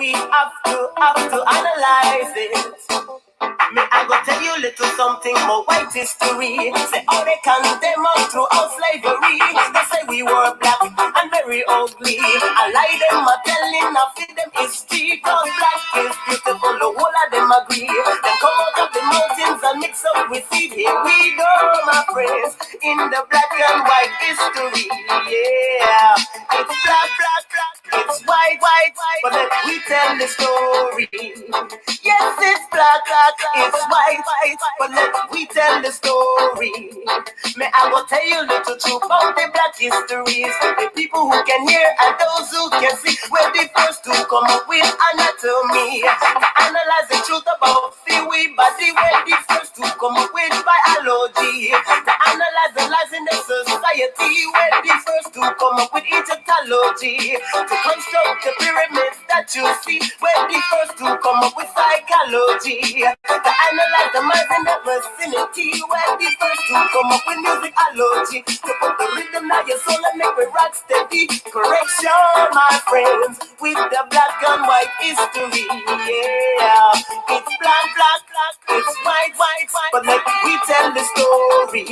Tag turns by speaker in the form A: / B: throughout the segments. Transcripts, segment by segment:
A: we have to analyze it. Me, I go tell you little something more white history. Say how they condemn us throughout slavery. They say we were black and very ugly. I lie them, I telling, I feed them history. Cause black is beautiful, the whole of them agree. They come out of the mountains and mix up with seed. Here we go, my friends, in the black and white history. Yeah, it's black, black, black. It's white, white, white. But let we tell the story. Yes, it's black, black. It's white, white, but let we tell the story. May I go tell you little truth about the black histories. The people who can hear and those who can see. We're the first to come up with anatomy. To analyze the truth about the way body. We're the first to come up with biology. To analyze the lies in the society. We're the first to come up with Egyptology. To construct the pyramids that you see. We're the first to come up with psychology. To analyze the minds in the vicinity. We're the first to come up with musicology. To put the rhythm in your soul and make it rock steady. Correction, my friends, with the black and white history. Yeah, it's black, black, black. It's white, white, white. But let we tell the story.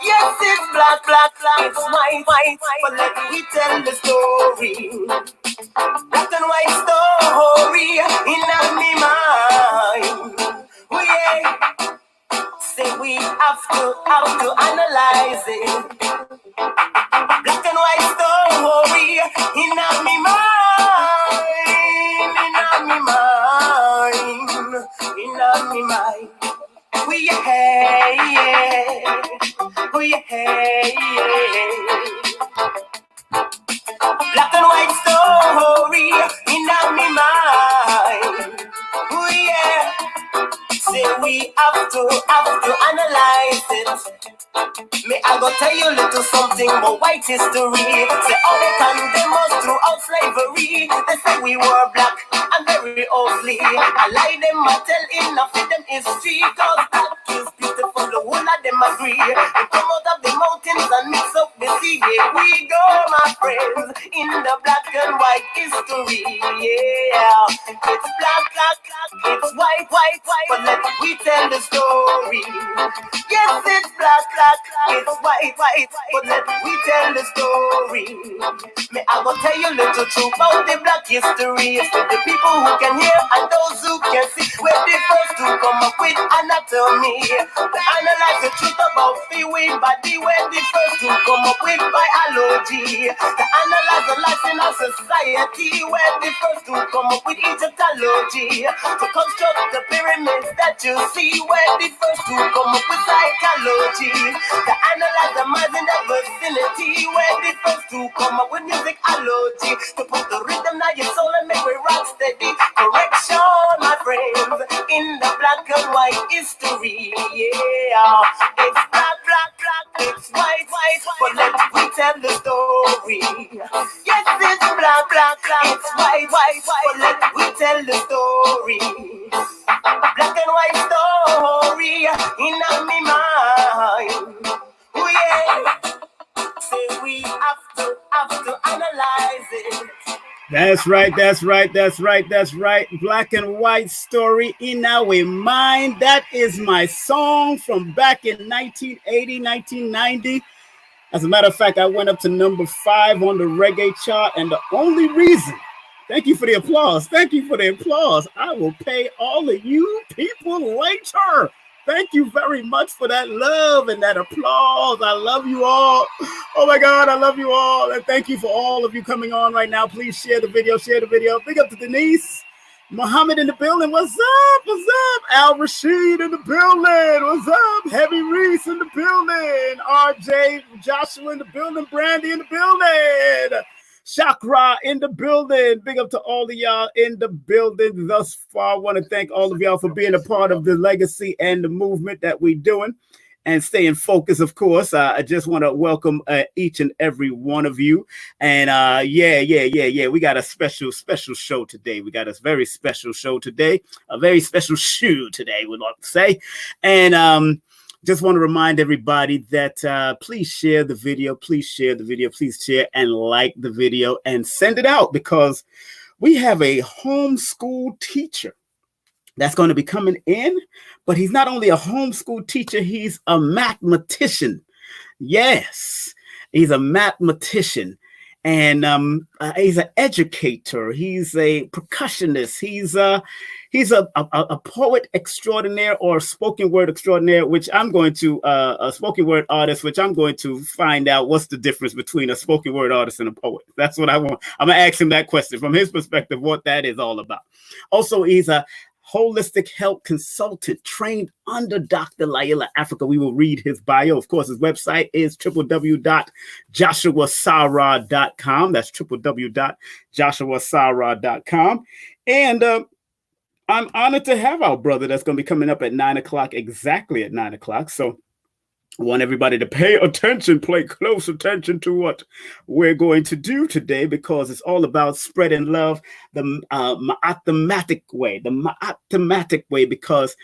A: Yes, it's black, black, black. It's white, white, white. But let we tell the story. Black and white story in my mind. Oh yeah, say we have to analyze it. Black and white story in my mind, in my mind, in my mind. Oh yeah, yeah. Oh yeah, yeah. Black and white story in my mind. Oh yeah. Say we have to analyze it. May I go tell you little something about white history. Say how they condemn us throughout slavery. They say we were black and very ugly. I lie them, I tell enough of them history. Cause black is beautiful, the whole of them agree. They come out of the mountains and mix up the sea. Here we go, my friends, in the black and white history. Yeah, it's black, black, black. It's white, white, white. But let we tell the story. Yes, it's black, black, black. It's white, white, white. But let we tell the story. May I go tell you little truth about the black history. It's for the people who can hear and those who can see. We're the first to come up with anatomy. To analyze the truth about the way body. We're the first to come up with biology. To analyze the life in our society. We're the first to come up with Egyptology. To construct the pyramids that you see. We're the first to come up with psychology. To analyze the minds in the vicinity. We're the first to come up with musicology. To put the rhythm in your soul and make it rock steady. Correction, my friends, in the black and white history. Yeah, it's black, black, black. It's white, white, white. But let we tell the story. Yes, it's black, black, black. It's white, white, white. But let we tell the story. Black and white story in my mind. Oh yeah, say we have to analyze it.
B: That's right, that's right, that's right, that's right. Black and white story in our mind. That is my song from back in 1980, 1990. As a matter of fact, I went up to number 5 on the reggae chart, and the only reason, thank you for the applause, thank you for the applause. I will pay all of you people later. Thank you very much for that love and that applause. I love you all. Oh my God, I love you all. And thank you for all of you coming on right now. Please share the video, share the video. Big up to Denise. Muhammad in the building. What's up? What's up? Al Rashid in the building. What's up? Heavy Reese in the building. RJ Joshua in the building. Brandy in the building. Chakra in the building. Big up to all of y'all in the building thus far. I want to thank all of y'all for being a part of the legacy and the movement that we're doing and staying focused, of course. I just want to welcome each and every one of you. And yeah. We got a special show today. We got a very special show today. A very special shoe today, we'd like to say. And just want to remind everybody that please share the video. Please share the video. Please share and like the video and send it out, because we have a homeschool teacher that's going to be coming in, but he's not only a homeschool teacher, he's a mathematician. Yes, he's a mathematician. And he's an educator. He's a percussionist. He's a poet extraordinaire or spoken word extraordinaire, which I'm going to a spoken word artist, which I'm going to find out what's the difference between a spoken word artist and a poet. That's what I want. I'm gonna ask him that question from his perspective, what that is all about. Also, he's a holistic health consultant trained under Dr. Laila Africa. We will read his bio. Of course, his website is www.joshuasara.com. That's www.joshuasara.com. And I'm honored to have our brother that's going to be coming up at 9 o'clock, exactly at 9 o'clock. So I want everybody to pay attention, pay close attention to what we're going to do today, because it's all about spreading love the MAAThematic way, because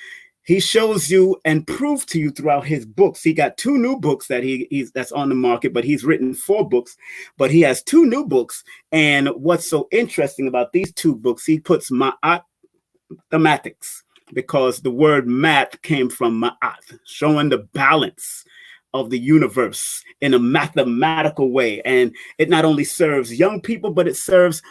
B: he shows you and proves to you throughout his books. He got 2 new books that that's on the market, but he's written 4 books, but he has 2 new books. And what's so interesting about these 2 books, he puts mathematics, because the word math came from ma'at, showing the balance of the universe in a mathematical way. And it not only serves young people, but it serves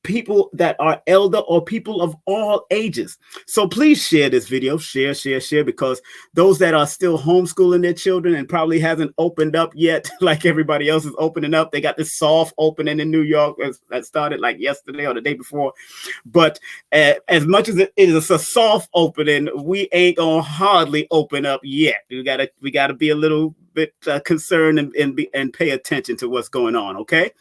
B: people that are elder or people of all ages. So please share this video, share, because those that are still homeschooling their children and probably hasn't opened up yet, like everybody else is opening up. They got this soft opening in New York that started like yesterday or the day before. But as much as it is a soft opening, we ain't gonna hardly open up yet. We gotta be a little bit concerned and pay attention to what's going on. Okay.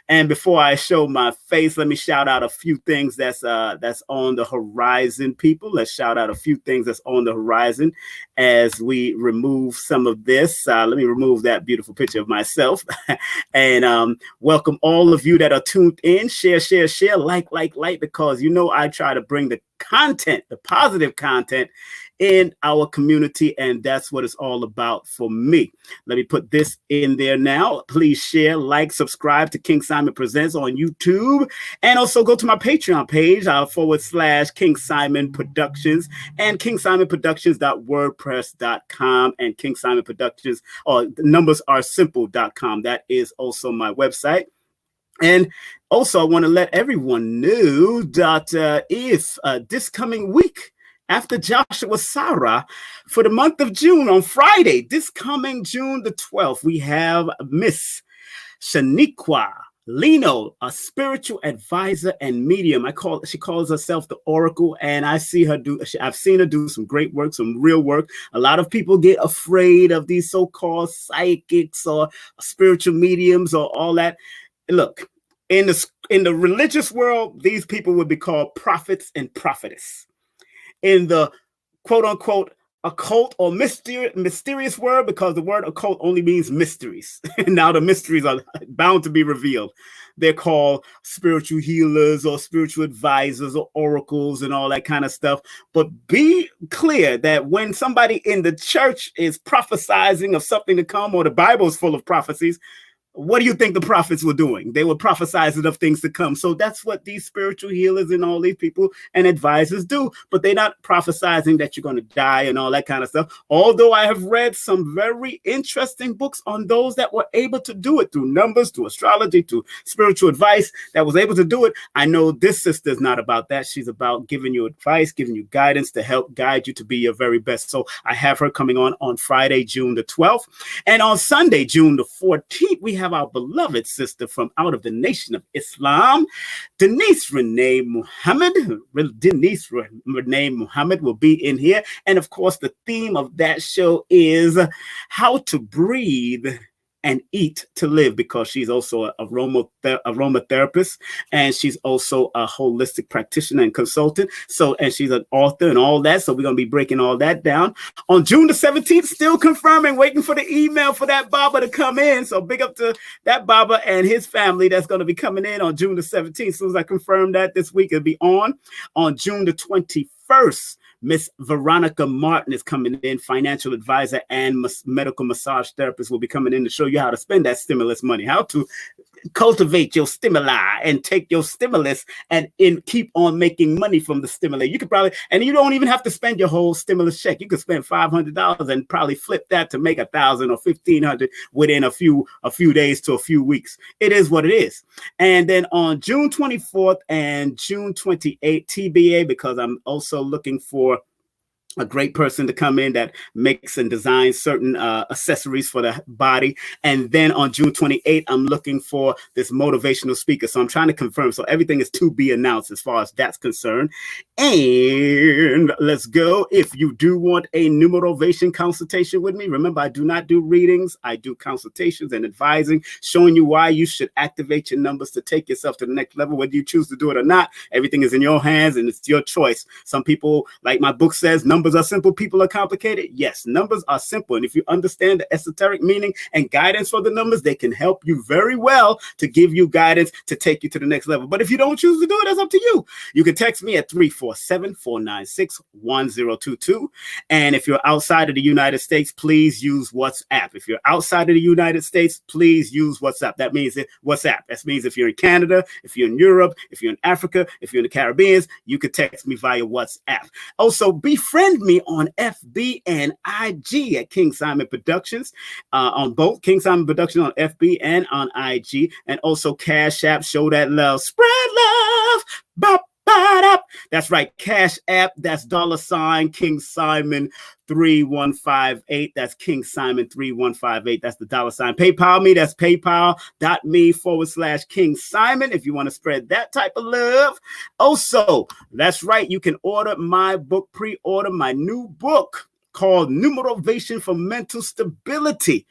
B: And before I show my face, let me shout out a few things that's on the horizon, people. Let's shout out a few things that's on the horizon as we remove some of this. Let me remove that beautiful picture of myself. And welcome all of you that are tuned in. Share, like, because, you know, I try to bring the content, the positive content in our community, and that's what it's all about for me. Let me put this in there now. Please share, like, subscribe to King Simon Presents on YouTube, and also go to my Patreon page, / King Simon Productions, and KingSimonProductions.wordpress.com, and King Simon Productions, or numbersaresimple.com. That is also my website. And also, I want to let everyone know that if this coming week, after Jashua Sa-Ra, for the month of June, on Friday, this coming June the 12th, we have Miss Shaniqua Lino, a spiritual advisor and medium. She calls herself the Oracle, and I've seen her do some great work, some real work. A lot of people get afraid of these so-called psychics or spiritual mediums or all that. Look, in the religious world, these people would be called prophets and prophetess. In the quote unquote occult or mysterious word, because the word occult only means mysteries. Now the mysteries are bound to be revealed. They're called spiritual healers or spiritual advisors or oracles and all that kind of stuff. But be clear that when somebody in the church is prophesying of something to come, or the Bible is full of prophecies, what do you think the prophets were doing? They were prophesizing of things to come. So that's what these spiritual healers and all these people and advisors do. But they're not prophesizing that you're going to die and all that kind of stuff. Although I have read some very interesting books on those that were able to do it through numbers, to astrology, to spiritual advice, that was able to do it. I know this sister is not about that. She's about giving you advice, giving you guidance to help guide you to be your very best. So I have her coming on Friday, June the 12th. And on Sunday, June the 14th, we have our beloved sister from out of the Nation of Islam, Denise Renee Muhammad. Denise Renee Muhammad will be in here. And of course, the theme of that show is how to breathe and eat to live, because she's also a aromatherapist, and she's also a holistic practitioner and consultant. So, and she's an author and all that. So we're going to be breaking all that down. On June the 17th, still confirming, waiting for the email for that Baba to come in. So big up to that Baba and his family that's going to be coming in on June the 17th. As soon as I confirm that this week, it'll be on June the 21st. Miss Veronica Martin is coming in, financial advisor and medical massage therapist, will be coming in to show you how to spend that stimulus money, how to cultivate your stimuli and take your stimulus and keep on making money from the stimulus. You could probably, and you don't even have to spend your whole stimulus check. You could spend $500 and probably flip that to make $1,000 or $1,500 within a few days to a few weeks. It is what it is. And then on June 24th and June 28th, TBA, because I'm also looking for a great person to come in that makes and designs certain accessories for the body. And then on June 28th, I'm looking for this motivational speaker. So I'm trying to confirm. So everything is to be announced as far as that's concerned. And let's go. If you do want a Numerovation consultation with me, remember, I do not do readings. I do consultations and advising, showing you why you should activate your numbers to take yourself to the next level. Whether you choose to do it or not, everything is in your hands and it's your choice. Some people, like my book says, numbers are simple, people are complicated. Yes, numbers are simple. And if you understand the esoteric meaning and guidance for the numbers, they can help you very well to give you guidance to take you to the next level. But if you don't choose to do it, that's up to you. You can text me at 347-496-1022. And if you're outside of the United States, please use WhatsApp. If you're outside of the United States, please use WhatsApp. That means WhatsApp. That means if you're in Canada, if you're in Europe, if you're in Africa, if you're in the Caribbean, you could text me via WhatsApp. Also, befriend me on FB and IG at King Simon Productions, on both King Simon Productions on FB and on IG, and also Cash App. Show that love, spread love. Bop, bop, bop. That's right, Cash App. That's $ King Simon 3158. That's King Simon 3158. That's the $. PayPal me. That's paypal.me/King Simon if you want to spread that type of love. Also, that's right, you can order my book, pre-order my new book called Numerovation for Mental Stability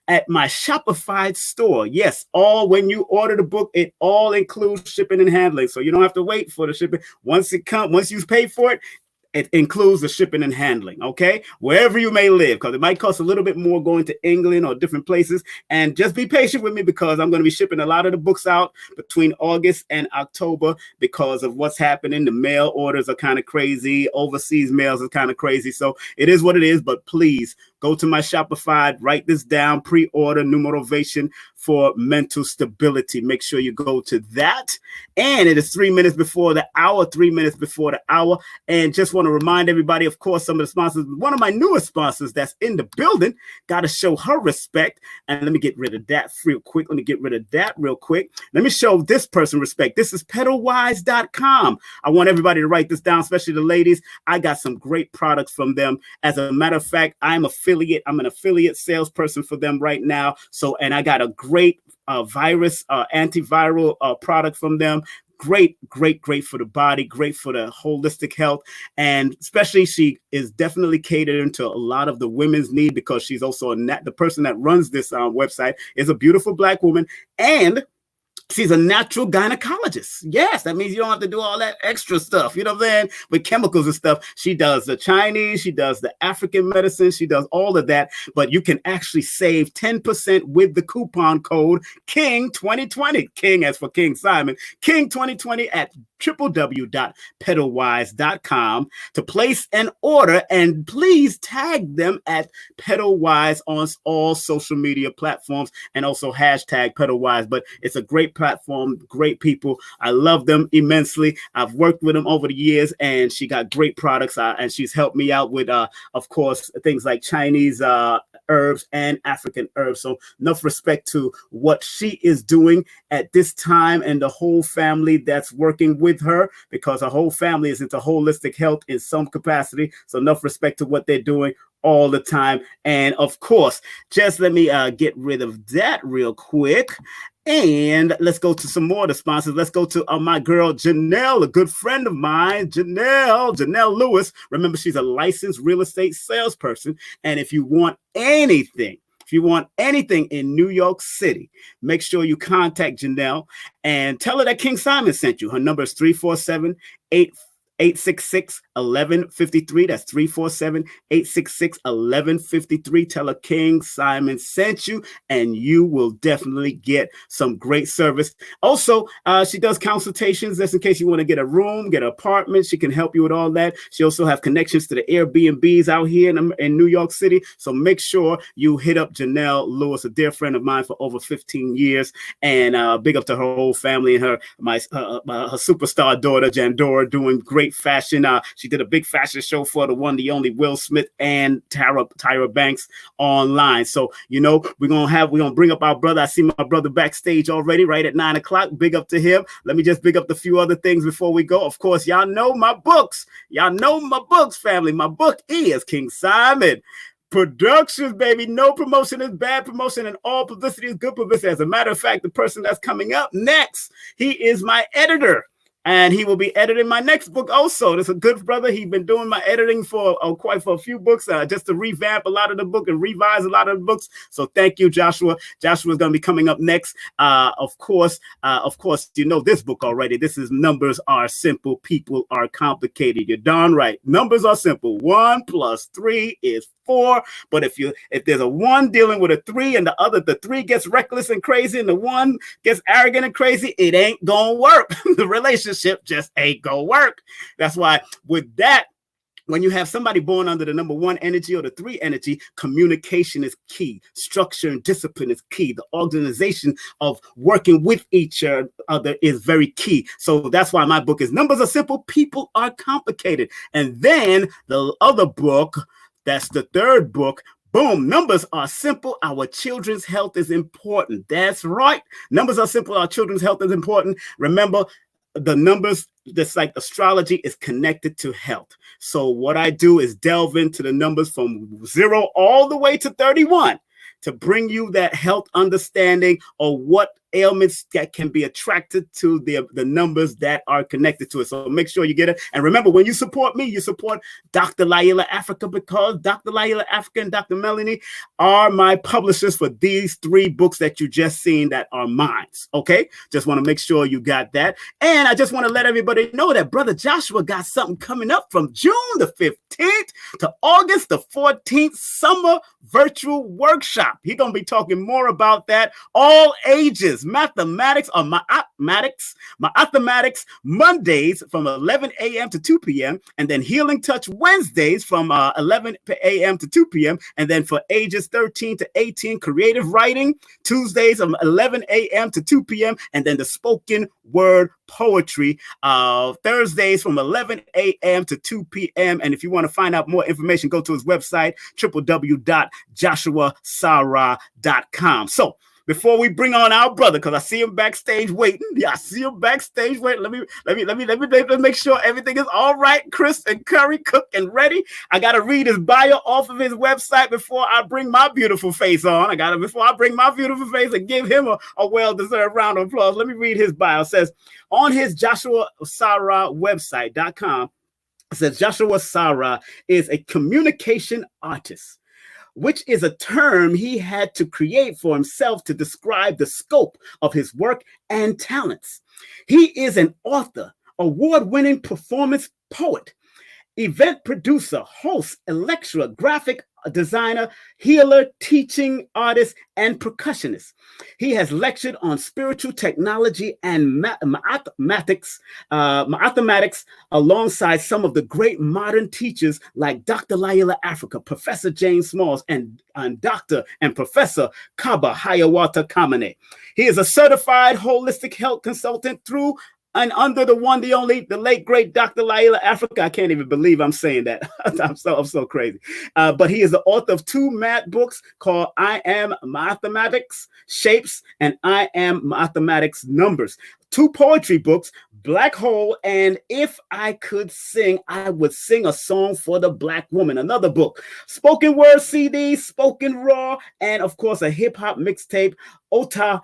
B: at my Shopify store. Yes, when you order the book, it all includes shipping and handling. So you don't have to wait for the shipping. Once you pay for it, it includes the shipping and handling, okay? Wherever you may live, because it might cost a little bit more going to England or different places. And just be patient with me because I'm going to be shipping a lot of the books out between August and October because of what's happening. The mail orders are kind of crazy. Overseas mails are kind of crazy. So it is what it is, but please go to my Shopify, write this down, pre-order Numerovation for Mental Stability. Make sure you go to that. And it is 3 minutes before the hour, And just want to remind everybody, of course, some of the sponsors, one of my newest sponsors that's in the building, got to show her respect. And let me get rid of that real quick. Let me show this person respect. This is pedalwise.com. I want everybody to write this down, especially the ladies. I got some great products from them. As a matter of fact, I'm an affiliate salesperson for them right now. So, and I got a great antiviral product from them. Great for the body, great for the holistic health. And especially she is definitely catering to a lot of the women's need because she's also the person that runs this website is a beautiful Black woman. And she's a natural gynecologist. Yes, that means you don't have to do all that extra stuff, you know what I'm saying, with chemicals and stuff. She does the Chinese, she does the African medicine, she does all of that. But you can actually save 10% with the coupon code KING2020. King as for King Simon. KING2020 at www.pedalwise.com to place an order, and please tag them at Pedalwise on all social media platforms and also hashtag Pedalwise. But it's a great platform, great people. I love them immensely. I've worked with them over the years, and she got great products, and she's helped me out with, of course, things like Chinese herbs and African herbs. So enough respect to what she is doing at this time and the whole family that's working with her, because her whole family is into holistic health in some capacity. So enough respect to what they're doing all the time. And of course, just let me get rid of that real quick. And let's go to some more of the sponsors. Let's go to my girl, Janelle, a good friend of mine, Janelle Lewis. Remember, she's a licensed real estate salesperson. And if you want anything in New York City, make sure you contact Janelle and tell her that King Simon sent you. Her number is 347-866 1153. That's 347-866-1153. Tell her King Simon sent you, and you will definitely get some great service. Also, she does consultations just in case you want to get a room, get an apartment. She can help you with all that. She also have connections to the Airbnbs out here in New York City. So make sure you hit up Janelle Lewis, a dear friend of mine for over 15 years. And big up to her whole family and her superstar daughter, Jandora, doing great fashion. She did a big fashion show for the one, the only Will Smith and Tyra Banks online. So, we're gonna bring up our brother. I see my brother backstage already, right at 9 o'clock. Big up to him. Let me just big up the few other things before we go. Of course, y'all know my books. Y'all know my books, family. My book is King Simon Productions, baby. No promotion is bad promotion, and all publicity is good publicity. As a matter of fact, the person that's coming up next, he is my editor. And he will be editing my next book also. This is a good brother. He's been doing my editing for a few books, just to revamp a lot of the book and revise a lot of the books. So thank you, Joshua. Joshua is going to be coming up next. Of course, you know this book already. This is Numbers Are Simple, People Are Complicated. You're darn right. Numbers are simple. 1 + 3 is 4. But if there's a 1 dealing with a 3 and the 3 gets reckless and crazy and the 1 gets arrogant and crazy, it ain't gonna work. The relationship just ain't gonna work. That's why with that, when you have somebody born under the number 1 energy or the 3 energy, communication is key. Structure and discipline is key. The organization of working with each other is very key. So that's why my book is Numbers Are Simple, People Are Complicated. And then the other book, that's the third book. Boom. Numbers are simple. Our children's health is important. That's right. Numbers are simple. Our children's health is important. Remember, the numbers, just like astrology, is connected to health. So what I do is delve into the numbers from 0 all the way to 31 to bring you that health understanding of what ailments that can be attracted to the numbers that are connected to it. So make sure you get it. And remember, when you support me, you support Dr. Laila Africa, because Dr. Laila Africa and Dr. Melanie are my publishers for these 3 books that you just seen that are mine. Okay? Just want to make sure you got that. And I just want to let everybody know that Brother Joshua got something coming up from June the 15th to August the 14th, summer virtual workshop. He's going to be talking more about that. All ages. Mathematics or MAAThematics Mondays from 11 a.m. to 2 p.m. and then Healing Touch Wednesdays from 11 a.m. to 2 p.m. and then for ages 13 to 18, creative writing Tuesdays from 11 a.m. to 2 p.m. and then the spoken word poetry Thursdays from 11 a.m. to 2 p.m. And if you want to find out more information, go to his website, www.joshuasara.com. So before we bring on our brother, because I see him backstage waiting. Yeah, I see him backstage waiting. Let me make sure everything is all right. Chris and Curry cooked and ready. I gotta read his bio off of his website before I bring my beautiful face on. Before I bring my beautiful face and give him a well-deserved round of applause. Let me read his bio. It says on his Joshua Sa-Ra website.com, it says Joshua Sa-Ra is a communication artist, which is a term he had to create for himself to describe the scope of his work and talents. He is an author, award-winning performance poet, event producer, host, lecturer, graphic designer, healer, teaching artist, and percussionist. He has lectured on spiritual technology and mathematics alongside some of the great modern teachers like Dr. Laila Africa, Professor James Smalls, and Dr. and Professor Kaba Hayawata Kamene. He is a certified holistic health consultant through and under the one, the only, the late, great Dr. Laila Africa. I can't even believe I'm saying that. I'm so crazy. But he is the author of 2 math books called I Am Mathematics Shapes and I Am Mathematics Numbers. 2 poetry books, Black Hole and If I Could Sing, I Would Sing a Song for the Black Woman. Another book, spoken word CD, spoken raw, and of course a hip hop mixtape, Ota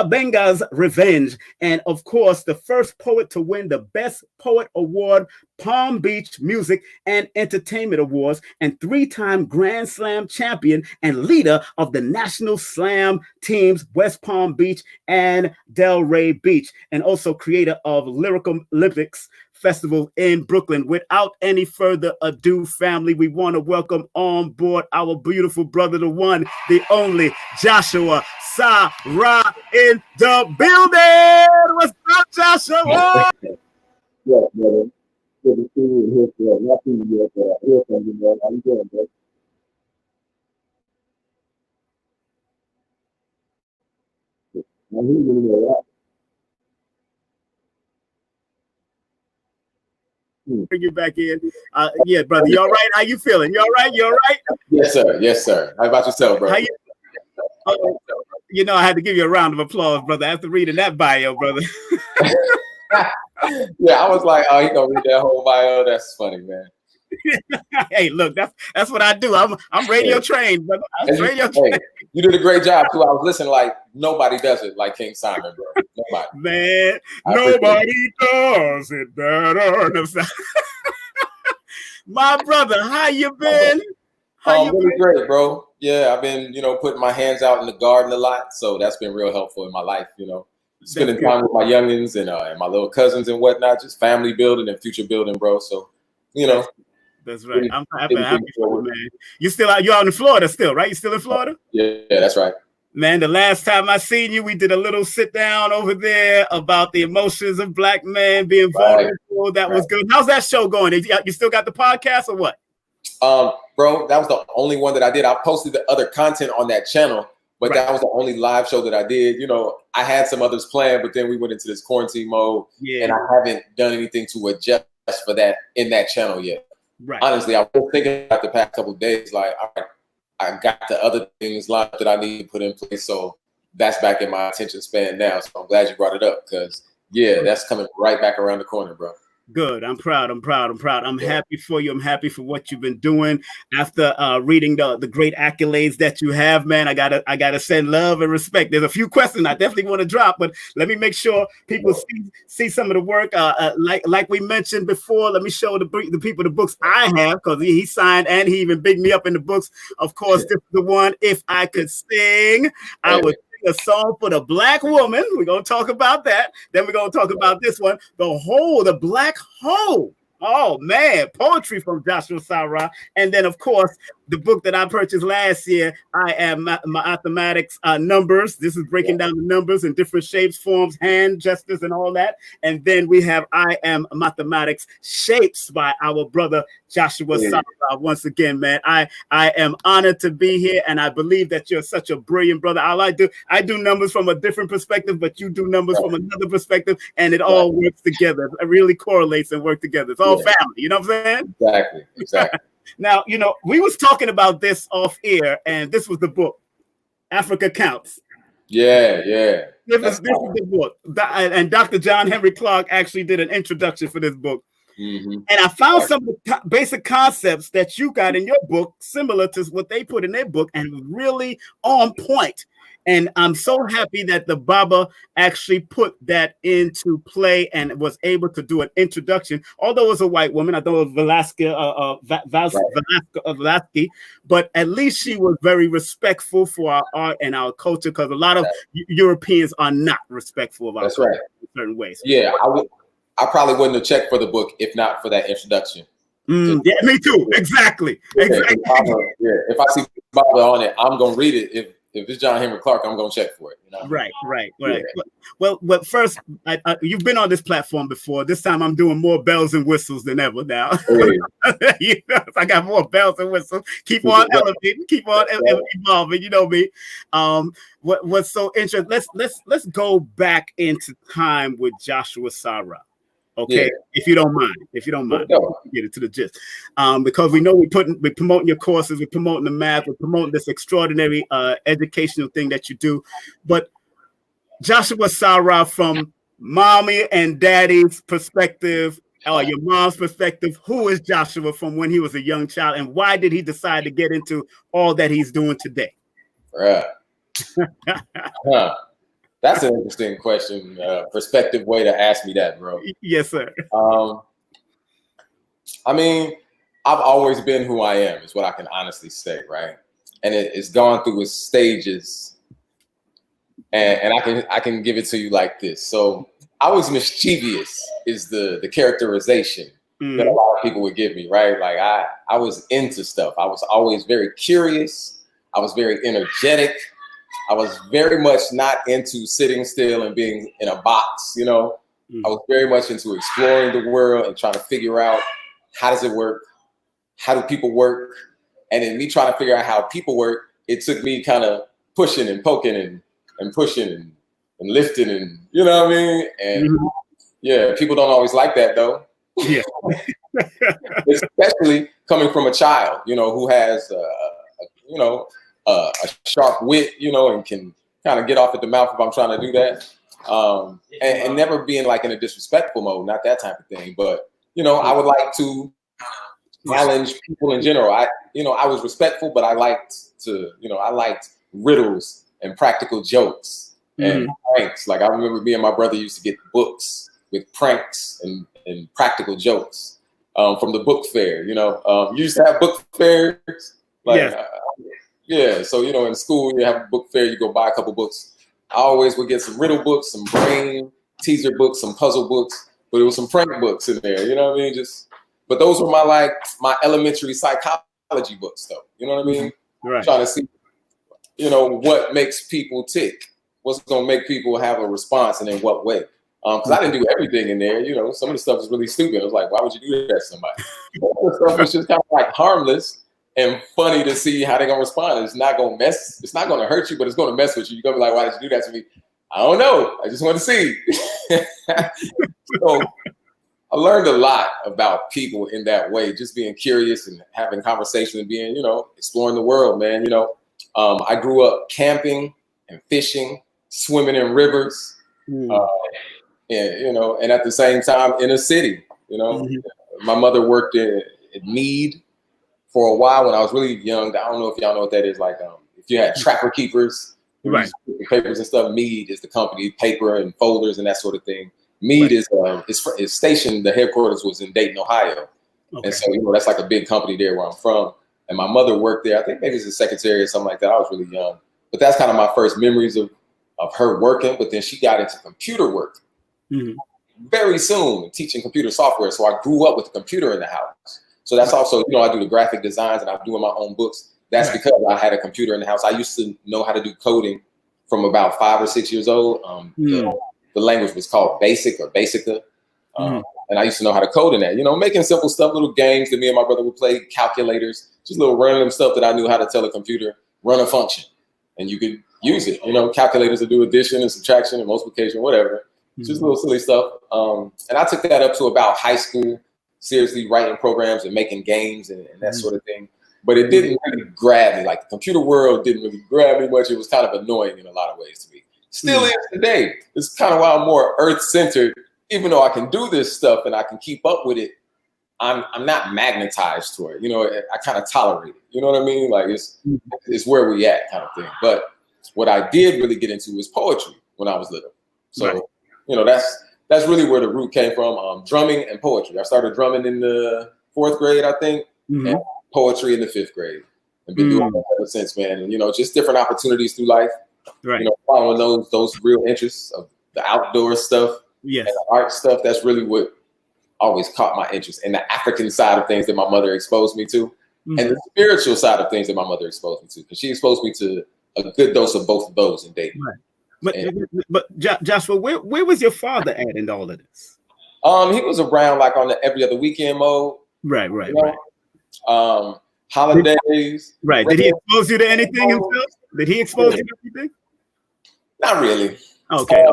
B: Benga's Revenge. And of course, the first poet to win the Best Poet Award, Palm Beach Music and Entertainment Awards, and 3-time Grand Slam champion and leader of the National Slam teams, West Palm Beach and Delray Beach, and also creator of Lyrical Olympics, Festival in Brooklyn. Without any further ado, family, we want to welcome on board our beautiful brother, the one, the only, Jashua Sa-Ra in the building. What's up, Joshua?
C: Yes, brother. Good to see you here. Not see you yet, hear from you, man. How you doing, bro? I'm hearing you a lot.
B: Bring you back in. Yeah, brother. You all right? How you feeling? You all right? You all right?
C: Yes, sir. Yes, sir. How about yourself, bro?
B: How you? You know, I had to give you a round of applause, brother, after reading that bio, brother.
C: Yeah, I was like, oh, he gonna read that whole bio. That's funny, man.
B: Hey, look, that's what I do. I'm radio trained, brother.
C: Hey, you did a great job too. I was listening like nobody does it like King Simon, bro. Nobody.
B: Man, nobody does it better. My brother, how you been?
C: Really great, bro. Yeah, I've been, putting my hands out in the garden a lot, so that's been real helpful in my life. Spending time with my youngins and my little cousins and whatnot, just family building and future building, bro. So,
B: That's right. I'm happy for you, man. You're out in Florida still, right? You still in Florida?
C: Yeah, that's right.
B: Man, the last time I seen you, we did a little sit down over there about the emotions of Black men being vulnerable. That was good. How's that show going? You still got the podcast or what?
C: Bro, that was the only one that I did. I posted the other content on that channel, but that was the only live show that I did. I had some others planned, but then we went into this quarantine mode, and I haven't done anything to adjust for that in that channel yet.
B: Right.
C: Honestly, I was thinking about the past couple of days, like, all right, I got the other things lined up that I need to put in place, so that's back in my attention span now. So I'm glad you brought it up because, yeah, that's coming right back around the corner, bro.
B: Good. I'm proud. I'm happy for you. I'm happy for what you've been doing. After reading the great accolades that you have, man, I gotta send love and respect. There's a few questions I definitely want to drop, but let me make sure people see some of the work. Like we mentioned before, let me show the people the books I have, because he signed and he even bigged me up in the books. Of course, this is the one. If I could sing, I would a song for the Black woman. We're going to talk about that. Then we're going to talk about this one, the Black hole. Oh, man. Poetry from Jashua Sa-Ra. And then, of course, the book that I purchased last year, I Am Mathematics Numbers. This is breaking down the numbers in different shapes, forms, hand gestures, and all that. And then we have I Am Mathematics Shapes by our brother Jashua Sa-Ra. Once again, man, I am honored to be here, and I believe that you're such a brilliant brother. I do numbers from a different perspective, but you do numbers from another perspective, and it all works together. It really correlates and works together. It's all family. You know what I'm saying?
C: Exactly.
B: Now, we was talking about this off air, and this was the book, Africa Counts.
C: Yeah.
B: This is the book. And Dr. John Henry Clark actually did an introduction for this book. Mm-hmm. And I found some of the basic concepts that you got in your book, similar to what they put in their book, and really on point. And I'm so happy that the Baba actually put that into play and was able to do an introduction. Although it was a white woman, I thought it was Velasquez, but at least she was very respectful for our art and our culture, because a lot of Europeans are not respectful of our culture in certain ways.
C: Yeah, I probably wouldn't have checked for the book if not for that introduction.
B: Yeah, me too. Exactly.
C: If I see Baba on it, I'm gonna read it. If it's John Henry Clark, I'm gonna check for it.
B: Right. Yeah. Well, first, you've been on this platform before. This time, I'm doing more bells and whistles than ever now. Hey. I got more bells and whistles. Keep on elevating. Keep on evolving. You know me. What's so interesting? Let's go back into time with Jashua Sa-Ra. Okay, if you don't mind, get it to the gist, because we know we're promoting your courses, we're promoting the math, we're promoting this extraordinary educational thing that you do. But Jashua Sa-Ra, from mommy and daddy's perspective, or your mom's perspective, who is Joshua from when he was a young child, and why did he decide to get into all that he's doing today?
C: Right. That's an interesting question, perspective way to ask me that, bro.
B: Yes, sir.
C: I mean, I've always been who I am, is what I can honestly say, right? And it's gone through its stages, and I can give it to you like this. So I was mischievous is the characterization that a lot of people would give me, right? Like I was into stuff. I was always very curious. I was very energetic. I was very much not into sitting still and being in a box, you know. I was very much into exploring the world and trying to figure out how does it work? How do people work? And in me trying to figure out how people work, it took me kind of pushing and poking and pushing and lifting and, you know what I mean? And yeah, people don't always like that though.
B: Yeah.
C: Especially coming from a child, you know, who has, a sharp wit, you know, and can kind of get off at the mouth if I'm trying to do that. And never being like in a disrespectful mode, not that type of thing. But, you know, I would like to challenge people in general. I was respectful, but I liked riddles and practical jokes and pranks. Like I remember me and my brother used to get books with pranks and practical jokes from the book fair. You know, you used to have book fairs. Like, yeah. So, you know, in school, you have a book fair, you go buy a couple books. I always would get some riddle books, some brain teaser books, some puzzle books, but it was some prank books in there. You know what I mean? But those were my elementary psychology books, though. You know what I mean?
B: Right.
C: Trying to see, you know, what makes people tick, what's going to make people have a response, and in what way. Because I didn't do everything in there. You know, some of the stuff was really stupid. I was like, why would you do that to somebody? The stuff was just kind of like harmless and funny to see how they're gonna respond. It's not gonna hurt you, but it's gonna mess with you. You're gonna be like, why did you do that to me? I don't know. I just want to see. So I learned a lot about people in that way, just being curious and having conversation and being, you know, exploring the world, man. You know, I grew up camping and fishing, swimming in rivers, and, you know, and at the same time in a city, you know. My mother worked at Mead for a while when I was really young. I don't know if y'all know what that is. Like, if you had trapper keepers, right, papers and stuff. Mead is the company, paper and folders and that sort of thing. Mead is stationed. The headquarters was in Dayton, Ohio, and so, you know, that's like a big company there where I'm from. And my mother worked there. I think maybe as a secretary or something like that. I was really young, but that's kind of my first memories of her working. But then she got into computer work very soon, teaching computer software. So I grew up with a computer in the house. So that's also, you know, I do the graphic designs and I'm doing my own books. That's because I had a computer in the house. I used to know how to do coding from about 5 or 6 years old. The language was called Basic or Basica. And I used to know how to code in that, you know, making simple stuff, little games that me and my brother would play, calculators, just little random stuff that I knew how to tell a computer, run a function, and you could use it. You know, calculators to do addition and subtraction and multiplication, whatever. Just little silly stuff. And I took that up to about high school, seriously writing programs and making games and that sort of thing. But it didn't really grab me. Like the computer world didn't really grab me much. It was kind of annoying in a lot of ways to me. Still is today. It's kind of why I'm more earth-centered. Even though I can do this stuff and I can keep up with it, I'm not magnetized to it. You know, I kind of tolerate it. You know what I mean? Like it's where we at kind of thing. But what I did really get into was poetry when I was little. So, you know, that's really where the root came from, drumming and poetry. I started drumming in the 4th grade, I think, and poetry in the 5th grade. And been doing that ever since, man. And, you know, just different opportunities through life. Right. You know, following those real interests of the outdoor stuff and the art stuff. That's really what always caught my interest. And the African side of things that my mother exposed me to. And the spiritual side of things that my mother exposed me to. Because she exposed me to a good dose of both of those in dating. Right.
B: But Joshua, where was your father at in all of this?
C: He was around like on the every other weekend mode.
B: Right.
C: You know? Holidays.
B: Right. Did he expose you to anything himself? Did he expose you to anything?
C: Not really.
B: Okay.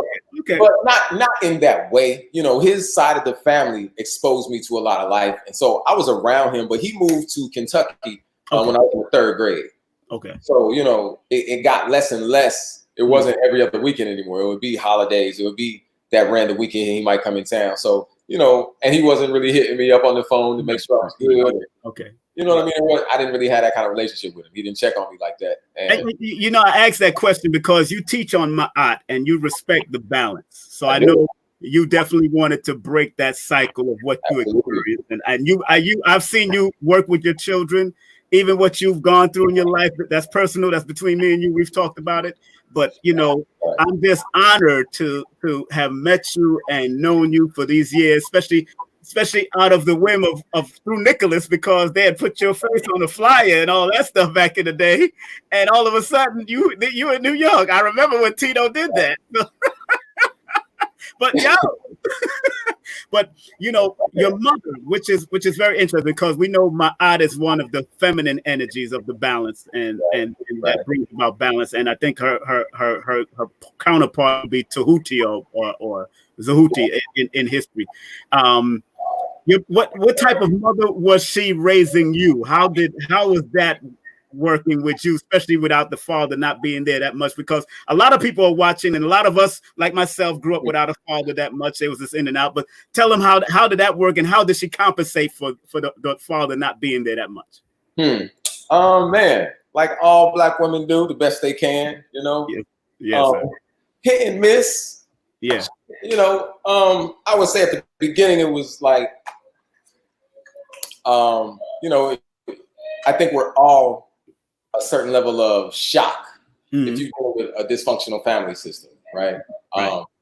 C: But not in that way. You know, his side of the family exposed me to a lot of life. And so I was around him, but he moved to Kentucky when I was in the 3rd grade. Okay. So, you know, it got less and less. It wasn't every other weekend anymore. It would be holidays. It would be that random weekend he might come in town. So, you know, and he wasn't really hitting me up on the phone to make sure I was good.
B: Okay.
C: You know what I mean? I didn't really have that kind of relationship with him. He didn't check on me like that.
B: And you know, I asked that question because you teach on MAAT and you respect the balance. So I know you definitely wanted to break that cycle of what you experienced. And I've seen you work with your children even what you've gone through in your life, that's personal. That's between me and you. We've talked about it. But, you know, I'm just honored to have met you and known you for these years, especially out of the whim of through Nicholas, because they had put your face on a flyer and all that stuff back in the day. And all of a sudden you in New York. I remember when Tito did that. But yo, but you know, your mother, which is very interesting, because we know Ma'at is one of the feminine energies of the balance, and that brings about balance. And I think her counterpart would be Tahuti or Zahuti in history. What type of mother was she raising you? How was that working with you, especially without the father not being there that much? Because a lot of people are watching, and a lot of us, like myself, grew up without a father that much. There was this in and out. But tell them how did that work, and how did she compensate for the father not being there that much?
C: Man, like all Black women do, the best they can, you know.
B: Yes,
C: hit and miss.
B: Yeah.
C: You know, I would say at the beginning it was like, you know, I think we're all a certain level of shock if you go with a dysfunctional family system, right?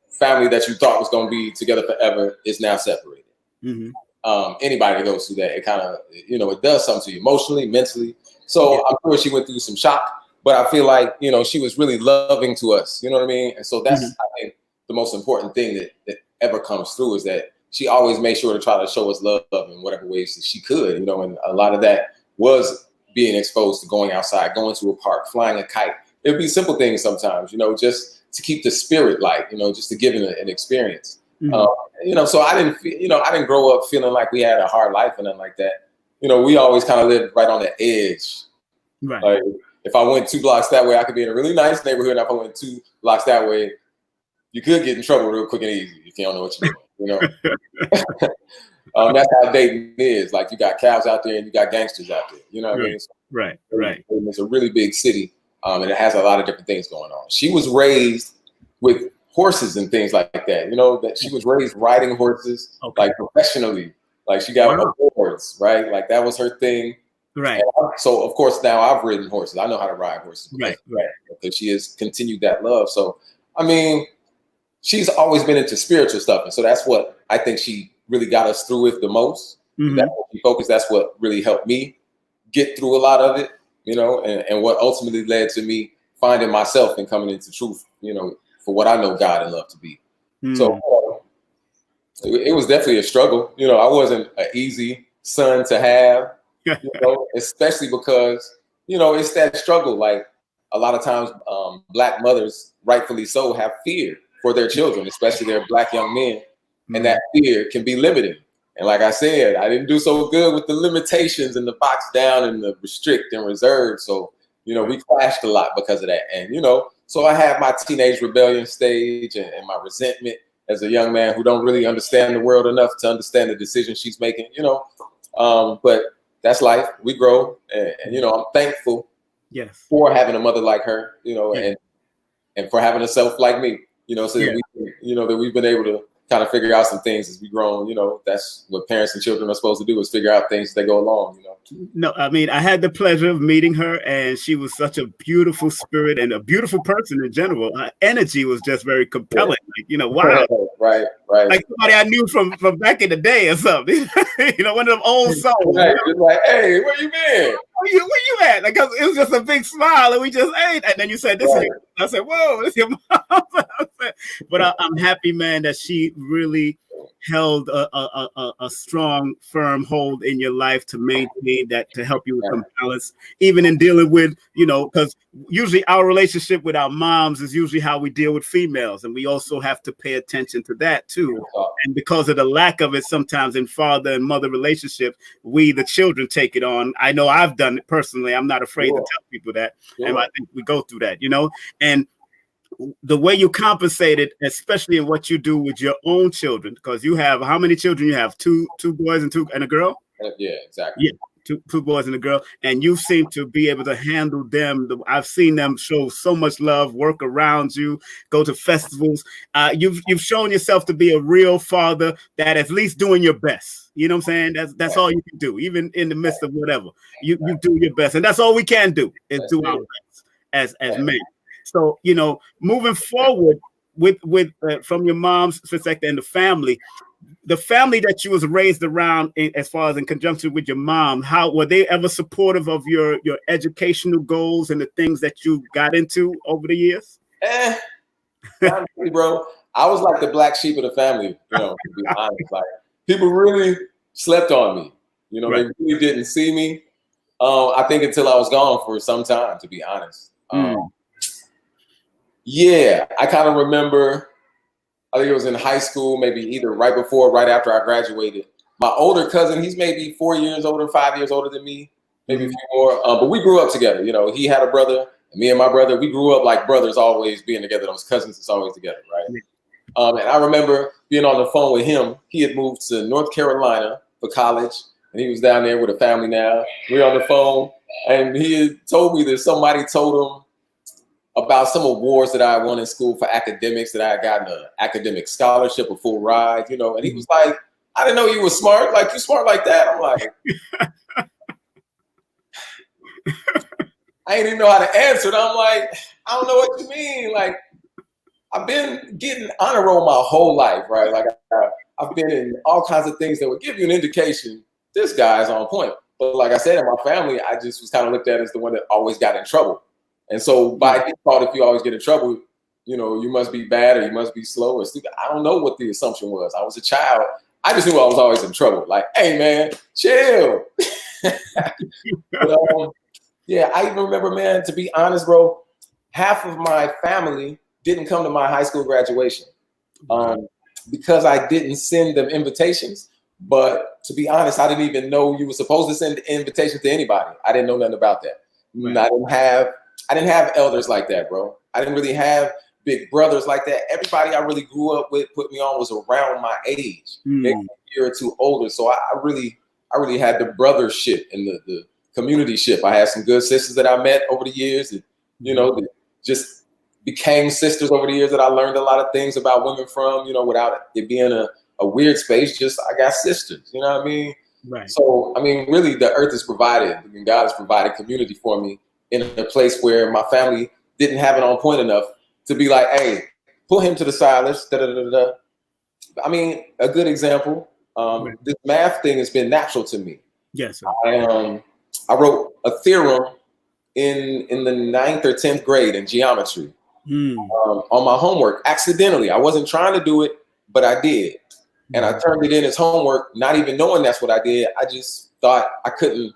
C: Family that you thought was going to be together forever is now separated. Anybody that goes through that, it kind of, you know, it does something to you emotionally, mentally. So I'm sure she went through some shock, but I feel like, you know, she was really loving to us, you know what I mean? And so that's, I think, the most important thing that ever comes through is that she always made sure to try to show us love in whatever ways that she could, you know, and a lot of that was being exposed to going outside, going to a park, flying a kite. It would be simple things sometimes, you know, just to keep the spirit light, you know, just to give it an experience. You know, so I didn't grow up feeling like we had a hard life or nothing like that. You know, we always kind of lived right on the edge.
B: Right.
C: Like if I went 2 blocks that way, I could be in a really nice neighborhood. And if I went 2 blocks that way, you could get in trouble real quick and easy if you don't know what you're doing, you know. That's how dating is. Like you got cows out there and you got gangsters out there. You know what I mean? So,
B: right.
C: It's a really big city, and it has a lot of different things going on. She was raised with horses and things like that. You know, that she was raised riding horses like professionally. Like she got awards, right? Like that was her thing.
B: Right.
C: So of course now I've ridden horses. I know how to ride horses. Because she has continued that love. So I mean, she's always been into spiritual stuff, and so that's what I think she really got us through with the most. That's what she focused. That's what really helped me get through a lot of it, you know, and what ultimately led to me finding myself and coming into truth, you know, for what I know God and love to be. So it was definitely a struggle. You know, I wasn't an easy son to have, you know, especially because, you know, it's that struggle. Like a lot of times Black mothers, rightfully so, have fear for their children, especially their Black young men. And that fear can be limiting. And like I said, I didn't do so good with the limitations and the box down and the restrict and reserve. So, you know, we clashed a lot because of that. And, you know, so I had my teenage rebellion stage and my resentment as a young man who don't really understand the world enough to understand the decisions she's making, you know. But that's life. We grow. And you know, I'm thankful for having a mother like her, you know, and for having a self like me, you know, so that that we've been able to kind of figure out some things as we grown. You know, that's what parents and children are supposed to do, is figure out things as they go along, you know.
B: No, I mean, I had the pleasure of meeting her, and she was such a beautiful spirit and a beautiful person in general. Her energy was just very compelling. Like, you know, wow.
C: Right.
B: Like somebody I knew from back in the day or something. You know, one of them old souls.
C: Right. Just like, hey, where you been?
B: Where you at? Like, it was just a big smile, and we just ate. And then you said, "This is." I said, "Whoa, this is your mom." But I'm happy, man, that she really held a strong, firm hold in your life to maintain that, to help you with some balance, even in dealing with, you know, because usually our relationship with our moms is usually how we deal with females, and we also have to pay attention to that too. And because of the lack of it sometimes in father and mother relationships, we, the children, take it on. I know I've done it personally. I'm not afraid to tell people that. And I think we go through that, you know. And the way you compensated, especially in what you do with your own children, because you have, how many children you have? Two boys and a girl?
C: Yeah, exactly.
B: two boys and a girl, and you seem to be able to handle them. I've seen them show so much love, work around you, go to festivals. You've shown yourself to be a real father that at least doing your best. You know what I'm saying? That's all you can do, even in the midst of whatever. You do your best, and that's all we can do is do our best as men. So, you know, moving forward with from your mom's perspective and the family that you was raised around, as far as in conjunction with your mom, how were they ever supportive of your educational goals and the things that you got into over the years?
C: Not really, bro. I was like the black sheep of the family, you know, to be honest. Like, people really slept on me. You know, they really didn't see me. I think until I was gone for some time, to be honest. Yeah, I kind of remember, I think it was in high school, maybe either right before or right after I graduated. My older cousin, he's maybe 4 years older, 5 years older than me, maybe a few more. But we grew up together. You know, he had a brother, and me and my brother, we grew up like brothers, always being together. Those cousins is always together, right? And I remember being on the phone with him. He had moved to North Carolina for college, and he was down there with a family now. We were on the phone, and he had told me that somebody told him about some awards that I won in school for academics, that I had gotten an academic scholarship, a full ride, you know, and he was like, I didn't know you were smart. Like, you smart like that? I'm like, I didn't even know how to answer it. I'm like, I don't know what you mean. Like, I've been getting honor roll my whole life, right? Like, I've been in all kinds of things that would give you an indication this guy's on point. But like I said, in my family, I just was kind of looked at as the one that always got in trouble. And so by default, if you always get in trouble, you know, you must be bad or you must be slow or stupid. I don't know what the assumption was. I was a child. I just knew I was always in trouble. Like, hey, man, chill. But, yeah, I even remember, man, to be honest, bro, half of my family didn't come to my high school graduation because I didn't send them invitations. But to be honest, I didn't even know you were supposed to send invitations to anybody. I didn't know nothing about that. Right. I didn't have elders like that, bro. I didn't really have big brothers like that. Everybody I really grew up with, put me on, was around my age, maybe a year or two older. So I really had the brothership and the community ship. I had some good sisters that I met over the years, and you know, that just became sisters over the years that I learned a lot of things about women from, you know, without it being a weird space. Just, I got sisters, you know what I mean?
B: Right.
C: So, I mean, really, the earth is provided, and God has provided community for me in a place where my family didn't have it on point enough to be like, hey, pull him to the side, let's da-da-da-da-da. I mean, a good example, this math thing has been natural to me.
B: Yes, sir.
C: I wrote a theorem in the 9th or 10th grade in geometry on my homework, accidentally. I wasn't trying to do it, but I did. And I turned it in as homework, not even knowing that's what I did. I just thought I couldn't,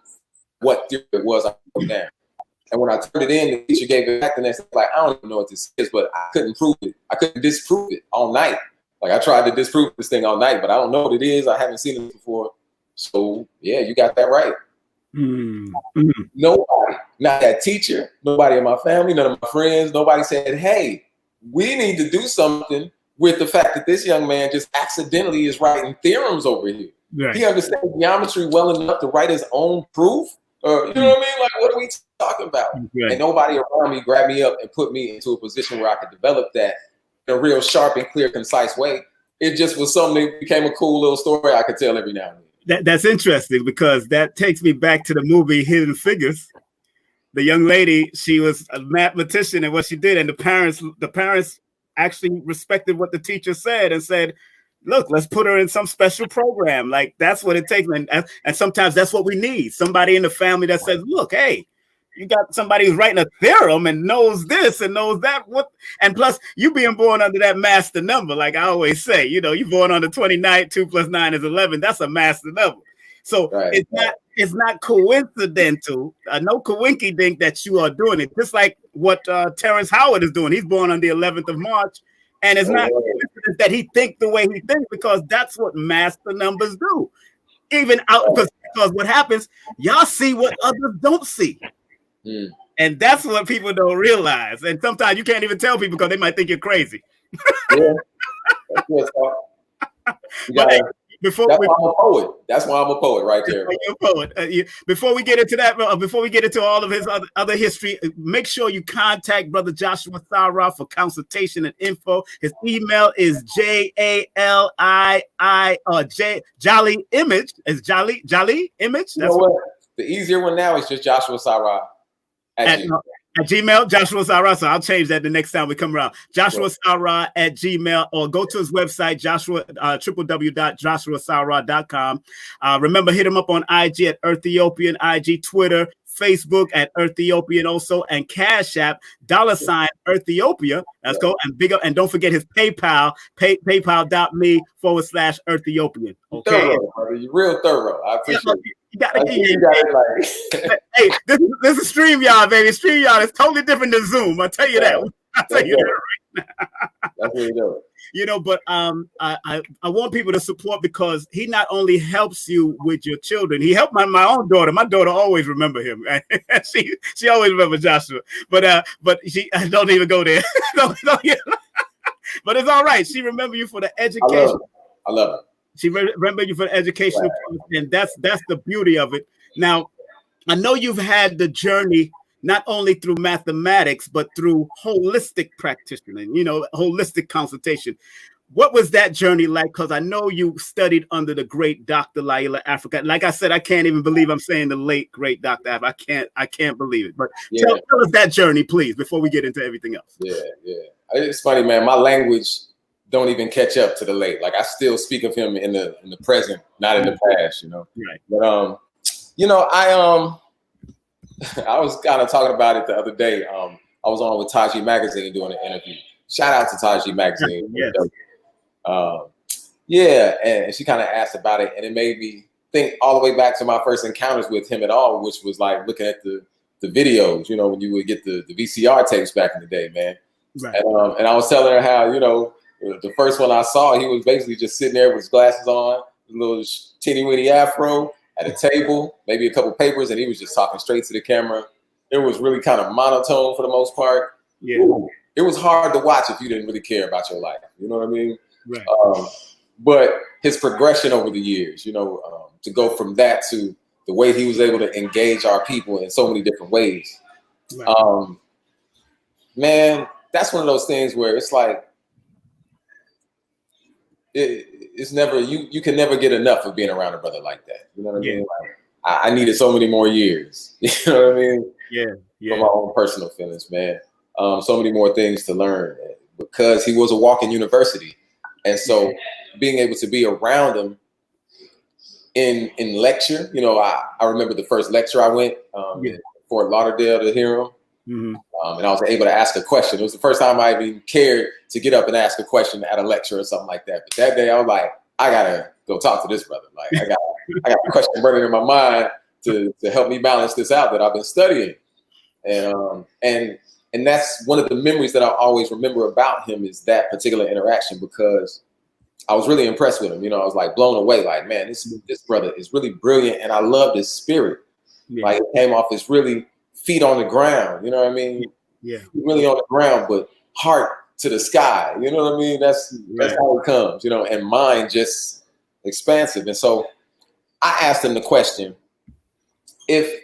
C: what theory it was, I wrote down. And when I turned it in, the teacher gave it back the next day. Like, I don't even know what this is, but I couldn't prove it. I couldn't disprove it all night. Like, I tried to disprove this thing all night, but I don't know what it is. I haven't seen it before. So, yeah, you got that right. Nobody, not that teacher, nobody in my family, none of my friends, nobody said, hey, we need to do something with the fact that this young man just accidentally is writing theorems over here. Right. He understands geometry well enough to write his own proof. You know what I mean? Like, what are we talking about? Right. And nobody around me grabbed me up and put me into a position where I could develop that in a real sharp and clear, concise way. It just was something that became a cool little story I could tell every now and then.
B: That's interesting, because that takes me back to the movie Hidden Figures. The young lady, she was a mathematician, and what she did, and the parents actually respected what the teacher said and said, look, let's put her in some special program. Like, that's what it takes. And sometimes that's what we need. Somebody in the family that says, look, hey, you got somebody who's writing a theorem and knows this and knows that. And plus, you being born under that master number, like I always say, you know, you're born on the 29th, 2 + 9 is 11. That's a master number. So it's not coincidental. No coinky dink that you are doing it. Just like what Terrence Howard is doing. He's born on the 11th of March. And it's not coincidence that he thinks the way he thinks, because that's what master numbers do. Even out, because what happens, y'all see what others don't see. And that's what people don't realize. And sometimes you can't even tell people because they might think you're crazy. But Before
C: That's why I'm a poet. That's why I'm a poet right there.
B: You're a poet. Before we get into that, before we get into all of his other history, make sure you contact Brother Jashua Sa-Ra for consultation and info. His email is Jolly Image. Is Jolly Image?
C: You know what? The easier one now is just Jashua Sa-Ra at
B: Gmail, Jashua Sa-Ra. So I'll change that the next time we come around. Jashua Sa-Ra at Gmail, or go to his website, www.joshuasara.com. Remember, hit him up on IG at Earthiopian, IG, Twitter, Facebook at Earthiopian also, and Cash App, $Earthiopia. Let's go. And big up, and don't forget his PayPal, paypal.me/Earthiopian. Okay.
C: Thorough, brother. You're real thorough. I appreciate it.
B: You got it like. Hey, this is StreamYard, baby. StreamYard is totally different than Zoom. I'll tell you that. I'll tell you that right now.
C: That's what you do.
B: You know, but I want people to support, because he not only helps you with your children, he helped my own daughter. My daughter always remember him. she always remember Joshua. But she don't even go there. But it's all right. She remember you for the education.
C: I love it.
B: She remember you for the educational, and that's the beauty of it. Now, I know you've had the journey not only through mathematics, but through holistic practitioner, holistic consultation. What was that journey like? Because I know you studied under the great Dr. Laila Africa. Like I said, I can't even believe I'm saying the late, great Dr. Africa. I can't believe it. But tell us that journey, please, before we get into everything else.
C: Yeah. It's funny, man. My language don't even catch up to the late. Like, I still speak of him in the present, not in the past,
B: Right.
C: But I was kind of talking about it the other day. I was on with Taji Magazine doing an interview. Shout out to Taji Magazine.
B: Yes.
C: And she kind of asked about it, and it made me think all the way back to my first encounters with him at all, which was like looking at the videos, when you would get the VCR tapes back in the day, man.
B: Right.
C: And I was telling her how, the first one I saw, he was basically just sitting there with his glasses on, a little teeny-weeny afro, at a table, maybe a couple papers, and he was just talking straight to the camera. It was really kind of monotone for the most part.
B: Yeah.
C: Ooh, it was hard to watch if you didn't really care about your life. You know what I mean?
B: Right.
C: But his progression over the years, to go from that to the way he was able to engage our people in so many different ways. Right. Man, that's one of those things where it's like, it's never, you can never get enough of being around a brother like that. You know what I mean? Like, I needed so many more years. You know what I mean?
B: Yeah.
C: For my own personal feelings, man. So many more things to learn, because he was a walking university. And so being able to be around him in lecture, I remember the first lecture I went in Fort Lauderdale to hear him.
B: Mm-hmm.
C: And I was able to ask a question. It was the first time I even cared to get up and ask a question at a lecture or something like that. But that day I was like, I gotta go talk to this brother. Like, I got a question burning in my mind to help me balance this out that I've been studying. And that's one of the memories that I always remember about him, is that particular interaction, because I was really impressed with him. I was like blown away. Like, man, this brother is really brilliant, and I loved his spirit. Yeah. Like, it came off as really feet on the ground. You know what I mean?
B: Yeah.
C: Really on the ground, but heart to the sky. You know what I mean? That's how it comes. And mind just expansive. And so I asked him the question: if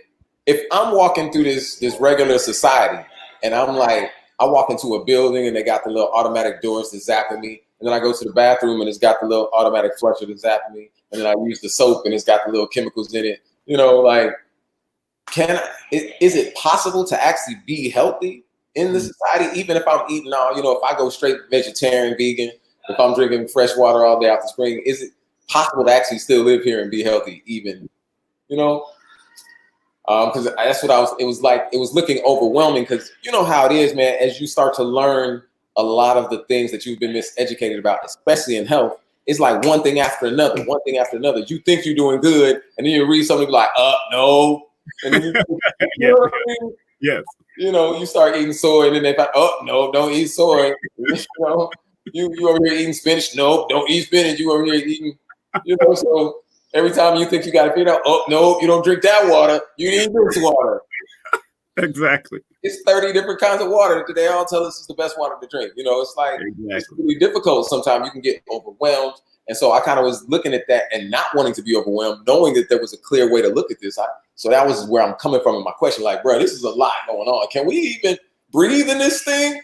C: I'm walking through this regular society, and I'm like, I walk into a building and they got the little automatic doors to zap at me, and then I go to the bathroom and it's got the little automatic flusher to zap at me, and then I use the soap and it's got the little chemicals in it. Like, is it possible to actually be healthy in the society, even if I'm eating all, if I go straight vegetarian, vegan, if I'm drinking fresh water all day out the spring, is it possible to actually still live here and be healthy, even, because that's what it was looking overwhelming, because you know how it is, man, as you start to learn a lot of the things that you've been miseducated about, especially in health, it's like one thing after another. You think you're doing good, and then you read something like, no. And then you know what I mean?
B: Yes.
C: You start eating soy, and then they like, no, don't eat soy. You over here eating spinach. No, don't eat spinach. You over here eating, so every time you think you got to figure out, no, you don't drink that water. You need this water.
B: Exactly.
C: It's 30 different kinds of water that they all tell us is the best water to drink. It's like, It's really difficult. Sometimes you can get overwhelmed, And so I kind of was looking at that and not wanting to be overwhelmed, knowing that there was a clear way to look at this. So that was where I'm coming from in my question. Like, bro, this is a lot going on. Can we even breathe in this thing?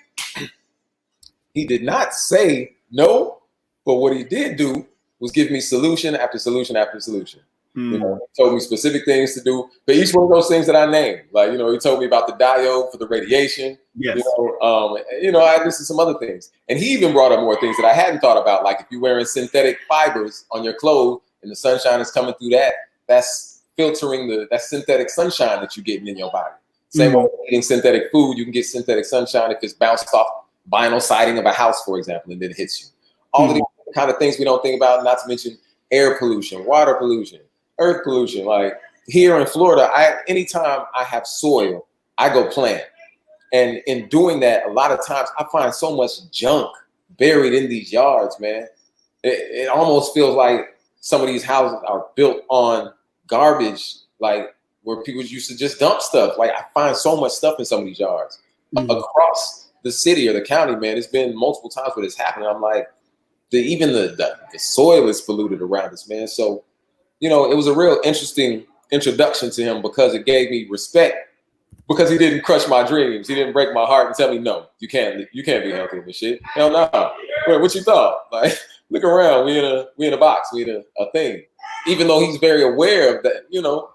C: He did not say no, but what he did do was give me solution after solution after solution. You know, he told me specific things to do for each one of those things that I named. Like, you know, he told me about the diode for the radiation.
B: Yes.
C: I listed some other things. And he even brought up more things that I hadn't thought about. Like if you're wearing synthetic fibers on your clothes and the sunshine is coming through that, that's filtering that synthetic sunshine that you're getting in your body. Same way with eating synthetic food, you can get synthetic sunshine if it's bounced off vinyl siding of a house, for example, and then it hits you. All of these kind of things we don't think about, not to mention air pollution, water pollution, earth pollution. Like here in Florida, anytime I have soil, I go plant. And in doing that, a lot of times I find so much junk buried in these yards, man. It almost feels like some of these houses are built on garbage, like where people used to just dump stuff. Like I find so much stuff in some of these yards across the city or the county, man. It's been multiple times where this happened. I'm like, even the soil is polluted around us, man. So, you know, it was a real interesting introduction to him because it gave me respect because he didn't crush my dreams. He didn't break my heart and tell me, no, you can't be healthy in this shit. Hell no. Wait, what you thought? Like, look around. We in a box. We in a thing. Even though he's very aware of that, you know,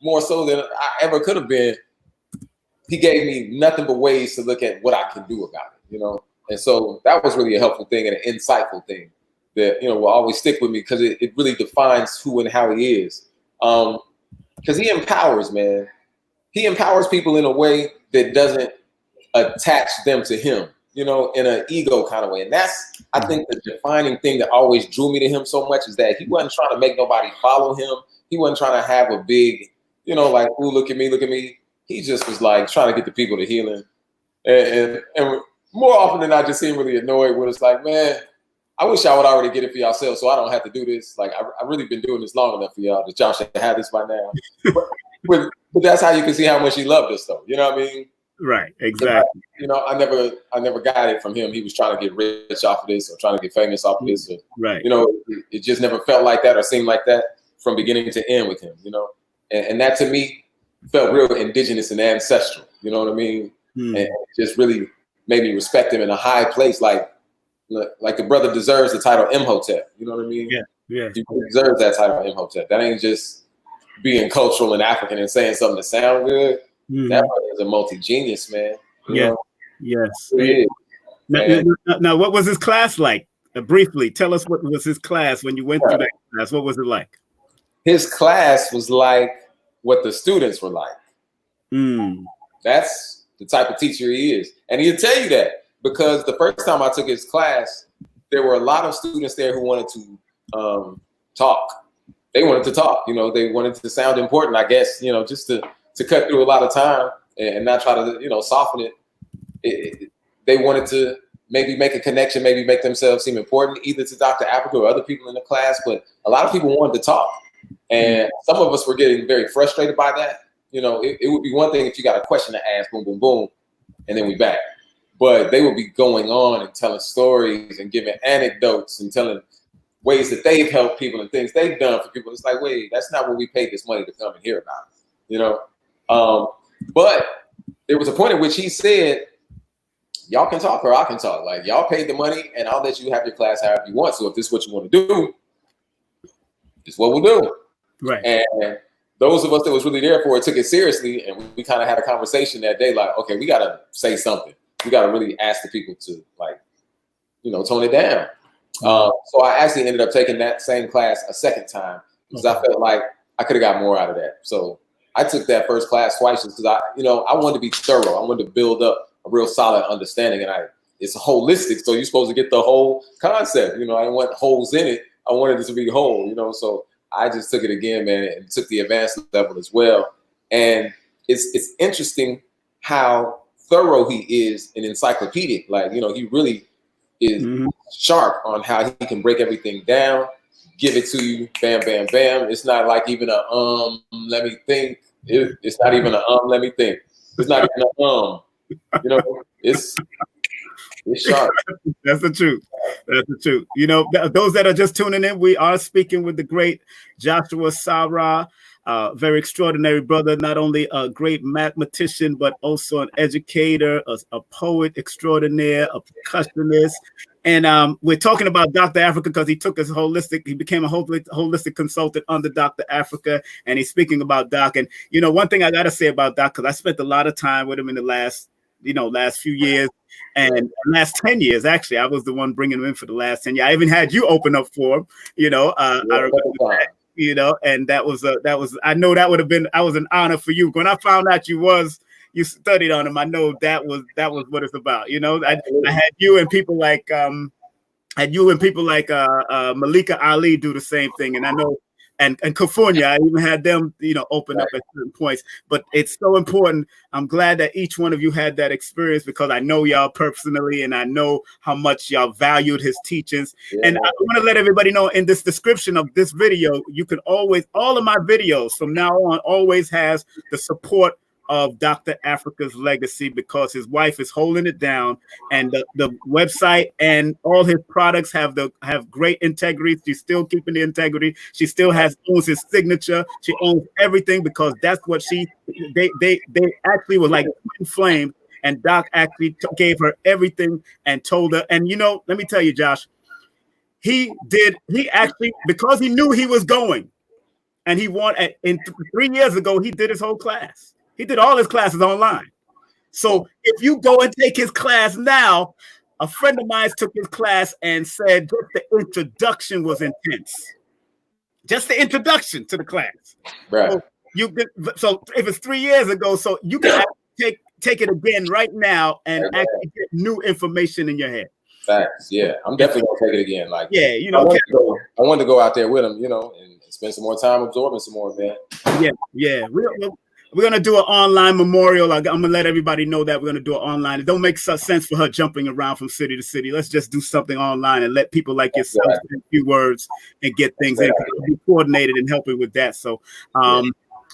C: more so than I ever could have been, he gave me nothing but ways to look at what I can do about it, you know? And so that was really a helpful thing and an insightful thing that, you know, will always stick with me because it really defines who and how he is. Because he empowers, man. He empowers people in a way that doesn't attach them to him, you know, in an ego kind of way. And that's, I think, the defining thing that always drew me to him so much is that he wasn't trying to make nobody follow him. He wasn't trying to have a big, you know, like, ooh, look at me, look at me. He just was like trying to get the people to healing. And more often than not, just seem really annoyed when it's like, man, I wish I would already get it for yourself so I don't have to do this. Like, I've really been doing this long enough for y'all that y'all should have this by now. but that's how you can see how much he loved us, though. You know what I mean?
B: Right, exactly.
C: I never got it from him. He was trying to get rich off of this or trying to get famous off of this. Or,
B: right.
C: You know, it just never felt like that or seemed like that from beginning to end with him, you know? And that to me felt real indigenous and ancestral, you know what I mean? And it just really made me respect him in a high place. Like the brother deserves the title Imhotep, you know what I mean?
B: Yeah.
C: He deserves that title Imhotep. That ain't just being cultural and African and saying something to sound good. That brother is a multi-genius, man. You know?
B: Yes.
C: Now,
B: what was his class like? Briefly, tell us what was his class when you went through that class. What was it like?
C: His class was like what the students were like. That's the type of teacher he is. And he'll tell you that because the first time I took his class, there were a lot of students there who wanted to talk. They wanted to talk, you know, they wanted to sound important, I guess, you know, just to cut through a lot of time and not try to, you know, soften it. They wanted to maybe make a connection, maybe make themselves seem important, either to Dr. Africa or other people in the class. But a lot of people wanted to talk. And some of us were getting very frustrated by that. You know, it would be one thing if you got a question to ask, boom, boom, boom, and then we back. But they would be going on and telling stories and giving anecdotes and telling ways that they've helped people and things they've done for people. It's like, wait, that's not what we paid this money to come and hear about, you know? But there was a point at which he said, y'all can talk or I can talk. Like, y'all paid the money and I'll let you have your class however you want. So if this is what you want to do, it's what we'll do.
B: Right.
C: And those of us that was really there for it took it seriously. And we kind of had a conversation that day, like, okay, we got to say something. We got to really ask the people to, like, you know, tone it down. So I actually ended up taking that same class a second time because I felt like I could have got more out of that. So I took that first class twice because I wanted to be thorough. I wanted to build up a real solid understanding, and it's holistic. So you're supposed to get the whole concept. You know, I didn't want holes in it. I wanted it to be whole. You know, so I just took it again, man, and took the advanced level as well. And it's interesting how thorough he is and encyclopedic. Like, you know, he really is sharp on how he can break everything down, give it to you, bam, bam, bam. It's not like even let me think. It's not even let me think. It's not even you know, it's It's sharp.
B: That's the truth. That's the truth. You know, those that are just tuning in, we are speaking with the great Jashua Sa-Ra, very extraordinary brother, not only a great mathematician, but also an educator, a poet extraordinaire, a percussionist. And we're talking about Dr. Africa because he took us he became a holistic consultant under Dr. Africa, and he's speaking about Doc. And, you know, one thing I got to say about Doc, because I spent a lot of time with him in the last few years. And last 10 years, actually, I was the one bringing him in for the last 10 years. I even had you open up for him, I remember that, and that was, I know that would have been, I was an honor for you. When I found out you studied on him, I know that was what it's about. I had you and people like, Malika Ali do the same thing. And I know, and California, I even had them, open up at certain points. But it's so important. I'm glad that each one of you had that experience because I know y'all personally, and I know how much y'all valued his teachings. Yeah. And I want to let everybody know in this description of this video, you can always, all of my videos from now on always has the support of Dr. Africa's legacy because his wife is holding it down, and the website and all his products have great integrity. She's still keeping the integrity. She still owns his signature. She owns everything because that's what they actually were like twin flames, and Doc actually gave her everything and told her. And let me tell you, Josh, he actually, because he knew he was going, and he wanted, 3 years ago, he did his whole class. He did all his classes online. So if you go and take his class now, a friend of mine took his class and said just the introduction was intense. Just the introduction to the class.
C: Right.
B: So if it's 3 years ago, so you can take it again right now and actually get new information in your head.
C: Facts. Yeah, I'm definitely gonna take it again. Like,
B: yeah,
C: I wanted to go out there with him, and spend some more time absorbing some more, man.
B: Yeah. We're going to do an online memorial. I'm going to let everybody know that we're going to do it online. It don't make sense for her jumping around from city to city. Let's just do something online and let people like yourself say a few words and get things in. Be coordinated and helping with that. So,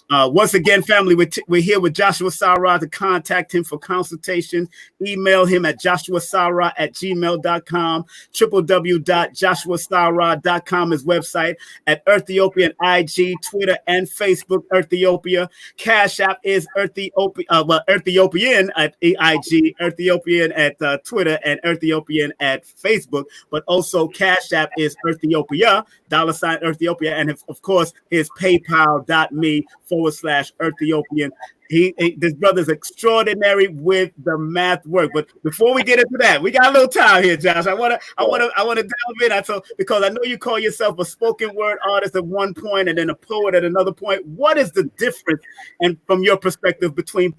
B: once again, family, we're here with Jashua Sa-Ra. To contact him for consultation, email him at joshuasara@gmail.com, www.joshuasara.com, his website, at Earthiopia and IG, Twitter, and Facebook, Earthiopia. Cash App is Earthiopian at IG, Earthiopian at Twitter, and Earthiopian at Facebook. But also Cash App is Earthiopia, $Earthiopia, and of course his PayPal.me/Earthiopian. This brother's extraordinary with the math work. But before we get into that, we got a little time here, Josh. I wanna delve in. Because I know you call yourself a spoken word artist at one point and then a poet at another point. What is the difference, and from your perspective, between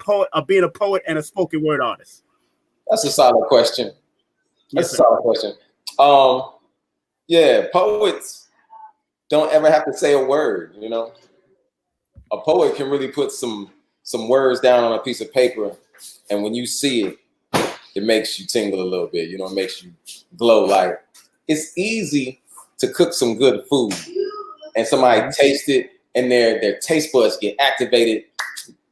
B: being a poet and a spoken word artist?
C: That's a solid question. Yeah, poets don't ever have to say a word. A poet can really put some words down on a piece of paper, and when you see it, it makes you tingle a little bit. It makes you glow. Like, it's easy to cook some good food, and somebody taste it, and their taste buds get activated.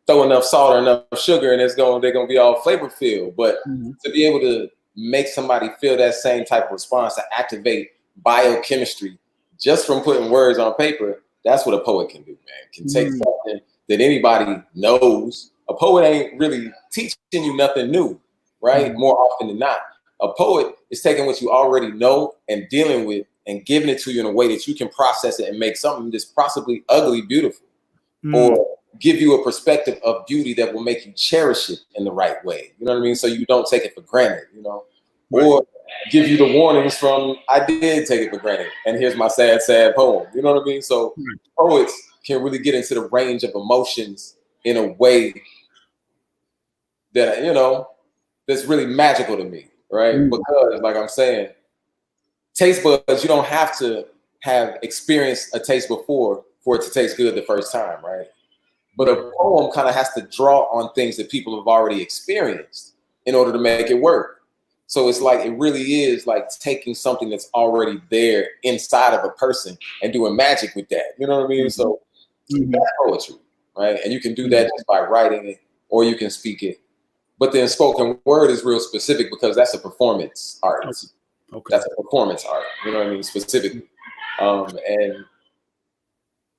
C: Throw enough salt or enough sugar, and they're gonna be all flavor filled. But to be able to make somebody feel that same type of response, to activate biochemistry just from putting words on paper, that's what a poet can do, man. Can take something that anybody knows. A poet ain't really teaching you nothing new, right? More often than not. A poet is taking what you already know and dealing with and giving it to you in a way that you can process it and make something that's possibly ugly beautiful, or give you a perspective of beauty that will make you cherish it in the right way. You know what I mean? So you don't take it for granted, or give you the warnings from, I did take it for granted, and here's my sad, sad poem. You know what I mean? So poets can really get into the range of emotions in a way that, that's really magical to me, right? Because, like I'm saying, taste buds, you don't have to have experienced a taste before for it to taste good the first time, right? But a poem kind of has to draw on things that people have already experienced in order to make it work. So it's like, it really is like taking something that's already there inside of a person and doing magic with that. You know what I mean? So that's poetry, right? And you can do that just by writing it, or you can speak it. But then spoken word is real specific because that's a performance art. Okay. That's a performance art. You know what I mean? Specifically. And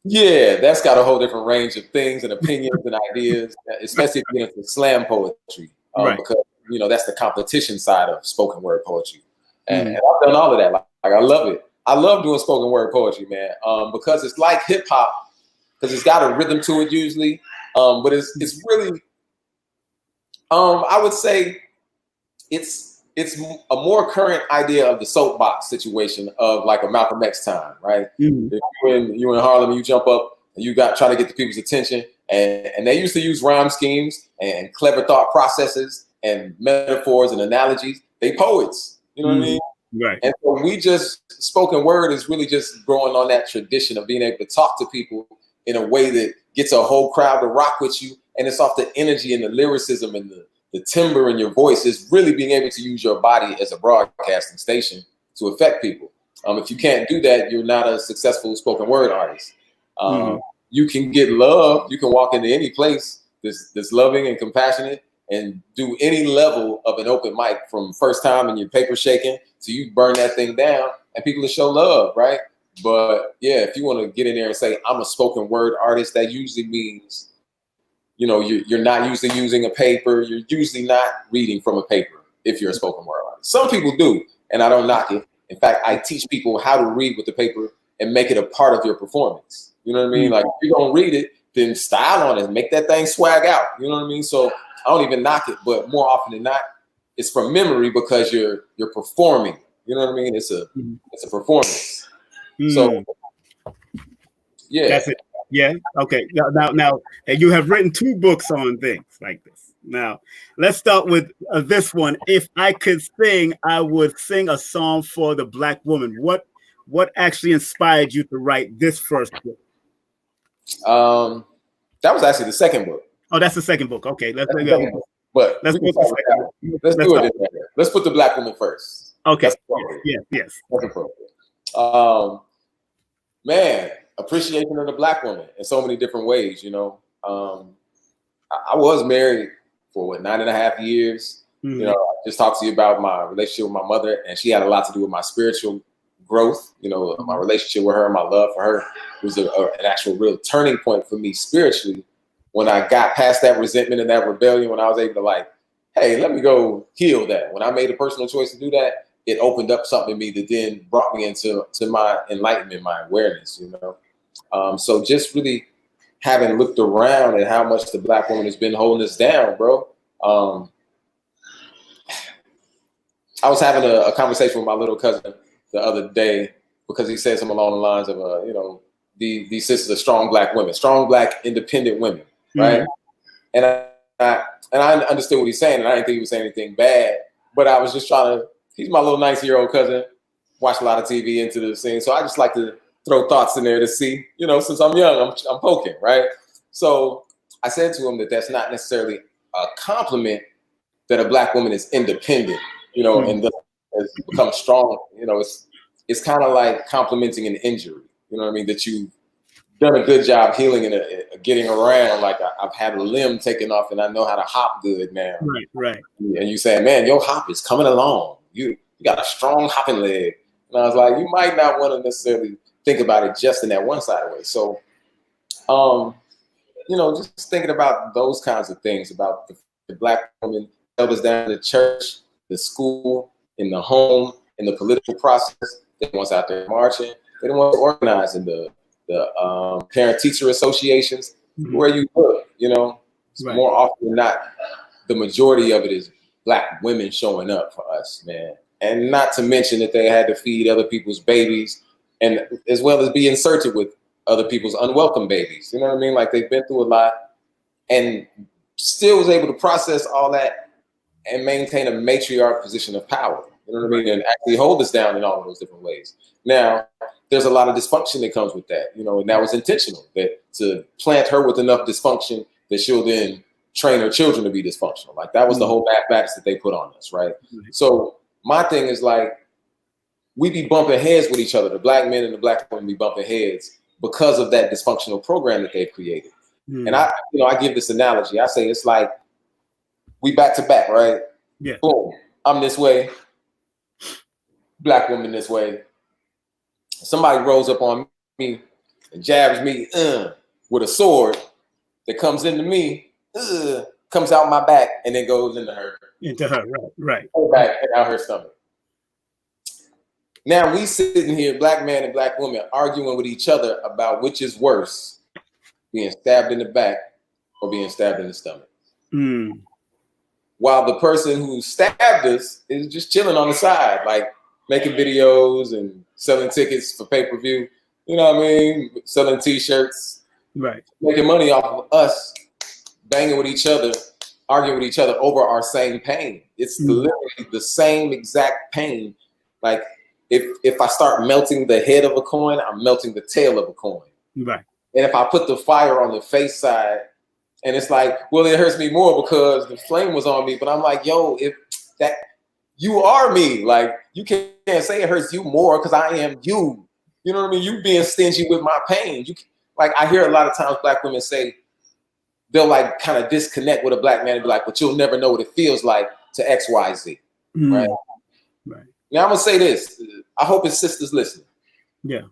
C: yeah, that's got a whole different range of things and opinions and ideas, especially if you get into slam poetry, because you know that's the competition side of spoken word poetry, and I've done all of that. Like I love it. I love doing spoken word poetry, man, because it's like hip hop, because it's got a rhythm to it usually, but it's really, I would say, it's a more current idea of the soapbox situation of like a Malcolm X time, right? If you in Harlem, you jump up and you try to get the people's attention, and they used to use rhyme schemes and clever thought processes and metaphors and analogies. They poets, you know what I mean?
B: Right.
C: And so spoken word is really just growing on that tradition of being able to talk to people in a way that gets a whole crowd to rock with you, and it's off the energy and the lyricism and the timbre in your voice. Is really being able to use your body as a broadcasting station to affect people. If you can't do that, you're not a successful spoken word artist. You can get love. You can walk into any place that's loving and compassionate and do any level of an open mic, from first time and your paper shaking to you burn that thing down and people will show love, right? But yeah, if you want to get in there and say, I'm a spoken word artist, that usually means, you know, you're not usually using a paper. You're usually not reading from a paper if you're a spoken word artist. Some people do, and I don't knock it. In fact, I teach people how to read with the paper and make it a part of your performance. You know what I mean? Like, if you don't read it, then style on it and make that thing swag out. You know what I mean? So I don't even knock it, but more often than not, it's from memory because you're performing. You know what I mean? It's a performance. So yeah.
B: That's it. Yeah. Okay. Now, and you have written 2 books on things like this. Now, let's start with this one. If I could sing, I would sing a song for the Black woman. What actually inspired you to write this first book?
C: That was actually the second book.
B: Oh, that's the second book. Okay, let's
C: do
B: it.
C: Let's do it. Let's put the Black woman first.
B: Okay. Yes.
C: That's appropriate. Man, appreciation of the Black woman in so many different ways. You know, I was married for 9.5 years. You know, I just talked to you about my relationship with my mother, and she had a lot to do with my spiritual growth. You know, my relationship with her, my love for her was an actual real turning point for me spiritually. When I got past that resentment and that rebellion, when I was able to like, hey, let me go heal that. When I made a personal choice to do that, it opened up something in me that then brought me into my enlightenment, my awareness, you know? So just really having looked around at how much the Black woman has been holding us down, bro. I was having a conversation with my little cousin the other day because he said something along the lines of, you know, these sisters are strong Black women, strong Black independent women, right? And I understood what he's saying, and I didn't think he was saying anything bad, but I was just trying to. He's my little 19-year-old cousin, watch a lot of TV, into the scene, so I just like to throw thoughts in there to see, you know, since I'm young, I'm poking, right? So I said to him that that's not necessarily a compliment that a Black woman is independent, you know, and has become strong. You know, it's kind of like complimenting an injury. You know what I mean? That you've done a good job healing and getting around. Like I've had a limb taken off and I know how to hop good now.
B: Right.
C: And you say, man, your hop is coming along. You got a strong hopping leg. And I was like, you might not want to necessarily think about it just in that one side way. So, you know, just thinking about those kinds of things, about the Black woman held us down in the church, the school, in the home, in the political process. They want us out there marching. They don't want to organize in the parent-teacher associations, where you look, you know. More often than not, the majority of it is Black women showing up for us, man. And not to mention that they had to feed other people's babies, and as well as be inserted with other people's unwelcome babies. You know what I mean? Like, they've been through a lot and still was able to process all that and maintain a matriarch position of power. You know what I mean? And actually hold us down in all of those different ways. Now, there's a lot of dysfunction that comes with that, you know, and that was intentional, that to plant her with enough dysfunction that she'll then train her children to be dysfunctional. Like, that was the whole mathematics that they put on us, right? So my thing is, like, we be bumping heads with each other. The Black men and the Black women be bumping heads because of that dysfunctional program that they've created. And I give this analogy. I say it's like we back to back, right?
B: Yeah.
C: Boom. I'm this way. Black woman this way. Somebody rolls up on me and jabs me with a sword that comes into me, comes out my back, and then goes into her.
B: Into her, right.
C: Her back and out her stomach. Now we sitting here, black man and black woman, arguing with each other about which is worse, being stabbed in the back or being stabbed in the stomach. While the person who stabbed us is just chilling on the side, like making videos and selling tickets for pay-per-view. You know what I mean? Selling T-shirts.
B: Right.
C: Making money off of us banging with each other, arguing with each other over our same pain. It's literally the same exact pain. Like if I start melting the head of a coin, I'm melting the tail of a coin.
B: Right.
C: And if I put the fire on the face side, and it's like, well, it hurts me more because the flame was on me. But I'm like, yo, if that you are me, like you can't say it hurts you more because I am you. You know what I mean? You being stingy with my pain. You like I hear a lot of times black women say they'll like kind of disconnect with a black man and be like, but you'll never know what it feels like to X, Y, Z. Right.
B: Right.
C: Now I'm gonna say this. I hope his sisters listen.
B: Yeah.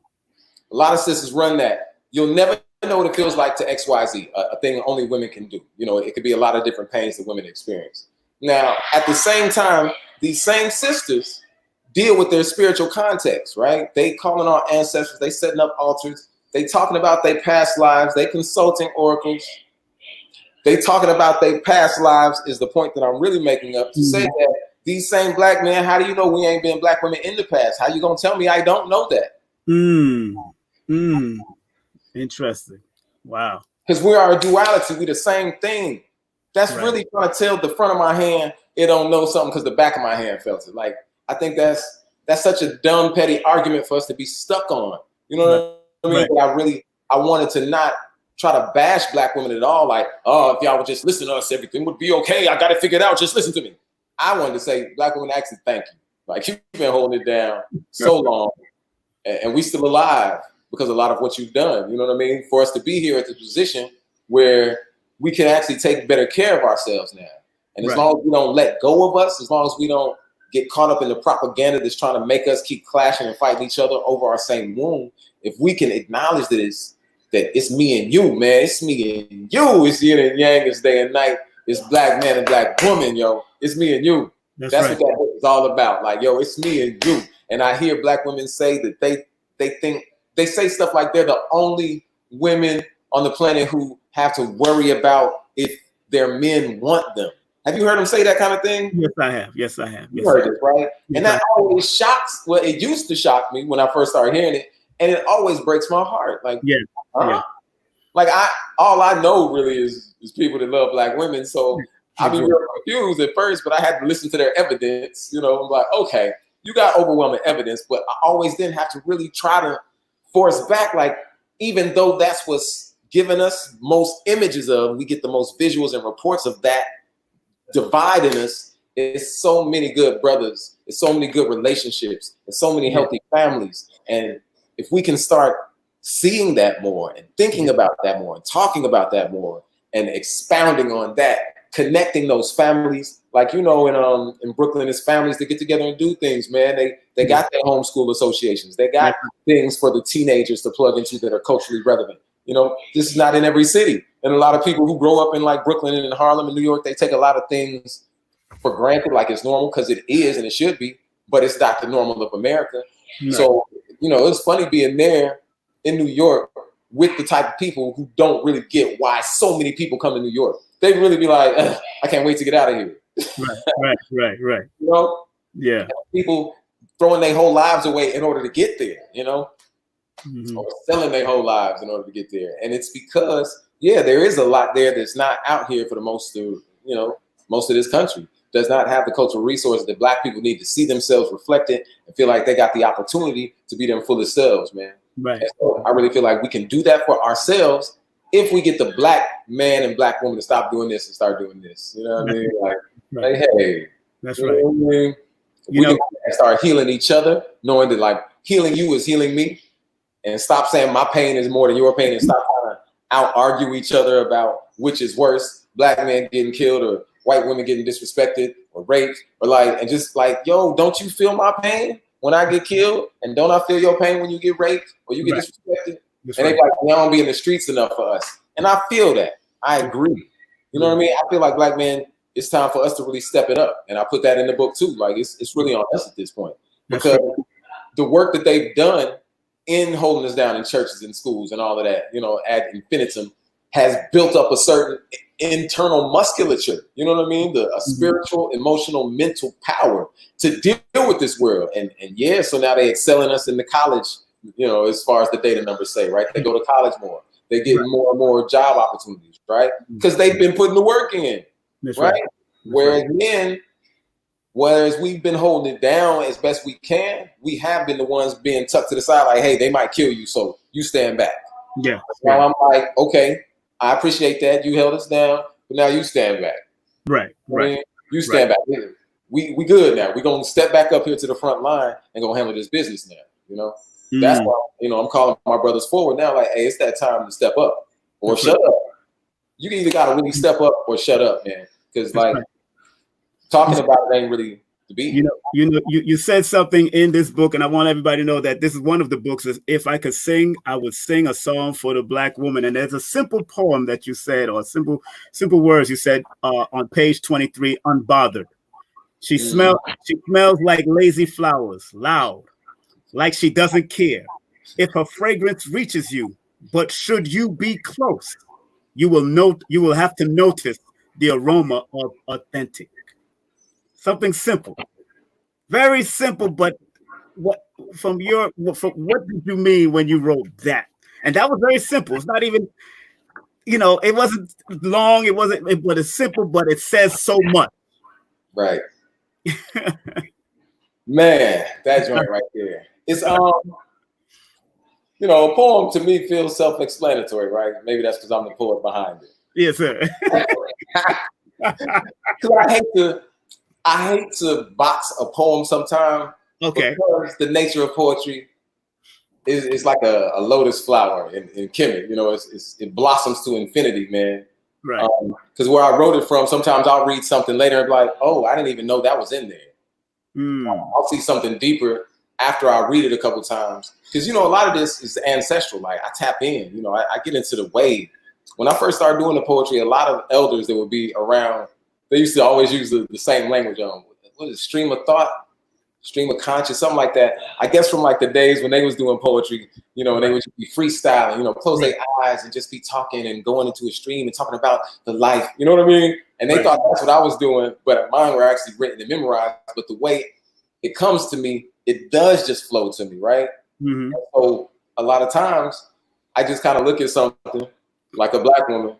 C: A lot of sisters run that. You'll never know what it feels like to X, Y, Z, a thing only women can do. You know, it could be a lot of different pains that women experience. Now, at the same time, these same sisters deal with their spiritual context, right? They calling on ancestors, they setting up altars, they talking about their past lives, they consulting oracles, they talking about their past lives is the point that I'm really making up to say that these same black men, how do you know we ain't been black women in the past? How you gonna tell me I don't know that?
B: Interesting. Wow.
C: Because we are a duality. We the same thing. That's really trying to tell the front of my hand it don't know something because the back of my hand felt it. Like I think that's such a dumb, petty argument for us to be stuck on. You know what I mean? But I wanted to not try to bash black women at all. Like, oh, if y'all would just listen to us, everything would be okay. I got it figured out. Just listen to me. I wanted to say, black women, actually, thank you. Like you've been holding it down so long, and we still alive because of a lot of what you've done. You know what I mean? For us to be here at the position where we can actually take better care of ourselves now. And as long as we don't let go of us, as long as we don't get caught up in the propaganda that's trying to make us keep clashing and fighting each other over our same wound, if we can acknowledge that it's me and you, man, it's me and you, it's yin and yang, it's day and night, it's black man and black woman, yo, it's me and you. That's what that book is all about. Like, yo, it's me and you. And I hear black women say that they think, they say stuff like they're the only women on the planet who have to worry about if their men want them. Have you heard them say that kind of thing?
B: Yes, I have. Yes, I have.
C: You heard this, right? And that always shocks. Well, it used to shock me when I first started hearing it, and it always breaks my heart. Like, like all I know really is people that love black women. So I'd be real confused at first, but I had to listen to their evidence. You know, I'm like, okay, you got overwhelming evidence, but I always then have to really try to force back. Like, even though that's what's given us most images of, we get the most visuals and reports of that dividing us. It's so many good brothers, it's so many good relationships, and so many healthy families. And if we can start seeing that more and thinking about that more and talking about that more and expounding on that, connecting those families, like, you know, in Brooklyn, there's families that get together and do things, man. They got their homeschool associations. They got things for the teenagers to plug into that are culturally relevant. You know, this is not in every city. And a lot of people who grow up in like Brooklyn and in Harlem and New York, they take a lot of things for granted, like it's normal, because it is and it should be, but it's not the normal of America. No. So, you know, it's funny being there in New York with the type of people who don't really get why so many people come to New York. They really be like, I can't wait to get out of here.
B: Right.
C: You know?
B: Yeah.
C: People throwing their whole lives away in order to get there, you know? Or selling their whole lives in order to get there. And it's because, there is a lot there that's not out here for the most of this country. Does not have the cultural resources that black people need to see themselves reflected and feel like they got the opportunity to be their fullest selves, man.
B: Right.
C: And so I really feel like we can do that for ourselves if we get the black man and black woman to stop doing this and start doing this. You know what I mean? Like, hey,
B: that's right.
C: What I mean? We can start healing each other, knowing that like healing you is healing me, and stop saying my pain is more than your pain, and stop trying to out argue each other about which is worse, black men getting killed or white women getting disrespected or raped, or like, and just like, yo, don't you feel my pain when I get killed? And don't I feel your pain when you get raped or you get disrespected? And they like, y'all don't be in the streets enough for us. And I feel that. I agree. You know what I mean? I feel like black men, it's time for us to really step it up. And I put that in the book too. Like it's really on us at this point. Because the work that they've done in holding us down in churches and schools and all of that, you know, ad infinitum, has built up a certain internal musculature, you know what I mean? A spiritual, emotional, mental power to deal with this world. And yeah, so now they excelling us in the college, you know, as far as the data numbers say, right? They go to college more. They get more and more job opportunities, right? Because they've been putting the work in, right? Whereas we've been holding it down as best we can, we have been the ones being tucked to the side, like, hey, they might kill you, so you stand back.
B: Yeah.
C: Now I'm like, okay, I appreciate that. You held us down, but now you stand back.
B: Right.
C: I mean, you stand back. We good now. We're gonna step back up here to the front line and go handle this business now. You know, that's why, you know, I'm calling my brothers forward now. Like, hey, it's that time to step up or shut up. You either gotta really step up or shut up, man. Because like talking about it ain't really the beat.
B: You said something in this book, and I want everybody to know that this is one of the books. Is if I could sing, I would sing a song for the black woman. And there's a simple poem that you said, or simple words you said on page 23, unbothered. She smells like lazy flowers, loud, like she doesn't care if her fragrance reaches you. But should you be close, you will have to notice the aroma of authentic. Something simple, very simple, but what did you mean when you wrote that? And that was very simple. It's not even, you know, it wasn't long. But it's simple, but it says so much.
C: Right. Man, that joint right there. It's you know, a poem to me feels self-explanatory, right? Maybe that's because I'm the poet behind it.
B: Yes, sir.
C: Because I hate to box a poem sometimes.
B: Okay.
C: Because the nature of poetry is like a lotus flower in Kemet. You know, it blossoms to infinity, man.
B: Right.
C: Because where I wrote it from, sometimes I'll read something later and be like, oh, I didn't even know that was in there. I'll see something deeper after I read it a couple times. Because, you know, a lot of this is ancestral. Like, I tap in. You know, I get into the wave. When I first started doing the poetry, a lot of elders that would be around, they used to always use the same language. What is it, stream of thought, stream of conscious, something like that. I guess from like the days when they was doing poetry, you know, and they would be freestyling, you know, close their eyes and just be talking and going into a stream and talking about the life. You know what I mean? And they thought that's what I was doing, but mine were actually written and memorized. But the way it comes to me, it does just flow to me, right? Mm-hmm. So a lot of times, I just kind of look at something like a black woman,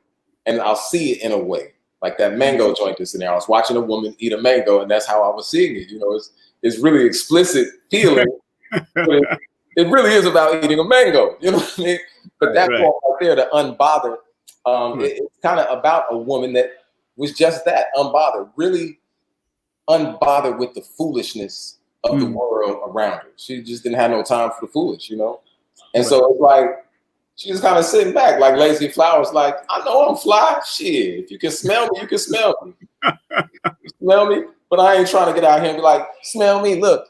C: and I'll see it in a way. Like that mango joint that's in there. I was watching a woman eat a mango, and that's how I was seeing it. You know, it's really explicit feeling. But it really is about eating a mango. You know what I mean? But that part right there, the unbothered, it's kind of about a woman that was just that, unbothered, really unbothered with the foolishness of the world around her. She just didn't have no time for the foolish, you know? And so it's like, she was kind of sitting back like lazy flowers, like, I know I'm fly. Shit, if you can smell me, you can smell me. You smell me? But I ain't trying to get out here and be like, smell me, look.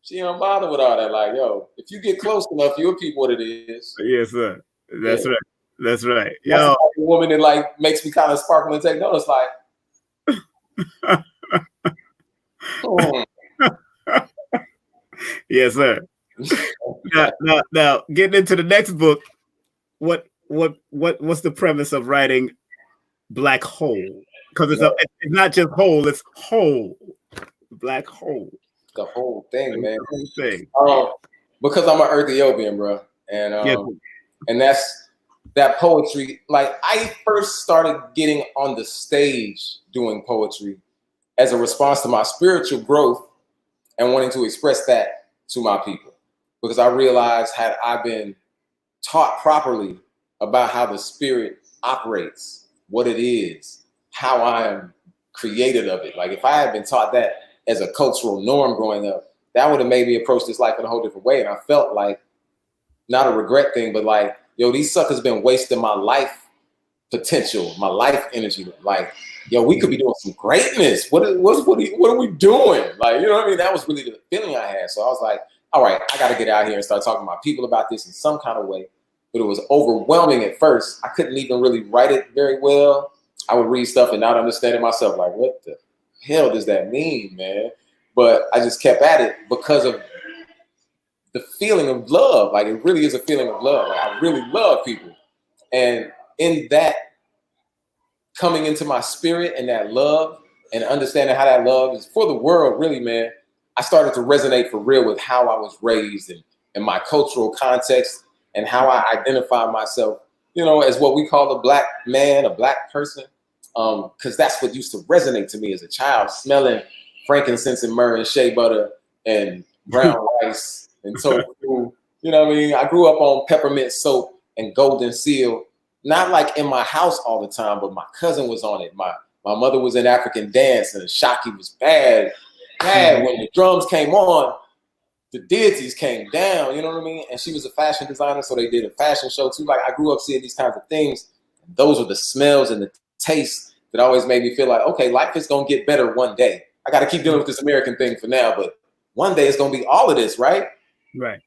C: She don't bother with all that. Like, yo, if you get close enough, you'll peep what it is.
B: Yes, sir. That's right. That's right.
C: That's
B: Yo,
C: like a woman that like makes me kind of sparkle and take notice, like,
B: yes, sir. Now, getting into the next book, what's the premise of writing Black Hole? Because it's not just whole, it's whole. Black Hole.
C: The whole thing, man.
B: The whole thing.
C: Because I'm an earthiopian, bro, and and that's that poetry. Like, I first started getting on the stage doing poetry as a response to my spiritual growth and wanting to express that to my people. Because I realized, had I been taught properly about how the spirit operates, what it is, how I am created of it. Like, if I had been taught that as a cultural norm growing up, that would have made me approach this life in a whole different way. And I felt like, not a regret thing, but like, yo, these suckers been wasting my life potential, my life energy. Like, yo, we could be doing some greatness. What are we doing? Like, you know what I mean? That was really the feeling I had. So I was like, all right, I got to get out here and start talking to my people about this in some kind of way. But it was overwhelming at first. I couldn't even really write it very well. I would read stuff and not understand it myself. Like, what the hell does that mean, man? But I just kept at it because of the feeling of love. Like, it really is a feeling of love. Like, I really love people. And in that, coming into my spirit and that love and understanding how that love is for the world, really, man, I started to resonate for real with how I was raised and my cultural context and how I identify myself, you know, as what we call a black man, a black person. Because that's what used to resonate to me as a child, smelling frankincense and myrrh and shea butter and brown rice and tofu. You know what I mean? I grew up on peppermint soap and golden seal, not like in my house all the time, but my cousin was on it. My mother was in African dance, and the shaki was bad. When the drums came on, the deities came down, you know what I mean? And she was a fashion designer, so they did a fashion show too. Like, I grew up seeing these kinds of things. Those were the smells and the tastes that always made me feel like, okay, life is gonna get better one day. I gotta keep dealing with this American thing for now, but one day it's gonna be all of this, right?
B: Right.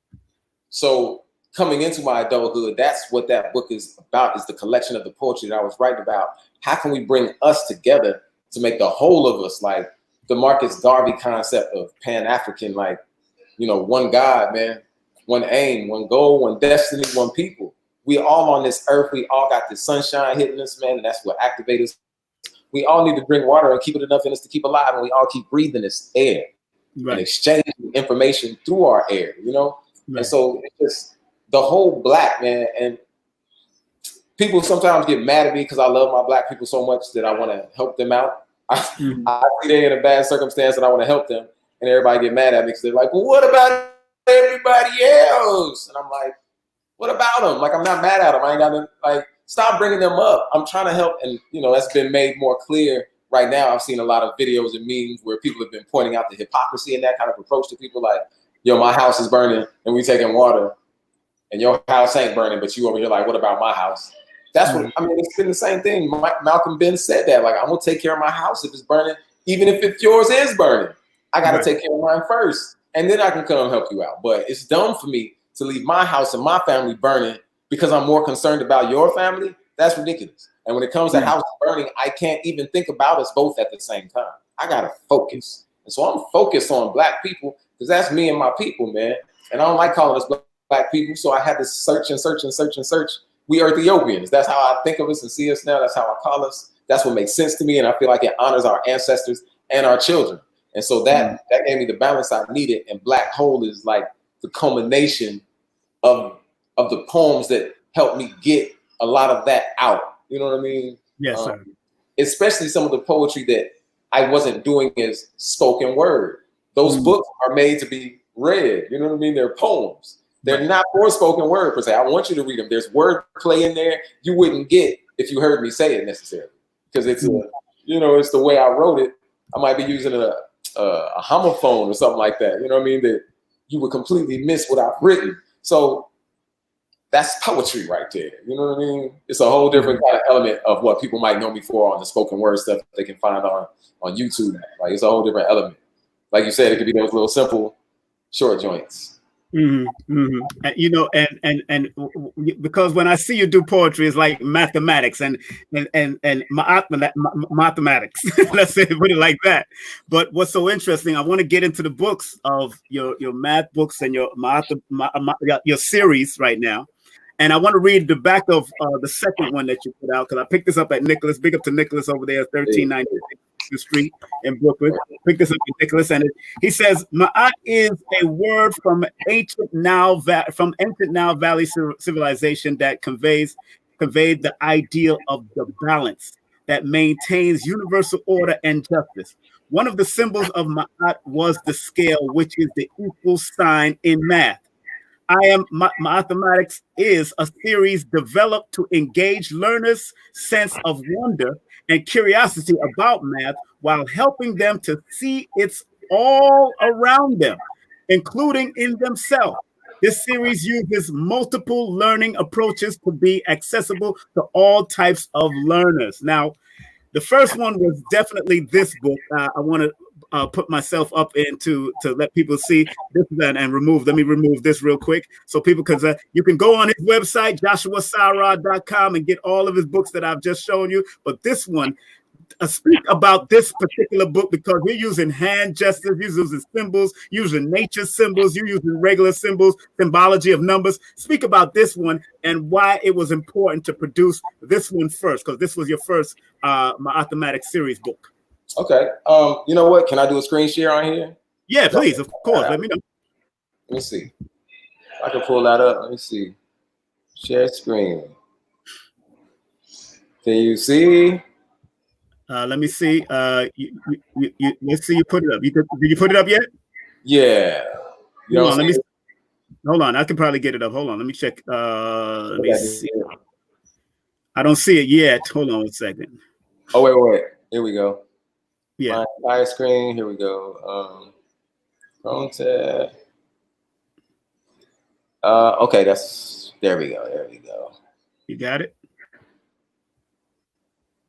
C: So coming into my adulthood, that's what that book is about, is the collection of the poetry that I was writing about. How can we bring us together to make the whole of us, like the Marcus Garvey concept of Pan-African, like, you know, one God, man, one aim, one goal, one destiny, one people. We all on this earth, we all got this sunshine hitting us, man, and that's what activates us. We all need to drink water and keep it enough in us to keep alive, and we all keep breathing this air and exchanging information through our air, you know? And so it's just the whole black, man, and people sometimes get mad at me because I love my black people so much that I want to help them out. I see they're in a bad circumstance and I want to help them, and everybody get mad at me because they're like, well, what about everybody else? And I'm like, what about them? Like, I'm not mad at them. I ain't got to, like, stop bringing them up. I'm trying to help. And, you know, that's been made more clear right now. I've seen a lot of videos and memes where people have been pointing out the hypocrisy in that kind of approach to people, like, yo, my house is burning and we taking water, and your house ain't burning, but you over here like, what about my house? That's what, I mean, it's been the same thing. Malcolm Ben said that, like, I'm gonna take care of my house if it's burning, even if yours is burning. I gotta take care of mine first, and then I can come help you out. But it's dumb for me to leave my house and my family burning because I'm more concerned about your family. That's ridiculous. And when it comes to house burning, I can't even think about us both at the same time. I gotta focus. And so I'm focused on black people because that's me and my people, man. And I don't like calling us black people, so I had to search and search and search and search. We Earthiopians. That's how I think of us and see us now. That's how I call us. That's what makes sense to me, and I feel like it honors our ancestors and our children. And so that gave me the balance I needed. And Black Hole is like the culmination of the poems that helped me get a lot of that out. You know what I mean?
B: Yes, sir.
C: Especially some of the poetry that I wasn't doing as spoken word. Those books are made to be read. You know what I mean? They're poems. They're not for spoken word per se. I want you to read them. There's word play in there you wouldn't get if you heard me say it necessarily, because it's it's the way I wrote it. I might be using a homophone or something like that. You know what I mean? That you would completely miss what I've written. So that's poetry right there. You know what I mean? It's a whole different kind of element of what people might know me for on the spoken word stuff they can find on YouTube. Like, it's a whole different element. Like you said, it could be those little simple short joints.
B: And, and because when I see you do poetry, it's like mathematics and mathematics. Let's say put it like that. But what's so interesting, I want to get into the books of your math books and your series right now. And I want to read the back of the second one that you put out, because I picked this up at Nicholas. Big up to Nicholas over there, 1396 Street in Brooklyn. Picked this up with Nicholas, and he says, "Ma'at is a word from ancient Nile Valley civilization that conveyed the ideal of the balance that maintains universal order and justice. One of the symbols of Ma'at was the scale, which is the equal sign in math. MAAThematics is a series developed to engage learners' sense of wonder and curiosity about math while helping them to see it's all around them, including in themselves. This series uses multiple learning approaches to be accessible to all types of learners. Now, the first one was definitely this book. I want to put myself up into to let people see this and remove. Let me remove this real quick so people, because you can go on his website, JashuaSa-Ra.com, and get all of his books that I've just shown you. But this one, speak about this particular book, because you're using hand gestures, you're using symbols, using nature symbols, you're using regular symbols, symbology of numbers. Speak about this one and why it was important to produce this one first, because this was your first MAAThematical series book.
C: Okay. You know what? Can I do a screen share on here?
B: Yeah, please, of course. Let me know.
C: Let me see. I can pull that up. Let me see. Share screen. Can you see?
B: Let me see. Let's see you put it up. Did you put it up yet?
C: Yeah.
B: Hold on. I can probably get it up. Hold on. Let me check. Let me see. I don't see it yet. Hold on a second.
C: Oh, wait. Here we go.
B: Yeah.
C: My screen. Here we go. Chrome tab. Okay, there we go.
B: You got it?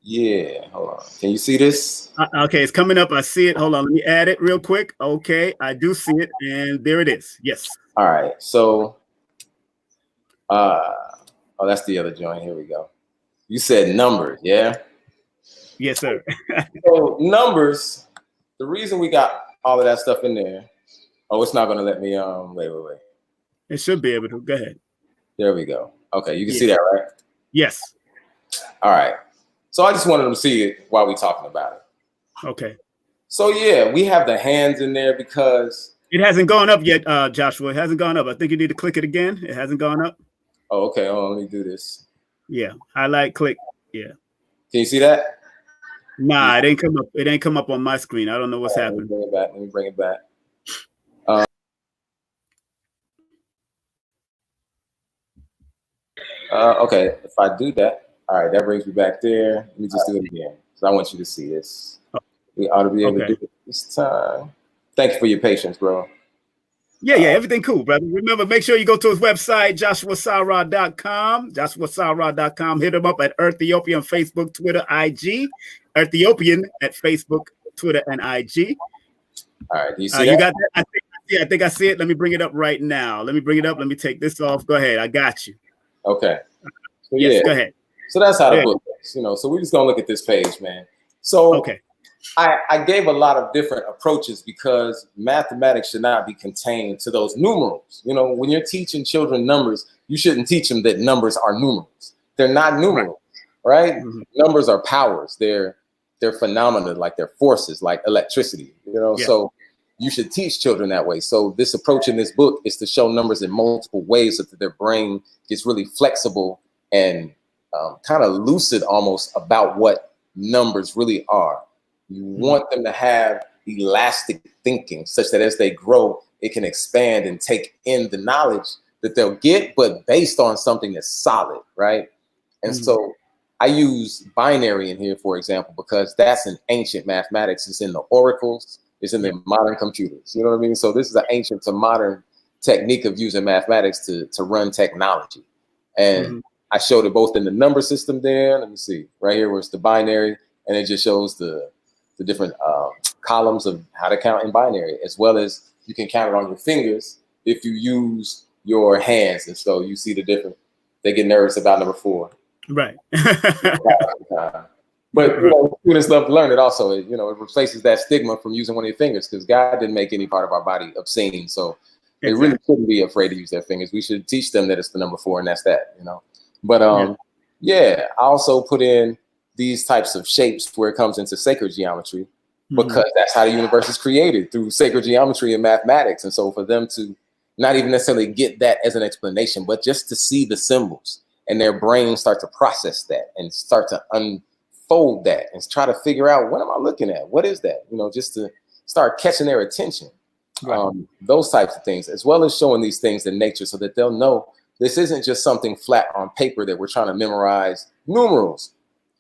C: Yeah, hold on. Can you see this?
B: Okay, it's coming up. I see it. Hold on, let me add it real quick. Okay, I do see it, and there it is. Yes.
C: All right. So, oh, that's the other joint. Here we go. You said numbers, yeah?
B: Yes, sir.
C: So numbers. The reason we got all of that stuff in there. Oh, it's not gonna let me. Wait.
B: It should be able to. Go ahead.
C: There we go. Okay, you can see that, right?
B: Yes.
C: All right. So I just wanted them to see it while we're talking about it.
B: Okay.
C: So yeah, we have the hands in there because
B: it hasn't gone up yet, Joshua. It hasn't gone up. I think you need to click it again. It hasn't gone up.
C: Oh, okay. Hold on, let me do this.
B: Yeah. Highlight, click. Yeah.
C: Can you see that?
B: Nah, it ain't come up. It ain't come up on my screen. I don't know what's happening.
C: Let me bring it back. Okay, if I do that, all right, that brings me back there. Let me just do it again, because I want you to see this. We ought to be able to do it this time. Thank you for your patience, bro.
B: Yeah, everything cool, brother. Remember, make sure you go to his website, JashuaSa-Ra.com, JashuaSa-Ra.com. Hit him up at Earthiopia on Facebook, Twitter, IG. Earthiopian at Facebook, Twitter, and IG.
C: All right, do you see that?
B: You got that? I think I see it. Let me bring it up right now. Let me bring it up. Let me take this off. Go ahead. I got you.
C: Okay. So,
B: yes, go ahead.
C: So that's how the book is, So we're just gonna look at this page, man. So
B: okay.
C: I gave a lot of different approaches because mathematics should not be contained to those numerals. When you're teaching children numbers, you shouldn't teach them that numbers are numerals. They're not numerals, right? Mm-hmm. Numbers are powers. They're phenomena, like they're forces, like electricity. So you should teach children that way. So this approach in this book is to show numbers in multiple ways so that their brain gets really flexible and kind of lucid almost about what numbers really are. You want them to have elastic thinking such that as they grow, it can expand and take in the knowledge that they'll get, but based on something that's solid, right? And so I use binary in here, for example, because that's an ancient mathematics. It's in the oracles. It's in the modern computers. You know what I mean? So this is an ancient to modern technique of using mathematics to run technology. And I showed it both in the number system there. Let me see. Right here where it's the binary. And it just shows the different columns of how to count in binary, as well as you can count it on your fingers if you use your hands. And so you see the different, they get nervous about number 4.
B: Right.
C: But students love to learn it also. It replaces that stigma from using one of your fingers, because God didn't make any part of our body obscene. So they really shouldn't be afraid to use their fingers. We should teach them that it's the number 4 and that's that, But I also put in these types of shapes where it comes into sacred geometry, because that's how the universe is created, through sacred geometry and mathematics. And so for them to not even necessarily get that as an explanation, but just to see the symbols and their brains start to process that and start to unfold that and try to figure out, what am I looking at? What is that? Just to start catching their attention. Right. Those types of things, as well as showing these things in nature so that they'll know this isn't just something flat on paper that we're trying to memorize numerals.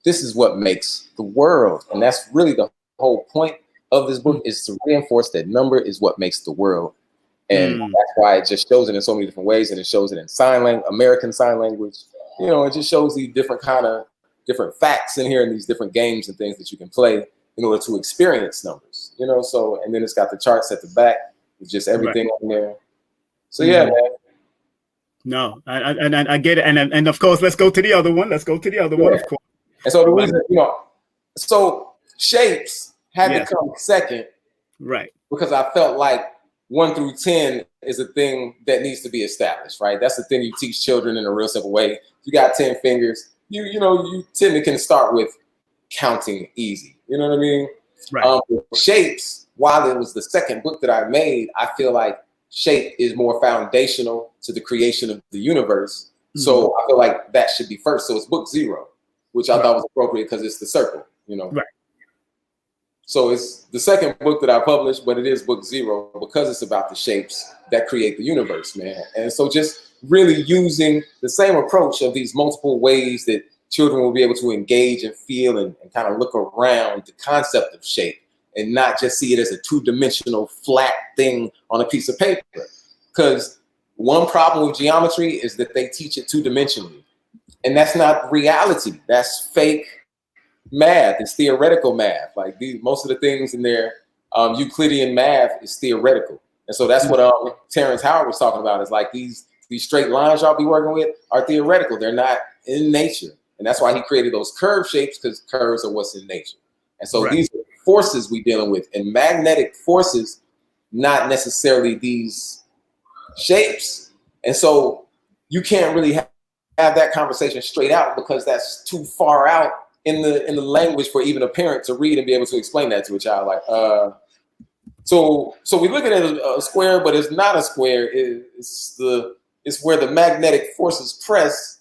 C: This is what makes the world. And that's really the whole point of this book, is to reinforce that number is what makes the world. And that's why it just shows it in so many different ways, and it shows it in sign language, American Sign Language. You know, it just shows these different facts in here and these different games and things that you can play in order to experience numbers. You know, so and then it's got the charts at the back with just everything on there. So yeah, man.
B: No, I get it, and of course, let's go to the other one. Of course.
C: And so the reason, you know, so shapes had to come second,
B: right?
C: Because I felt like 1 through 10 is a thing that needs to be established, right? That's the thing you teach children in a real simple way. You got 10 fingers, you know, you can start with counting easy. You know what I mean?
B: Right.
C: Shapes, while it was the second book that I made, I feel like shape is more foundational to the creation of the universe. So I feel like that should be first. So it's book 0, which I thought was appropriate because it's the circle, you know?
B: Right.
C: So it's the second book that I published, but it is book 0 because it's about the shapes that create the universe, man. And so just really using the same approach of these multiple ways that children will be able to engage and feel and kind of look around the concept of shape and not just see it as a 2-dimensional flat thing on a piece of paper. Because one problem with geometry is that they teach it 2-dimensionally. And that's not reality. That's fake math. It's theoretical math. Like most of the things in there, Euclidean math is theoretical. And so that's what Terrence Howard was talking about, is like these straight lines y'all be working with are theoretical. They're not in nature. And that's why he created those curved shapes, because curves are what's in nature. And so these are forces we're dealing with, and magnetic forces, not necessarily these shapes. And so you can't really have that conversation straight out because that's too far out in the language for even a parent to read and be able to explain that to a child. Like, so we're looking at a square, but it's not a square. It's where the magnetic forces press.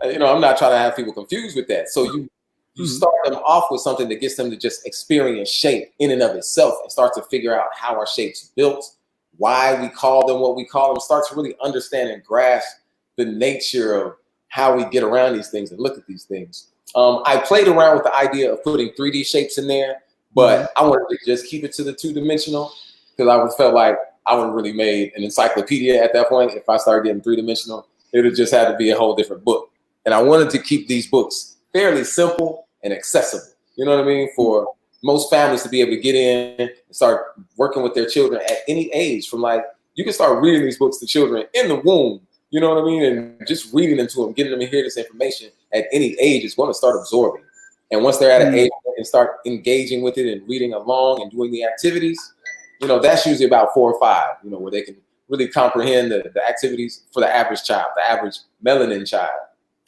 C: You know, I'm not trying to have people confused with that. So you start them off with something that gets them to just experience shape in and of itself and start to figure out how our shape's built, why we call them what we call them, start to really understand and grasp the nature of how we get around these things and look at these things. I played around with the idea of putting 3D shapes in there, but I wanted to just keep it to the 2-dimensional because I felt like I would have really made an encyclopedia at that point. If I started getting 3-dimensional, it would just had to be a whole different book. And I wanted to keep these books fairly simple and accessible. You know what I mean? For most families to be able to get in and start working with their children at any age. From like, you can start reading these books to children in the womb. You know what I mean? And just reading them to them, getting them to hear this information at any age is going to start absorbing. And once they're at an age and start engaging with it and reading along and doing the activities, you know, that's usually about 4 or 5, you know, where they can really comprehend the activities for the average child, the average melanin child.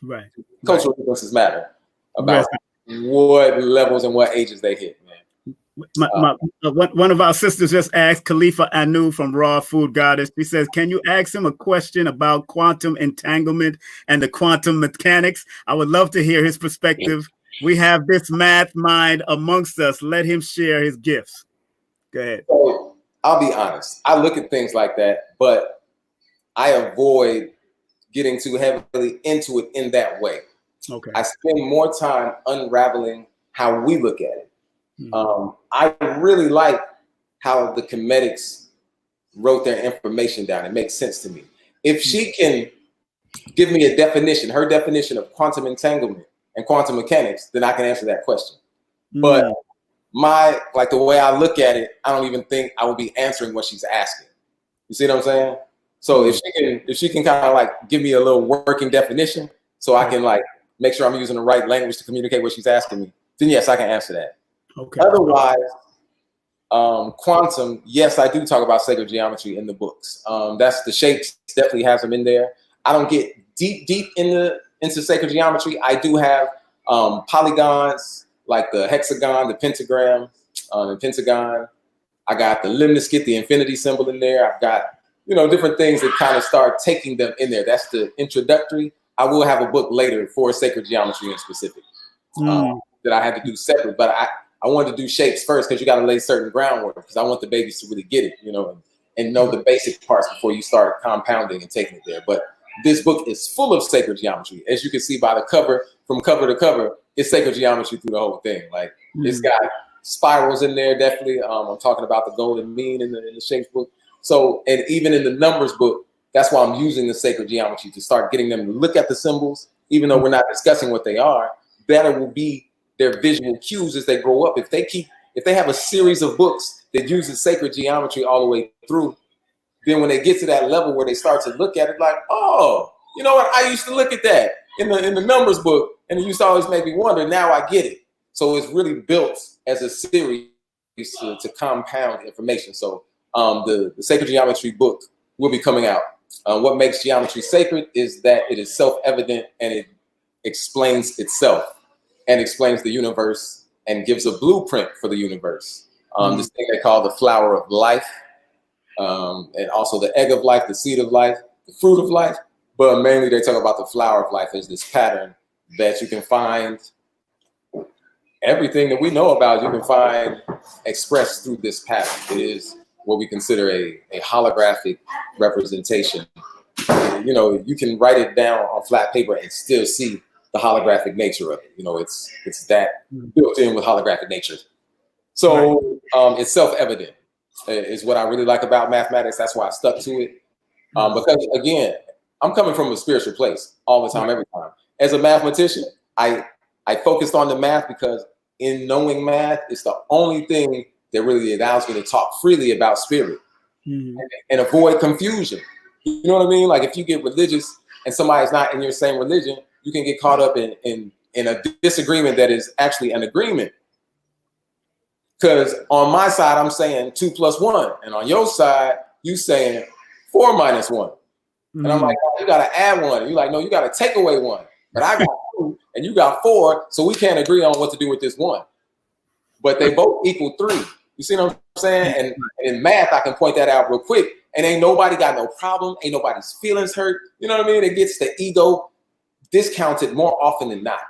B: Right.
C: Cultural differences matter about what levels and what ages they hit, man.
B: One of our sisters just asked Khalifa Anu from Raw Food Goddess. She says, can you ask him a question about quantum entanglement and the quantum mechanics? I would love to hear his perspective. We have this math mind amongst us. Let him share his gifts. Go ahead.
C: So, I'll be honest. I look at things like that, but I avoid getting too heavily into it in that way.
B: Okay.
C: I spend more time unraveling how we look at it. I really like how the comedics wrote their information down. It makes sense to me. If she can give me a definition, her definition of quantum entanglement and quantum mechanics, then I can answer that question. But the way I look at it, I don't even think I will be answering what she's asking. You see what I'm saying? So if she can kind of like give me a little working definition so I can like make sure I'm using the right language to communicate what she's asking me, then yes, I can answer that. Okay. Otherwise, quantum, yes, I do talk about sacred geometry in the books. That's the shapes, definitely has them in there. I don't get deep into sacred geometry. I do have polygons like the hexagon, the pentagram, the pentagon. I got the lemniscate, the infinity symbol in there. I've got, you know, different things that kind of start taking them in there. That's the introductory. I will have a book later for sacred geometry in specific that I had to do separate. But I wanted to do shapes first because you got to lay certain groundwork because I want the babies to really get it, you know, and know the basic parts before you start compounding and taking it there. But this book is full of sacred geometry. As you can see by the cover, from cover to cover, it's sacred geometry through the whole thing. Like it's got spirals in there, definitely. I'm talking about the golden mean in the shapes book. So, and even in the numbers book, that's why I'm using the sacred geometry to start getting them to look at the symbols, even though we're not discussing what they are. Better will be their visual cues as they grow up. If they have a series of books that uses sacred geometry all the way through, then when they get to that level where they start to look at it like, oh, you know what? I used to look at that in the numbers book, and it used to always make me wonder. Now I get it. So it's really built as a series to compound information. So the sacred geometry book will be coming out. What makes geometry sacred is that it is self-evident and it explains itself and explains the universe and gives a blueprint for the universe. This thing they call the flower of life, and also the egg of life, the seed of life, the fruit of life. But mainly they talk about the flower of life as this pattern that you can find. Everything that we know about, you can find expressed through this pattern. It is what we consider a holographic representation. You know, you can write it down on flat paper and still see the holographic nature of it. You know, it's that built in with holographic nature. So it's self-evident is what I really like about mathematics. That's why I stuck to it. Because again, I'm coming from a spiritual place all the time, every time. As a mathematician, I focused on the math because in knowing math, it's the only thing that really allows me to talk freely about spirit and avoid confusion. You know what I mean? Like if you get religious and somebody's not in your same religion, you can get caught up in a disagreement that is actually an agreement. Because on my side, I'm saying 2 + 1. And on your side, you saying 4 - 1. And I'm like, oh, you got to add 1. And you're like, no, you got to take away 1. But I got 2 and you got 4. So we can't agree on what to do with this 1. But they both equal 3. You see what I'm saying? And in math, I can point that out real quick. And ain't nobody got no problem. Ain't nobody's feelings hurt. You know what I mean? It gets the ego discounted more often than not.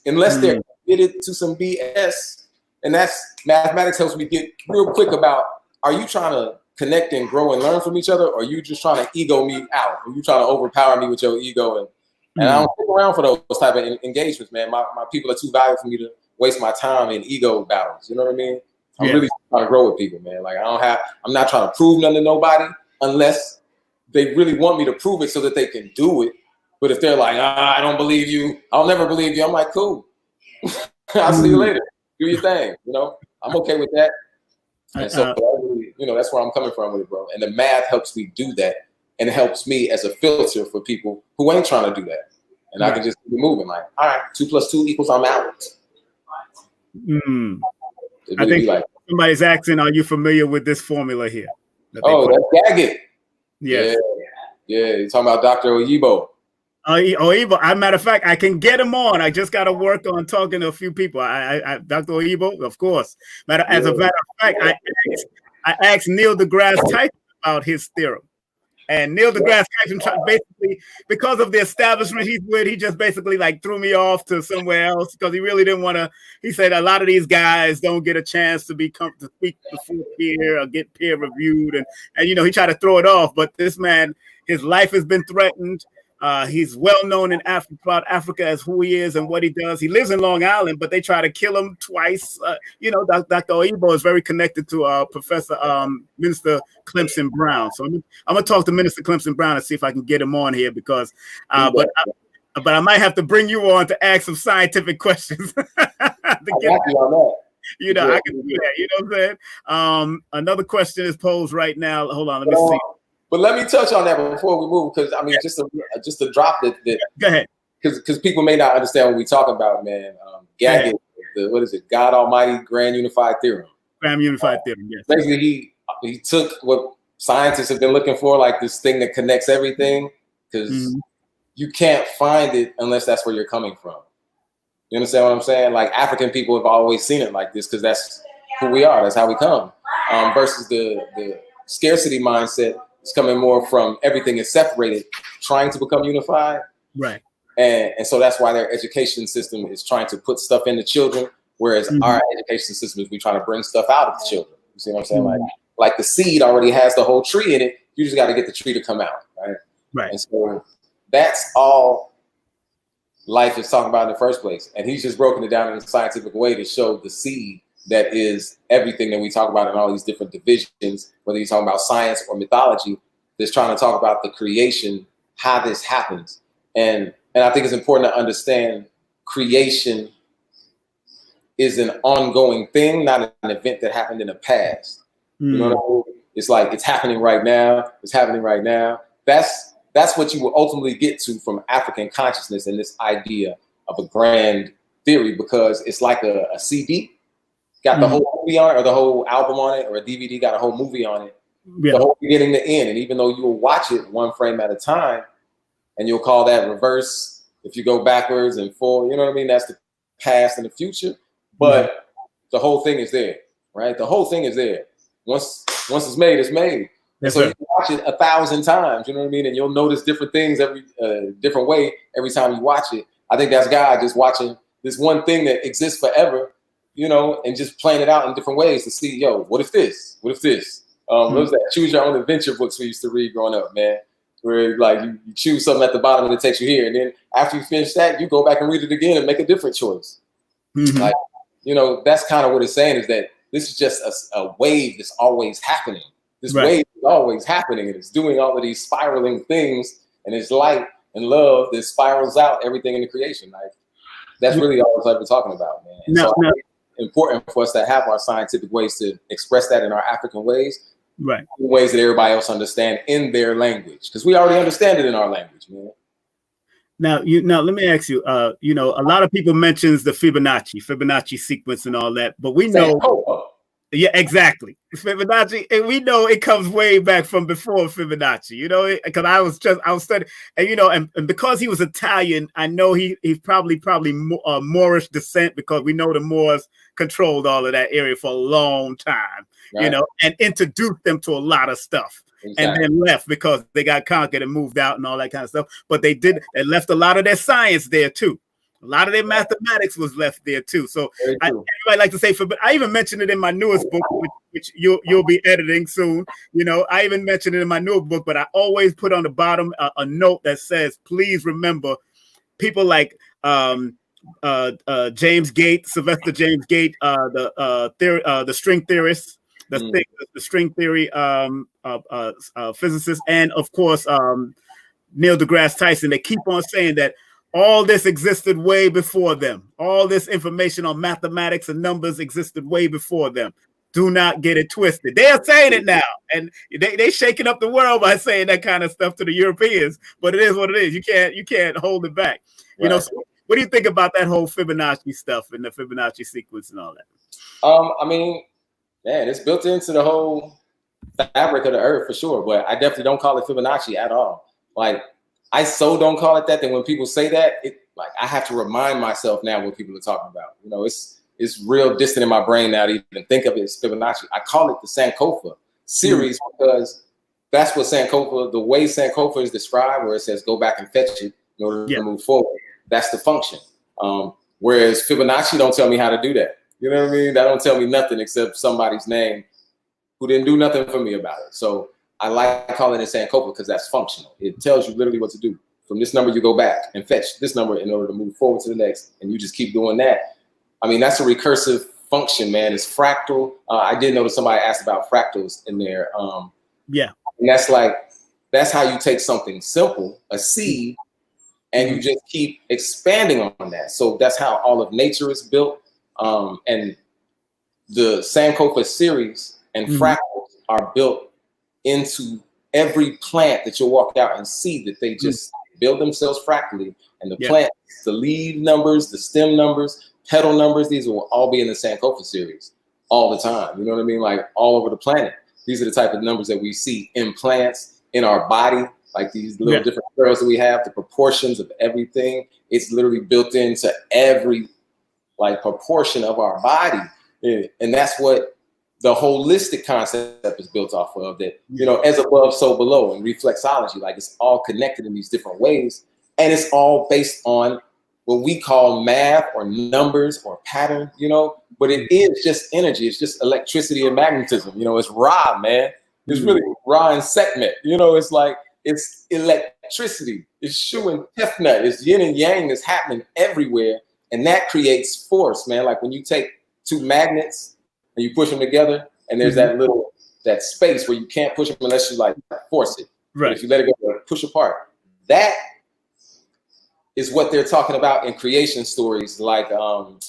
C: Unless they're committed to some BS. And that's mathematics helps me get real quick about, are you trying to connect and grow and learn from each other? Or are you just trying to ego me out? Are you trying to overpower me with your ego? And I don't stick around for those type of engagements, man. My people are too valuable for me to waste my time in ego battles. You know what I mean? I'm really trying to grow with people, man. Like I'm not trying to prove nothing to nobody unless they really want me to prove it so that they can do it. But if they're like, I don't believe you, I'll never believe you. I'm like, cool. I'll see you later. Do your thing. You know, I'm okay with that. And so, you know, that's where I'm coming from with it, bro. And the math helps me do that. And it helps me as a filter for people who ain't trying to do that. And I can just be moving like, all right, 2 + 2 = I'm out.
B: I think somebody's asking, are you familiar with this formula here?
C: Oh, that's Daggett. Yes. Yeah, you're talking about Dr. Oyibo.
B: Oyibo. As a matter of fact, I can get him on. I just got to work on talking to a few people. Dr. Oyibo, of course. But as a matter of fact, I asked Neil deGrasse Tyson about his theorem. And Neil deGrasse Tyson basically, because of the establishment he's with, he just basically like threw me off to somewhere else because he really didn't want to. He said a lot of these guys don't get a chance to to speak before peer or get peer reviewed, and you know he tried to throw it off. But this man, his life has been threatened. He's well known in Africa as who he is and what he does. He lives in Long Island, but they try to kill him twice. You know, Dr. Oyibo is very connected to Professor Minister Clemson Brown. So I'm gonna talk to Minister Clemson Brown and see if I can get him on here because, but I might have to bring you on to ask some scientific questions. You know, I can do that. You know what I'm saying? Another question is posed right now. Hold on, let me see.
C: But let me touch on that before we move, because I mean, just to drop that.
B: Go ahead.
C: Because people may not understand what we're talking about, man. Daggett, what is it? God Almighty Grand Unified Theorem.
B: Grand Unified Theorem. Yes.
C: Basically, he took what scientists have been looking for, like this thing that connects everything, because you can't find it unless that's where you're coming from. You understand what I'm saying? Like African people have always seen it like this because that's who we are. That's how we come. Versus the scarcity mindset. It's coming more from everything is separated, trying to become unified.
B: Right.
C: And so that's why their education system is trying to put stuff into children, whereas our education system is we trying to bring stuff out of the children. You see what I'm saying? Like the seed already has the whole tree in it. You just got to get the tree to come out. Right.
B: Right.
C: And so that's all life is talking about in the first place. And he's just broken it down in a scientific way to show the seed that is everything that we talk about in all these different divisions, whether you're talking about science or mythology, that's trying to talk about the creation, how this happens. And I think it's important to understand creation is an ongoing thing, not an event that happened in the past. You know what I mean? It's like it's happening right now. It's happening right now. That's what you will ultimately get to from African consciousness and this idea of a grand theory, because it's like a CD, got the whole movie on it, or the whole album on it, or a DVD got a whole movie on it, the whole beginning to end. And even though you will watch it one frame at a time, and you'll call that reverse if you go backwards and forward, you know what I mean? That's the past and the future. But the whole thing is there, right? The whole thing is there. Once it's made, it's made. Yes, so you can watch it 1,000 times, you know what I mean? And you'll notice different things every different way every time you watch it. I think that's God just watching this one thing that exists forever, you know, and just playing it out in different ways to see, yo, what if this? What if this? What was that? Choose your own adventure books we used to read growing up, man. Where like you choose something at the bottom and it takes you here. And then after you finish that, you go back and read it again and make a different choice. Like, you know, that's kind of what it's saying, is that this is just a wave that's always happening. This wave is always happening, and it's doing all of these spiraling things, and it's light and love that spirals out everything in the creation. Like, that's really all we're talking about, man. And so it's important for us to have our scientific ways to express that in our African ways, in ways that everybody else understand in their language, because we already understand it in our language, man.
B: Now, let me ask you, you know, a lot of people mentions the Fibonacci sequence and all that, but we know, yeah, exactly. Fibonacci, and we know it comes way back from before Fibonacci, you know, because I was studying, and, you know, and because he was Italian, I know he's probably Moorish descent, because we know the Moors controlled all of that area for a long time, you know, and introduced them to a lot of stuff. And then left because they got conquered and moved out and all that kind of stuff. But they left a lot of their science there too. A lot of their mathematics was left there too. So everybody like to say, I even mentioned it in my newest book, which you'll be editing soon. You know, I even mentioned it in my new book, but I always put on the bottom a note that says, please remember people like James Gate, Sylvester James Gate, the string theorist. The string theory physicist, and of course Neil deGrasse Tyson. They keep on saying that all this existed way before them. All this information on mathematics and numbers existed way before them. Do not get it twisted. They are saying it now, and they shaking up the world by saying that kind of stuff to the Europeans. But it is what it is. You can't hold it back. You know. So what do you think about that whole Fibonacci stuff and the Fibonacci sequence and all that?
C: I mean, man, it's built into the whole fabric of the earth for sure, but I definitely don't call it Fibonacci at all. Like, I so don't call it that when people say that, I have to remind myself now what people are talking about. You know, it's real distant in my brain now to even think of it as Fibonacci. I call it the Sankofa series because that's what Sankofa, the way Sankofa is described, where it says go back and fetch it in order to move forward. That's the function. Whereas Fibonacci don't tell me how to do that. You know what I mean? That don't tell me nothing except somebody's name who didn't do nothing for me about it. So I like calling it Sankofa because that's functional. It tells you literally what to do. From this number, you go back and fetch this number in order to move forward to the next. And you just keep doing that. I mean, that's a recursive function, man. It's fractal. I did notice somebody asked about fractals in there. And that's how you take something simple, a seed, and you just keep expanding on that. So that's how all of nature is built. And the Sankofa series and fractals are built into every plant that you'll walk out and see that they just build themselves fractally. And the plants, the leaf numbers, the stem numbers, petal numbers, these will all be in the Sankofa series all the time. You know what I mean? Like all over the planet. These are the type of numbers that we see in plants, in our body, like these little different curls that we have, the proportions of everything. It's literally built into every proportion of our body. And that's what the holistic concept is built off of, that, you know, as above, so below, and reflexology, like it's all connected in these different ways. And it's all based on what we call math or numbers or pattern, you know, but it is just energy. It's just electricity and magnetism. You know, it's Ra, man. It's really Ra and Sekhmet. You know, it's like, it's electricity. It's Shu and Tefnut. It's yin and yang that's happening everywhere. And that creates force, man. Like when you take two magnets and you push them together, and there's that space where you can't push them unless you like force it.
B: Right.
C: But if you let it go, push apart. That is what they're talking about in creation stories, like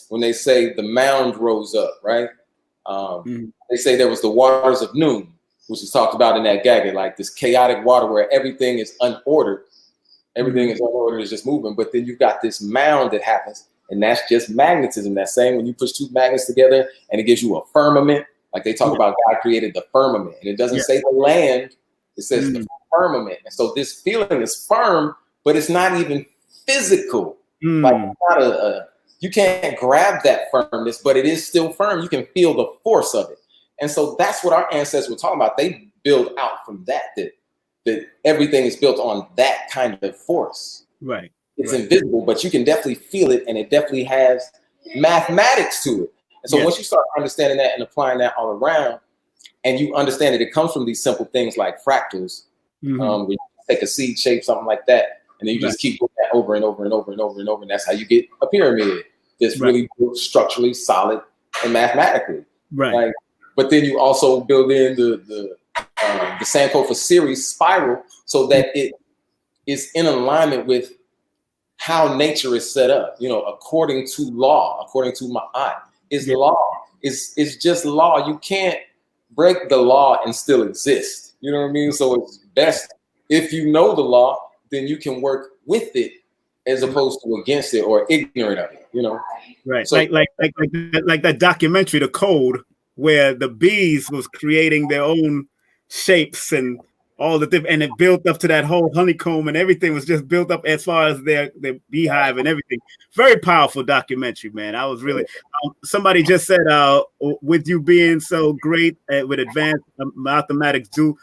C: when they say the mound rose up, right? They say there was the waters of Noon, which is talked about in that Gaga, like this chaotic water where everything is unordered. Everything is unordered, is just moving. But then you've got this mound that happens, and that's just magnetism. That's saying when you push two magnets together and it gives you a firmament, like they talk about God created the firmament. And it doesn't say the land, it says the firmament. And so this feeling is firm, but it's not even physical. Like it's not you can't grab that firmness, but it is still firm. You can feel the force of it. And so that's what our ancestors were talking about. They build out from that everything is built on that kind of force.
B: Right.
C: It's invisible, but you can definitely feel it, and it definitely has mathematics to it. And so once you start understanding that and applying that all around, and you understand that it comes from these simple things like fractals, where you take a seed shape, something like that, and then you just keep doing that over and over and over and over and over, and that's how you get a pyramid that's really structurally solid and mathematically.
B: Right.
C: Like, but then you also build in the Sankofa series spiral so that it is in alignment with how nature is set up, according to law, according to Ma'at. Is law. It's just law. You can't break the law and still exist. You know what I mean? So it's best if you know the law, then you can work with it as opposed to against it or ignorant of it,
B: Right.
C: So,
B: like that documentary, The Code, where the bees was creating their own shapes and all the different, and it built up to that whole honeycomb, and everything was just built up as far as their beehive and everything. Very powerful documentary, man. I was really somebody just said with you being so great with advanced mathematics, do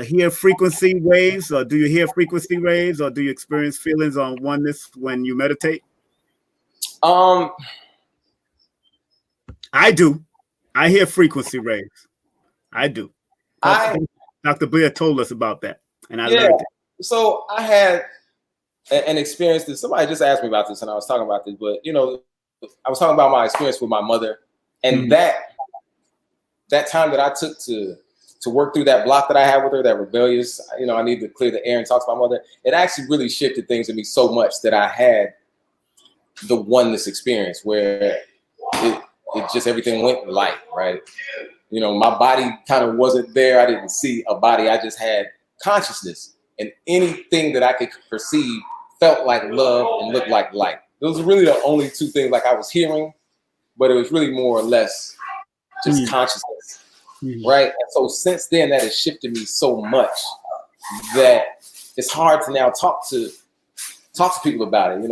B: hear frequency waves, or do you hear frequency waves, or do you experience feelings on oneness when you meditate? I do. I hear frequency waves. I do. Dr. Blair told us about that, and I learned it.
C: So I had an experience that somebody just asked me about this, and I was talking about this, but I was talking about my experience with my mother, and that time that I took to work through that block that I had with her, that rebellious, I need to clear the air and talk to my mother. It actually really shifted things in me so much that I had the oneness experience where it just everything went light, right? My body kind of wasn't there. I didn't see a body. I just had consciousness, and anything that I could perceive felt like love and looked like light. Those were really the only two things like I was hearing, but it was really more or less just consciousness, right? And so since then, that has shifted me so much that it's hard to now talk to people about it,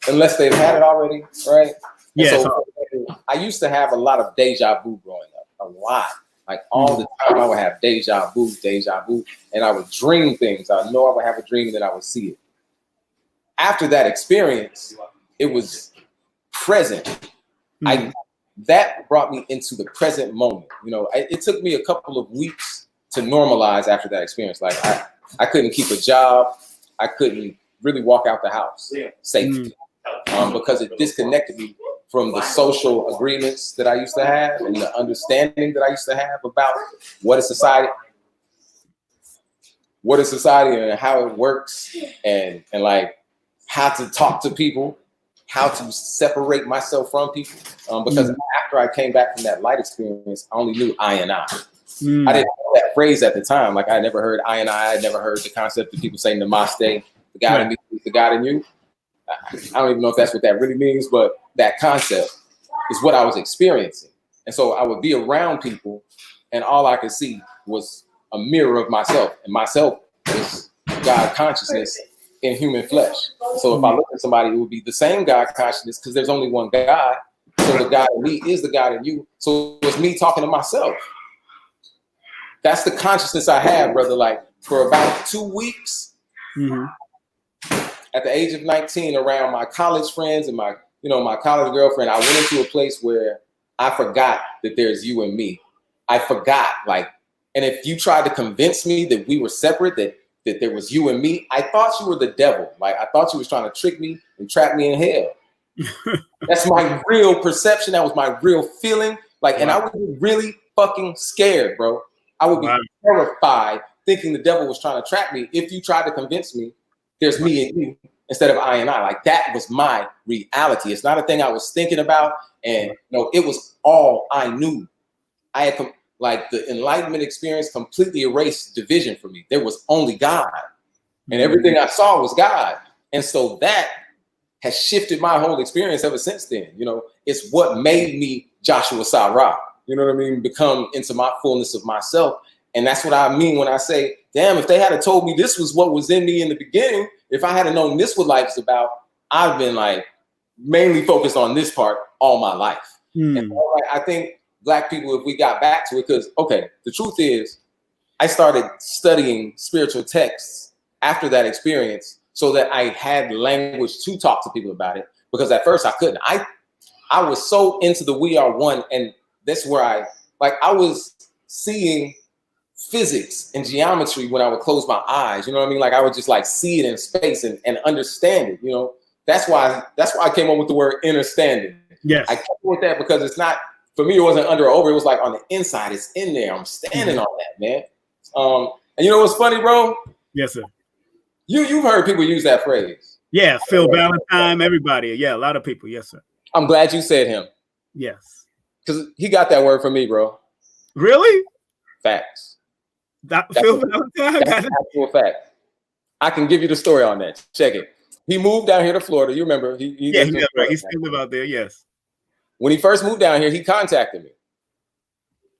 C: unless they've had it already, right?
B: Yeah.
C: So I used to have a lot of deja vu growing up, a lot. Like all the time, I would have deja vu, and I would dream things. I know I would have a dream and then I would see it. After that experience, it was present. That brought me into the present moment. It took me a couple of weeks to normalize after that experience. Like I couldn't keep a job. I couldn't really walk out the house safely because it disconnected me from the social agreements that I used to have and the understanding that I used to have about what is society and how it works and like how to talk to people, how to separate myself from people. Because after I came back from that light experience, I only knew I and I. I didn't know that phrase at the time. Like I never heard I and I never heard the concept of people saying namaste, the God in me, the God in you. I don't even know if that's what that really means, but that concept is what I was experiencing. And so I would be around people and all I could see was a mirror of myself, and myself is God consciousness in human flesh. So if I look at somebody, it would be the same God consciousness because there's only one God. So the God in me is the God in you. So it's me talking to myself. That's the consciousness I have, brother. Like for about 2 weeks, at the age of 19, around my college friends and my college girlfriend, I went into a place where I forgot that there's you and me. I forgot, and if you tried to convince me that we were separate, that there was you and me, I thought you were the devil. Like I thought you was trying to trick me and trap me in hell. That's my real perception. That was my real feeling. Like, and I would be really fucking scared, bro. I would be terrified thinking the devil was trying to trap me. If you tried to convince me there's me and you instead of I and I, like that was my reality. It's not a thing I was thinking about. And it was all I knew. I had like the enlightenment experience completely erased division for me. There was only God, and everything I saw was God. And so that has shifted my whole experience ever since then. It's what made me Jashua Sa-Ra. You know what I mean? Become into my fullness of myself. And that's what I mean when I say, damn, if they had told me this was what was in me in the beginning, if I had known this what life is about, I've been like mainly focused on this part all my life. And so, I think Black people, if we got back to it, because, okay, the truth is, I started studying spiritual texts after that experience so that I had language to talk to people about it, because at first I couldn't. I was so into the We Are One, and that's where I was seeing physics and geometry when I would close my eyes. You know what I mean? Like I would just like see it in space and understand it. That's why I came up with the word understanding.
B: Yes.
C: I came up with that because it's not, for me, it wasn't under or over. It was like on the inside. It's in there. I'm standing on that, man. And you know what's funny, bro?
B: Yes, sir.
C: You've heard people use that phrase.
B: Yeah, Phil Valentine, everybody. Yeah, a lot of people. Yes, sir.
C: I'm glad you said him.
B: Yes. Because
C: he got that word from me, bro.
B: Really?
C: Facts.
B: Phil Valentine?
C: That's an actual fact. I can give you the story on that. Check it. He moved down here to Florida. You remember? He
B: still live out there, yes.
C: When he first moved down here, he contacted me.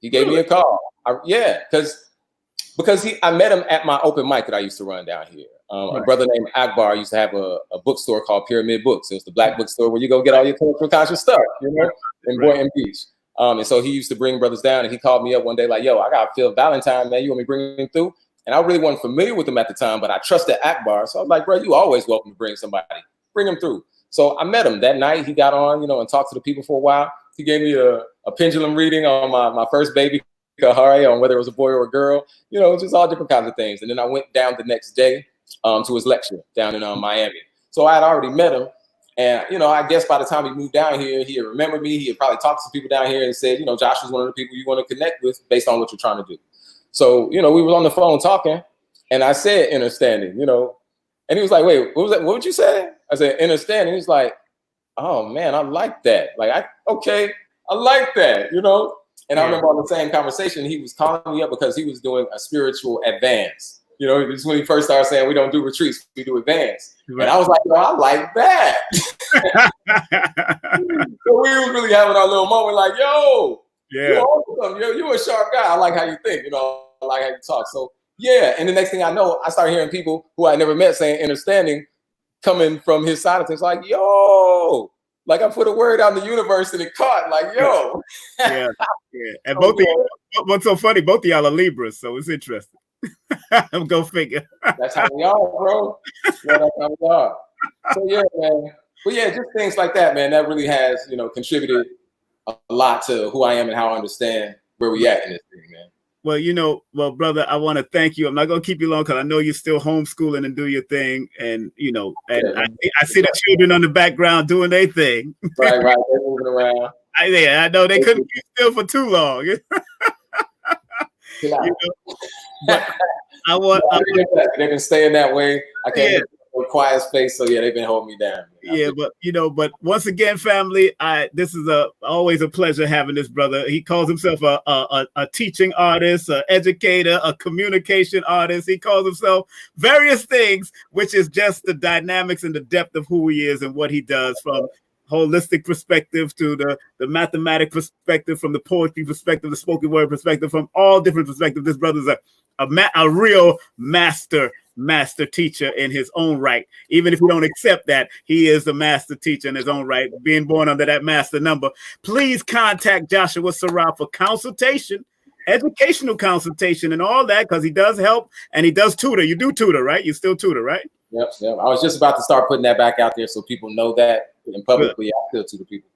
C: He gave me a call. Because I met him at my open mic that I used to run down here. A brother named Akbar used to have a bookstore called Pyramid Books. It was the Black bookstore where you go get all your cultural conscious stuff, in Boynton Beach. And so he used to bring brothers down, and he called me up one day like, yo, I got Phil Valentine, man. You want me to bring him through? And I really wasn't familiar with him at the time, but I trusted Akbar. So I was like, bro, you always welcome to bring somebody. Bring him through. So I met him that night. He got on, and talked to the people for a while. He gave me a pendulum reading on my first baby, Kahare, on whether it was a boy or a girl, just all different kinds of things. And then I went down the next day to his lecture down in Miami. So I had already met him. And, I guess by the time he moved down here, he had remembered me. He had probably talked to people down here and said, Josh is one of the people you want to connect with based on what you're trying to do. So, we were on the phone talking, and I said understanding, and he was like, wait, what was that? What would you say? I said understanding. He was like, oh, man, I like that. Like, I like that, And I remember on the same conversation, he was calling me up because he was doing a spiritual advance. This is when he first started saying, we don't do retreats, we do advance. Right. And I was like, I like that. So we was really having our little moment like, yo, you're a sharp guy. I like how you think, I like how you talk. So, yeah. And the next thing I know, I started hearing people who I never met saying understanding coming from his side of things like, yo, like I put a word out in the universe and it caught like, yo.
B: Yeah. And both of y'all, what's so funny, both of y'all are Libras, so it's interesting. Go figure.
C: That's how we are, bro. Yeah, that's how we are. So yeah, man. But yeah, just things like that, man. That really has, contributed a lot to who I am and how I understand where we at in this thing, man.
B: Well, brother, I want to thank you. I'm not gonna keep you long because I know you're still homeschooling and do your thing, and I see the children on the background doing their thing.
C: Right, they're moving around.
B: I know they couldn't keep still for too long. But
C: they've been staying that way. I can't get a quiet space, so yeah, they've been holding me down.
B: Yeah, but once again, family, this is always a pleasure having this brother. He calls himself a teaching artist, an educator, a communication artist. He calls himself various things, which is just the dynamics and the depth of who he is and what he does, from holistic perspective to the mathematical perspective, from the poetry perspective, the spoken word perspective, from all different perspectives. This brother's a real master teacher in his own right. Even if you don't accept that, he is the master teacher in his own right, being born under that master number. Please contact Jashua Sa-Ra for consultation, educational consultation and all that, because he does help and he does tutor. You do tutor, right? You still tutor, right?
C: Yep. I was just about to start putting that back out there so people know that. And publicly, I still tutor people.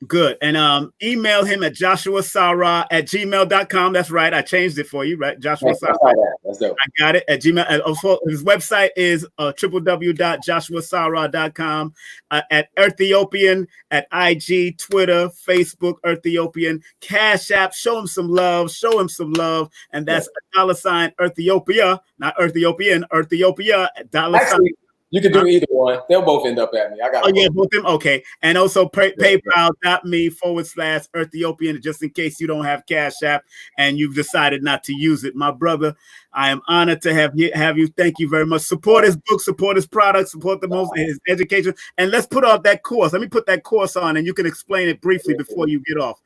B: Good. And email him at joshuasara@gmail.com. That's right. I changed it for you, right? Joshua Sa-Ra.
C: That's dope.
B: I got it at Gmail. And also, his website is www.joshuasara.com. At Earthiopian, at IG, Twitter, Facebook, Earthiopian, Cash App. Show him some love. Show him some love. And that's $ Earthiopia, not Earthiopian, Earthiopia, $.
C: You can do either one. They'll both end up at me. I got.
B: Oh yeah, both of them. Okay, and also PayPal.me/Earthiopian, just in case you don't have Cash App and you've decided not to use it. My brother, I am honored to have you. Thank you very much. Support his book, support his product, support his education, and let's put off that course. Let me put that course on, and you can explain it briefly before you get off.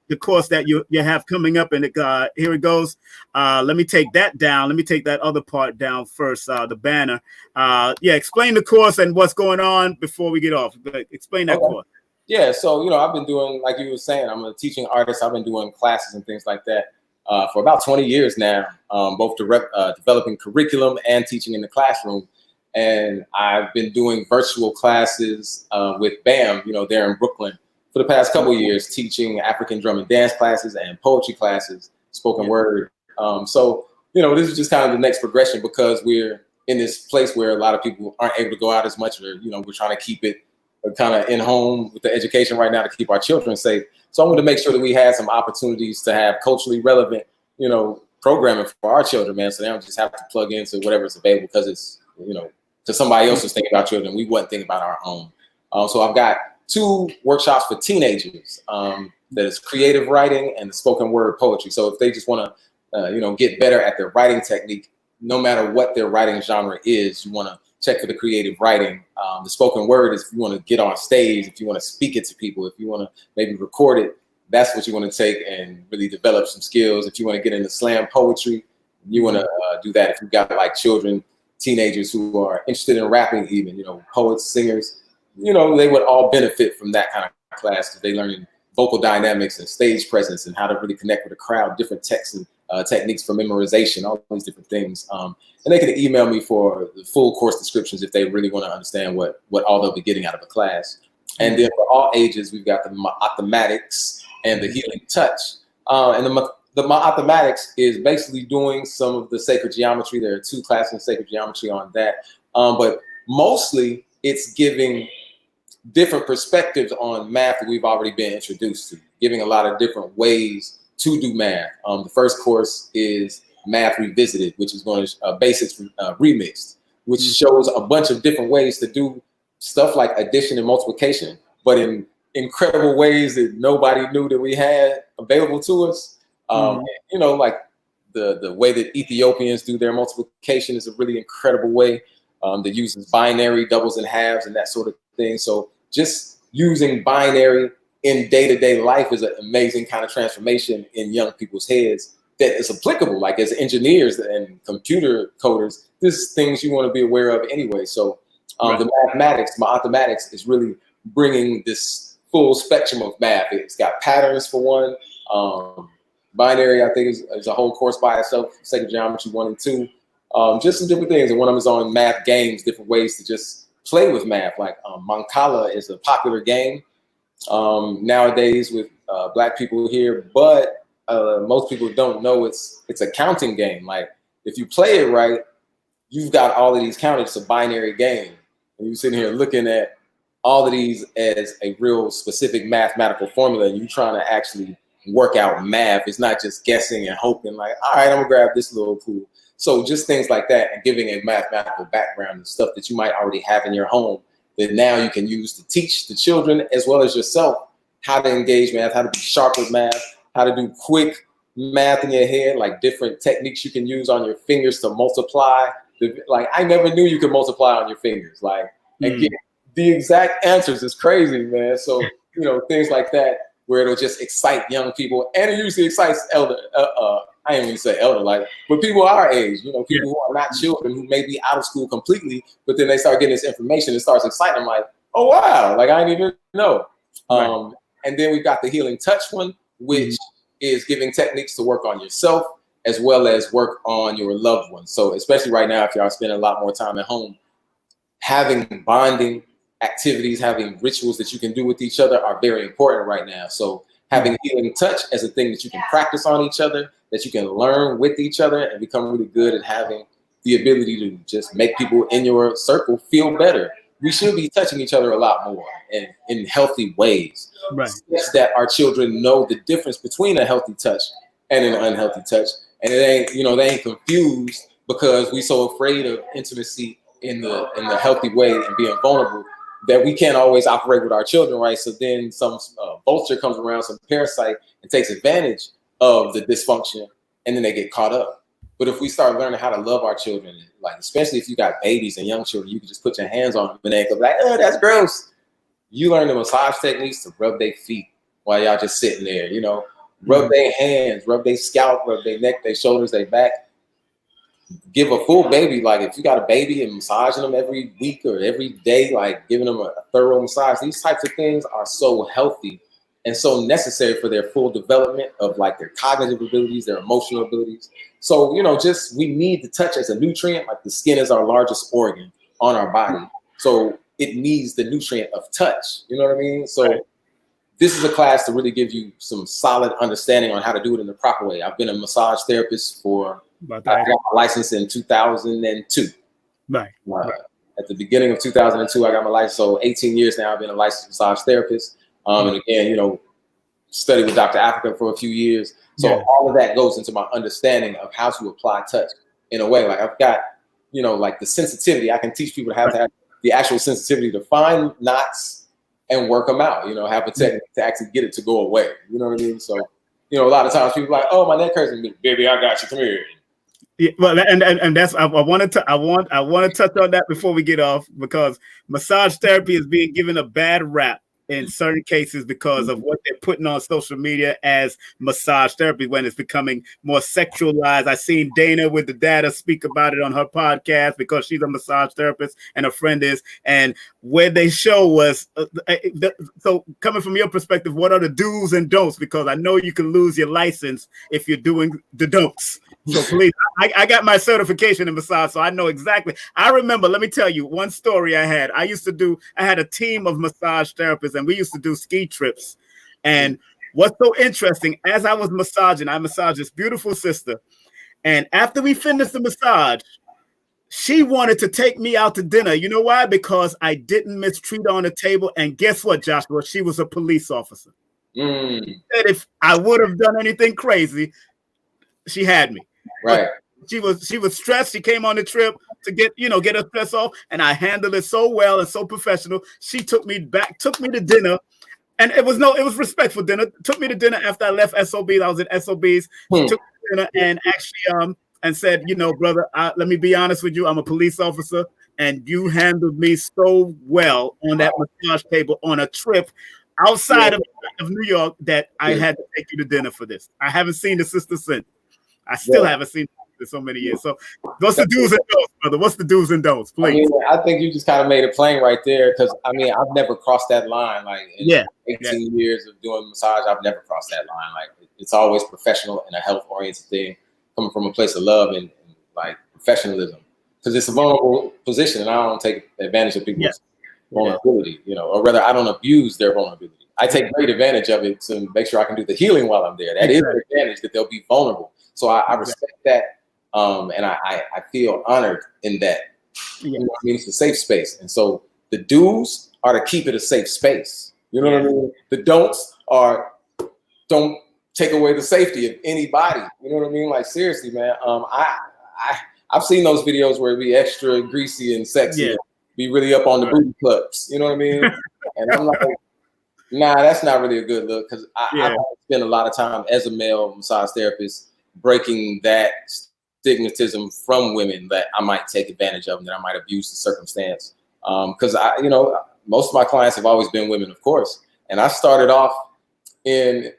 B: The course that you have coming up, and here it goes. Let me take that down. Let me take that other part down first. The banner. Explain the course and what's going on before we get off. Explain that course.
C: Yeah, so I've been doing, like you were saying, I'm a teaching artist. I've been doing classes and things like that for about 20 years now, both developing curriculum and teaching in the classroom. And I've been doing virtual classes with BAM, there in Brooklyn, for the past couple of years, teaching African drum and dance classes and poetry classes, spoken word. So this is just kind of the next progression, because we're in this place where a lot of people aren't able to go out as much, or we're trying to keep it kind of in home with the education right now to keep our children safe. So I wanted to make sure that we had some opportunities to have culturally relevant, programming for our children, man. So they don't just have to plug into whatever's available because it's, because somebody else is thinking about children. We wasn't thinking about our own. So I've got 2 workshops for teenagers that is creative writing and the spoken word poetry. So if they just want to, get better at their writing technique, no matter what their writing genre is, you want to check for the creative writing. The spoken word is if you want to get on stage, if you want to speak it to people, if you want to maybe record it, that's what you want to take and really develop some skills. If you want to get into slam poetry, you want to do that. If you've got like children, teenagers who are interested in rapping, even, poets, singers, they would all benefit from that kind of class, because they learn vocal dynamics and stage presence and how to really connect with a crowd, different texts and techniques for memorization, all these different things. And they can email me for the full course descriptions if they really want to understand what all they'll be getting out of a class. And then for all ages, we've got the MAAThematics and the healing touch. And the MAAThematics is basically doing some of the sacred geometry. There are 2 classes in sacred geometry on that. But mostly it's giving different perspectives on math that we've already been introduced to, giving a lot of different ways to do math. The first course is Math Revisited, which is going to Basics Remixed, which shows a bunch of different ways to do stuff like addition and multiplication, but in incredible ways that nobody knew that we had available to us. Like the way that Ethiopians do their multiplication is a really incredible way that uses binary, doubles and halves, and that sort of thing. So just using binary in day-to-day life is an amazing kind of transformation in young people's heads that is applicable. Like as engineers and computer coders, this is things you want to be aware of anyway. So the MAAThematics is really bringing this full spectrum of math. It's got patterns for one. Binary, I think, is a whole course by itself. Sacred geometry 1 and 2. Just some different things. And one of them is on math games, different ways to just play with math. Like Mancala is a popular game nowadays with Black people here, but most people don't know it's a counting game. Like if you play it right, you've got all of these counted. It's a binary game, and you're sitting here looking at all of these as a real specific mathematical formula, and you're trying to actually work out math. It's not just guessing and hoping like, all right, I'm gonna grab this little pool. So just things like that, and giving a mathematical background and stuff that you might already have in your home that now you can use to teach the children as well as yourself how to engage math, how to be sharp with math, how to do quick math in your head, like different techniques you can use on your fingers to multiply. Like I never knew you could multiply on your fingers, like and get the exact answers. Is crazy, man. So things like that where it'll just excite young people, and it usually excites elder. I ain't even say elder, like, but people our age, people who are not children, who may be out of school completely, but then they start getting this information, it starts exciting them, like, oh wow, like I didn't even know. Right. And then we've got the healing touch one, which is giving techniques to work on yourself as well as work on your loved ones. So especially right now, if y'all spending a lot more time at home, having bonding activities, having rituals that you can do with each other are very important right now. So having healing touch as a thing that you can practice on each other, that you can learn with each other and become really good at having the ability to just make people in your circle feel better. We should be touching each other a lot more and in healthy ways.
B: Right.
C: Such that our children know the difference between a healthy touch and an unhealthy touch. And it ain't, you know, they ain't confused because we so afraid of intimacy in the healthy way and being vulnerable that we can't always operate with our children, right? So then some vulture comes around, some parasite, and takes advantage of the dysfunction, and then they get caught up. But if we start learning how to love our children, like especially if you got babies and young children, you can just put your hands on them and they go like, oh, that's gross. You learn the massage techniques to rub their feet while y'all just sitting there, you know, rub their hands, rub their scalp, rub their neck, their shoulders, their back. Give a full baby, like if you got a baby and massaging them every week or every day, like giving them a thorough massage, these types of things are so healthy and so necessary for their full development of like their cognitive abilities, their emotional abilities. So, you know, just we need the touch as a nutrient, like the skin is our largest organ on our body. So it needs the nutrient of touch, you know what I mean? So this is a class to really give you some solid understanding on how to do it in the proper way. I've been a massage therapist for I got my license in 2002.
B: Right.
C: At the beginning of 2002, I got my license. So 18 years now, I've been a licensed massage therapist. And again, you know, studied with Dr. Africa for a few years. So all of that goes into my understanding of how to apply touch in a way. Like I've got, you know, like the sensitivity. I can teach people to have the actual sensitivity to find knots and work them out. You know, have a technique to actually get it to go away. You know what I mean? So, you know, a lot of times people are like, oh, my neck hurts. And baby, I got you. Come here.
B: Yeah, well, and that's I want to touch on that before we get off, because massage therapy is being given a bad rap in certain cases because of what they're putting on social media as massage therapy when it's becoming more sexualized. I seen Dana with the data speak about it on her podcast because she's a massage therapist and a friend is, and where they show was so coming from your perspective, what are the do's and don'ts? Because I know you can lose your license if you're doing the don'ts. So please, I got my certification in massage, so I know exactly. I remember, let me tell you one story I had. I had a team of massage therapists, and we used to do ski trips. And what's so interesting, as I was massaging, I massaged this beautiful sister. And after we finished the massage, she wanted to take me out to dinner. You know why? Because I didn't mistreat her on the table. And guess what, Joshua? She was a police officer. She said if I would have done anything crazy, she had me.
C: Right.
B: She was stressed. She came on the trip to get her stress off, and I handled it so well and so professional. She took me to dinner, and it was respectful dinner. Took me to dinner after I left SOBs. I was at SOBs. She took me to dinner and actually and said, you know, brother, let me be honest with you. I'm a police officer, and you handled me so well on that massage table on a trip outside of New York that I had to take you to dinner for this. I haven't seen the sister since. I still haven't seen it in so many years. So what's the do's and don'ts, brother? What's the do's and don'ts, please?
C: I think you just kind of made it plain right there, because I've never crossed that line. Like in 18 years of doing massage, I've never crossed that line. Like it's always professional and a health-oriented thing, coming from a place of love and like professionalism, because it's a vulnerable position, and I don't take advantage of people's vulnerability, you know, or rather I don't abuse their vulnerability. I take great advantage of it to make sure I can do the healing while I'm there. That is an advantage, that they'll be vulnerable. So I respect that, and I feel honored in that. You know what I mean? It's a safe space. And so the do's are to keep it a safe space. You know what I mean? The don'ts are don't take away the safety of anybody. You know what I mean? Like seriously, man. I've seen those videos where it be extra greasy and sexy, and be really up on the booty clubs. You know what I mean? And I'm like, nah, that's not really a good look, because I spend a lot of time as a male massage therapist breaking that stigmatism from women that I might take advantage of, and that I might abuse the circumstance. Because most of my clients have always been women, of course. And I started off in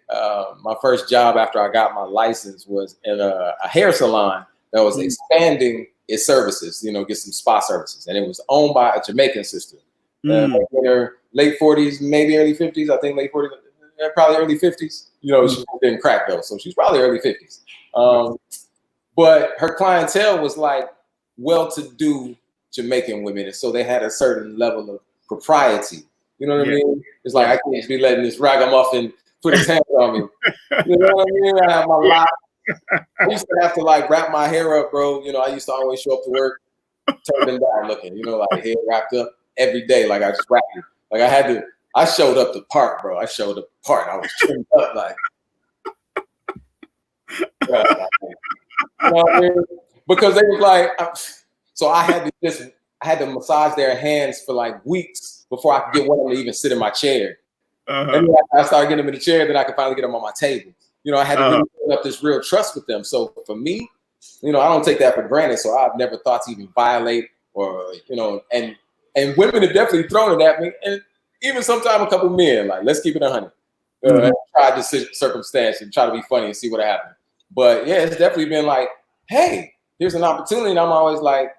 C: my first job after I got my license was in a hair salon that was expanding its services, you know, get some spa services. And it was owned by a Jamaican sister. In her late 40s, maybe early 50s. I think late 40s, probably early 50s. You know, she didn't crack though, so she's probably early 50s. But her clientele was like well-to-do Jamaican women, and so they had a certain level of propriety. You know what I mean? It's like I can't just be letting this ragamuffin put his hands on me. You know what I mean? I have my lock. I used to have to like wrap my hair up, bro. You know, I used to always show up to work, turned down looking, you know, like hair wrapped up every day. Like I just wrapped it. Like I showed up the part, bro. I showed up the part. I was trimmed up like, you know what I mean? Because they was like, so I had to massage their hands for like weeks before I could get one of them to even sit in my chair. And then I started getting them in the chair, then I could finally get them on my table. You know, I had to really build up this real trust with them. So for me, you know, I don't take that for granted. So I've never thought to even violate or, you know, and women have definitely thrown it at me. And even sometimes a couple men, like, let's keep it 100. Try this circumstance and try to be funny and see what happens. But yeah, it's definitely been like, hey, here's an opportunity. And I'm always like,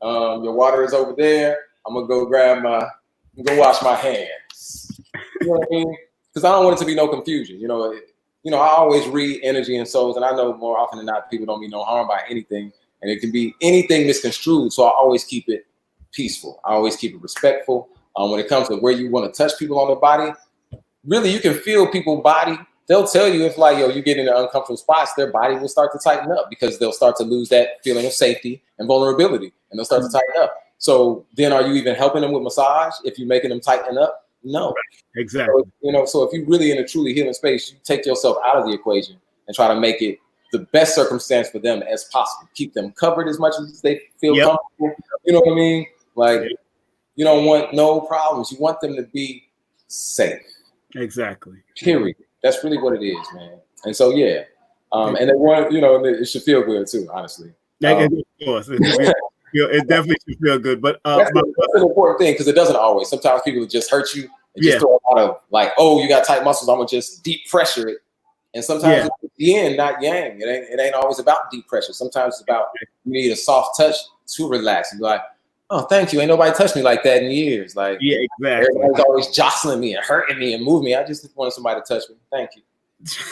C: your water is over there. I'm going to go go wash my hands. You know what I mean? Because I don't want it to be no confusion. You know, I always read energy and souls, and I know more often than not, people don't mean no harm by anything, and it can be anything misconstrued. So I always keep it peaceful. I always keep it respectful. When it comes to where you want to touch people on the body, really, you can feel people's body. They'll tell you if like, yo, you get into uncomfortable spots, their body will start to tighten up because they'll start to lose that feeling of safety and vulnerability, and they'll start to tighten up. So then are you even helping them with massage if you're making them tighten up? No.
B: Exactly.
C: So, so if you're really in a truly healing space, you take yourself out of the equation and try to make it the best circumstance for them as possible. Keep them covered as much as they feel comfortable. You know what I mean? Like, you don't want no problems. You want them to be safe.
B: Exactly.
C: Period. That's really what it is, man. And so, yeah. And they want, you know, it should feel good too, honestly.
B: Of course. It definitely should feel good. But
C: that's an important thing because it doesn't always. Sometimes people just hurt you and just throw a lot of like, oh, you got tight muscles, I'm gonna just deep pressure it. And sometimes it's yin, not yang. It ain't always about deep pressure. Sometimes it's about you need a soft touch to relax. And be like, oh, thank you. Ain't nobody touched me like that in years. Like,
B: exactly.
C: Everybody's always jostling me and hurting me and moving me. I just wanted somebody to touch me. Thank you.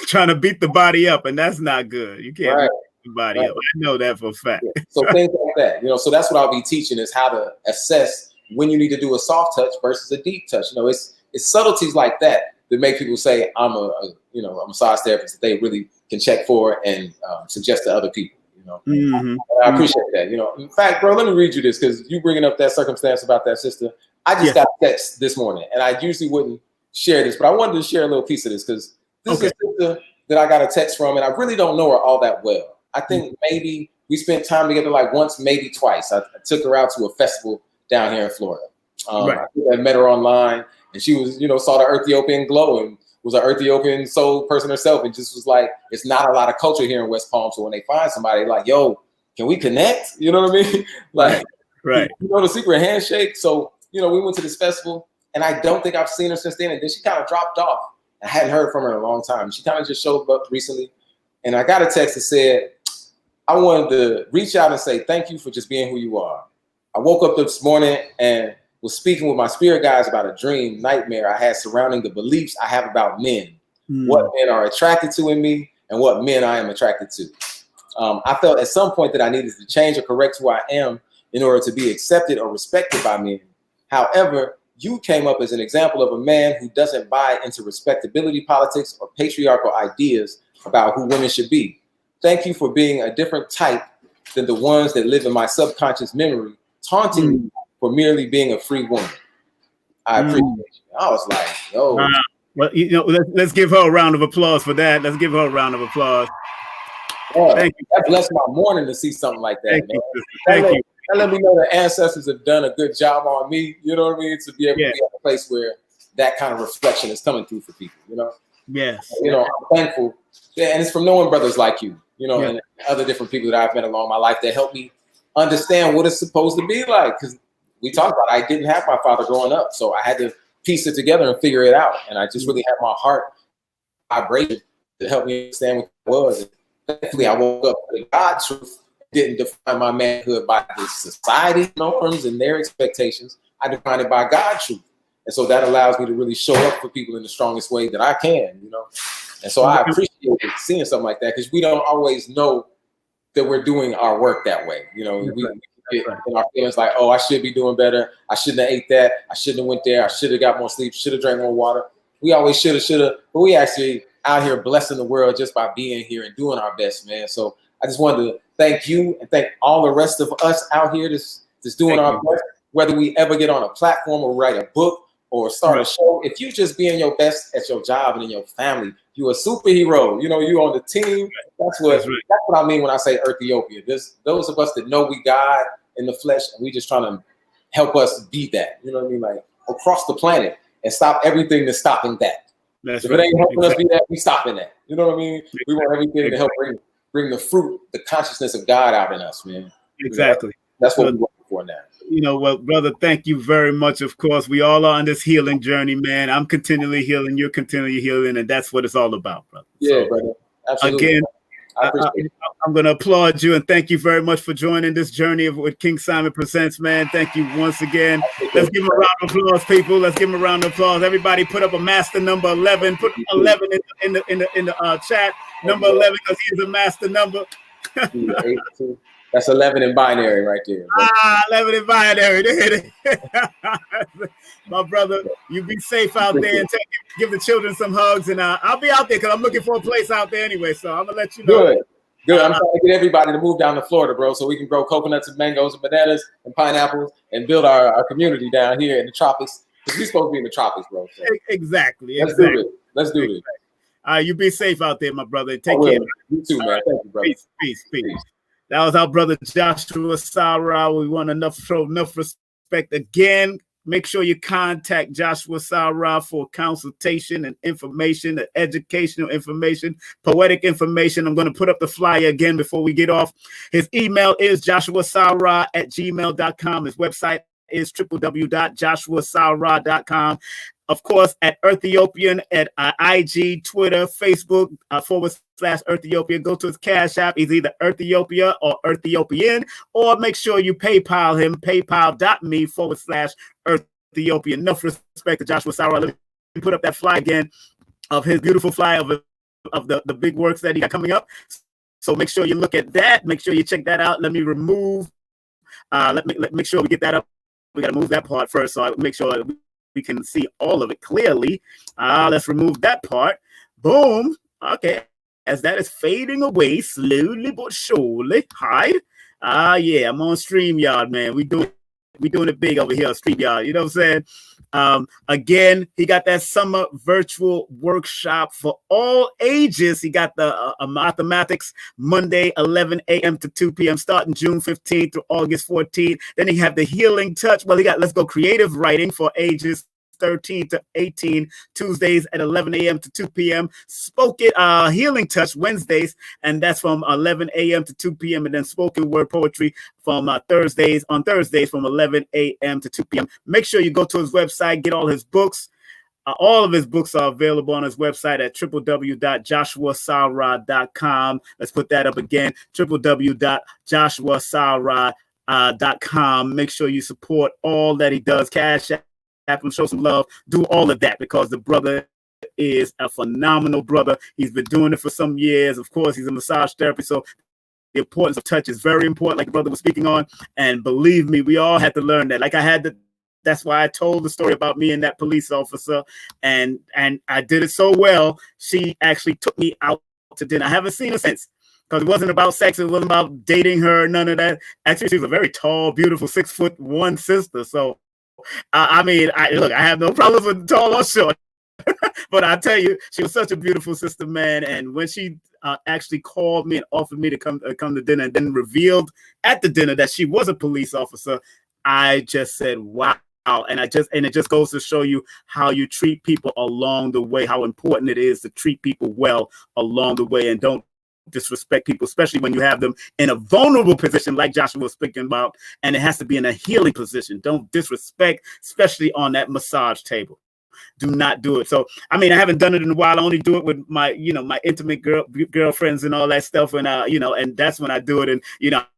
B: Trying to beat the body up, and that's not good. You can't beat the body up. I know that for a fact.
C: So things like that, you know. So that's what I'll be teaching is how to assess when you need to do a soft touch versus a deep touch. You know, it's subtleties like that that make people say I'm a massage therapist that they really can check for and suggest to other people. You know, I appreciate that. You know, in fact, bro, let me read you this because you bringing up that circumstance about that sister. I just got a text this morning, and I usually wouldn't share this, but I wanted to share a little piece of this because this is a sister that I got a text from, and I really don't know her all that well. I think maybe we spent time together like once, maybe twice. I took her out to a festival down here in Florida. I met her online, and she was, you know, saw the Earthiopian glow and was an Earthiopian soul person herself, and just was like, it's not a lot of culture here in West Palm. So when they find somebody like, yo, can we connect? You know what I mean? Like, you know, the secret handshake. So, you know, we went to this festival, and I don't think I've seen her since then. And then she kind of dropped off. I hadn't heard from her in a long time. She kind of just showed up recently. And I got a text that said, I wanted to reach out and say thank you for just being who you are. I woke up this morning and was speaking with my spirit guides about a dream nightmare I had surrounding the beliefs I have about men, what men are attracted to in me, and what men I am attracted to. I felt at some point that I needed to change or correct who I am in order to be accepted or respected by men. However, you came up as an example of a man who doesn't buy into respectability politics or patriarchal ideas about who women should be. Thank you for being a different type than the ones that live in my subconscious memory, taunting me for merely being a free woman. I appreciate you. I was like, yo.
B: Well, you know, let's give her a round of applause for that. Let's give her a round of applause.
C: Thank you. That blessed my morning to see something like that, man.
B: Thank you.
C: That let me know the ancestors have done a good job on me. You know what I mean? To be able to be at a place where that kind of reflection is coming through for people, you know?
B: Yes.
C: You know, I'm thankful. Yeah, and it's from knowing brothers like you, you know, and other different people that I've met along my life that help me understand what it's supposed to be like. Because we talked about I didn't have my father growing up, so I had to piece it together and figure it out. And I just really had my heart vibration to help me understand what it was. And thankfully, I woke up with God truth. Didn't define my manhood by the society norms and their expectations. I defined it by God truth. And so that allows me to really show up for people in the strongest way that I can, you know? And so I appreciate seeing something like that because we don't always know that we're doing our work that way. You know, we get in our feelings like, oh, I should be doing better. I shouldn't have ate that. I shouldn't have went there. I should have got more sleep. Should have drank more water. We always should have. But we actually out here blessing the world just by being here and doing our best, man. So I just wanted to thank you and thank all the rest of us out here just doing our best. Whether we ever get on a platform or write a book or start a show, if you just being your best at your job and in your family, you're a superhero. You know, you on the team. That's what I mean when I say earthiopia. Those of us that know we God in the flesh, and we just trying to help us be that. You know what I mean? Like across the planet and stop everything that's stopping that. If it ain't helping us be that, we stopping that. You know what I mean? We want everything to help bring the fruit, the consciousness of God out in us, man.
B: Exactly.
C: That's what we're looking for now.
B: You know, well, brother, thank you very much. Of course, we all are on this healing journey, man. I'm continually healing, you're continually healing, and that's what it's all about, brother.
C: Yeah, so, brother. Absolutely.
B: Again, I'm going to applaud you and thank you very much for joining this journey of what King Simon presents, man. Thank you once again. Let's give him a round of applause, people. Let's give him a round of applause. Everybody, put up a master number 11. Put 11 in the chat. Number 11, because he is a master number.
C: That's 11 in binary right there.
B: 11 in binary. My brother, you be safe out there and give the children some hugs. And I'll be out there because I'm looking for a place out there anyway. So I'm going to let you know.
C: Good. I'm trying to get everybody to move down to Florida, bro, so we can grow coconuts and mangoes and bananas and pineapples and build our community down here in the tropics. Because we're supposed to be in the tropics, bro. So.
B: Exactly.
C: Let's do it.
B: All right, you be safe out there, my brother. Take care.
C: You too, man. Thank you, brother.
B: Peace. That was our brother Jashua Sa-Ra. We want show enough respect. Again, make sure you contact Jashua Sa-Ra for consultation and information, and educational information, poetic information. I'm going to put up the flyer again before we get off. His email is joshuasara@gmail.com. His website is www.joshuasara.com. Of course, at Earthiopian at IG, Twitter, Facebook, /Earthiopia. Go to his Cash App. He's either Earthiopia or Earthiopian, or make sure you PayPal him, paypal.me /Earthiopia. Enough respect to Jashua Sa-Ra. Let me put up that fly again of his beautiful fly of the big works that he got coming up. So make sure you look at that. Make sure you check that out. Let me remove. Make sure we get that up. We got to move that part first. So I make sure we can see all of it clearly. Let's remove that part. Boom. Okay. As that is fading away slowly but surely. Hi. Yeah, I'm on StreamYard, man. We doing it big over here on StreamYard. You know what I'm saying? Again, he got that summer virtual workshop for all ages. He got the mathematics Monday, 11 a.m. to 2 p.m. starting June 15th through August 14th. Then he have the healing touch. Well, he got let's go creative writing for ages 13 to 18, Tuesdays at 11 a.m. to 2 p.m. Spoken healing touch Wednesdays, and that's from 11 a.m. to 2 p.m. And then spoken word poetry from Thursdays from 11 a.m. to 2 p.m. Make sure you go to his website, get all his books. All of his books are available on his website at www.joshuasara.com. Let's put that up again, www.joshuasara.com. Make sure you support all that he does. Cash App him, show some love, do all of that, because the brother is a phenomenal brother. He's been doing it for some years. Of course, he's a massage therapist, so the importance of touch is very important, like the brother was speaking on. And believe me, we all had to learn that. Like I had to. That's why I told the story about me and that police officer, and I did it so well. She actually took me out to dinner. I haven't seen her since, because it wasn't about sex. It wasn't about dating her. None of that. Actually, she was a very tall, beautiful 6'1" sister. So. I have no problems with tall or short, but I tell you, she was such a beautiful sister, man. And when she actually called me and offered me to come to dinner, and then revealed at the dinner that she was a police officer, I just said, wow. And it just goes to show you how you treat people along the way, how important it is to treat people well along the way, and don't disrespect people, especially when you have them in a vulnerable position like Joshua was speaking about, and it has to be in a healing position. Don't disrespect, especially on that massage table. do not do it. So, I mean, I haven't done it in a while. I only do it with my, my intimate girlfriends and all that stuff. And, and that's when I do it. And,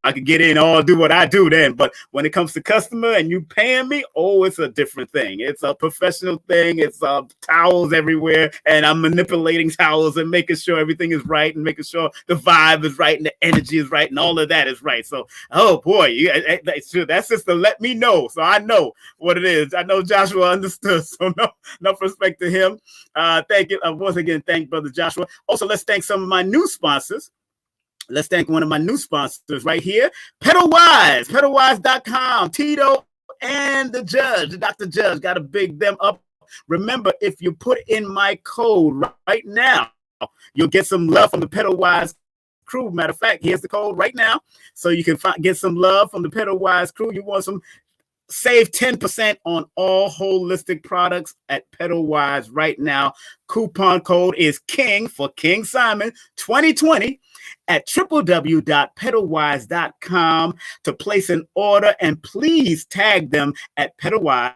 B: I can get in all do what I do then. But when it comes to customer and you paying me, it's a different thing. It's a professional thing. It's towels everywhere. And I'm manipulating towels and making sure everything is right and making sure the vibe is right and the energy is right and all of that is right. So, oh boy, that's just to let me know. So I know what it is. I know Joshua understood. So no respect to him. Thank you. Once again, thank Brother Joshua. Also, let's thank some of my new sponsors. Let's thank one of my new sponsors right here, PedalWise, pedalwise.com, Tito and the Judge, Dr. Judge, got to big them up. Remember, if you put in my code right now, you'll get some love from the PedalWise crew. Matter of fact, here's the code right now. So you can get some love from the PedalWise crew. You want some, save 10% on all holistic products at PedalWise right now. Coupon code is KING for King Simon 2020 at www.pedalwise.com to place an order, and please tag them at PedalWise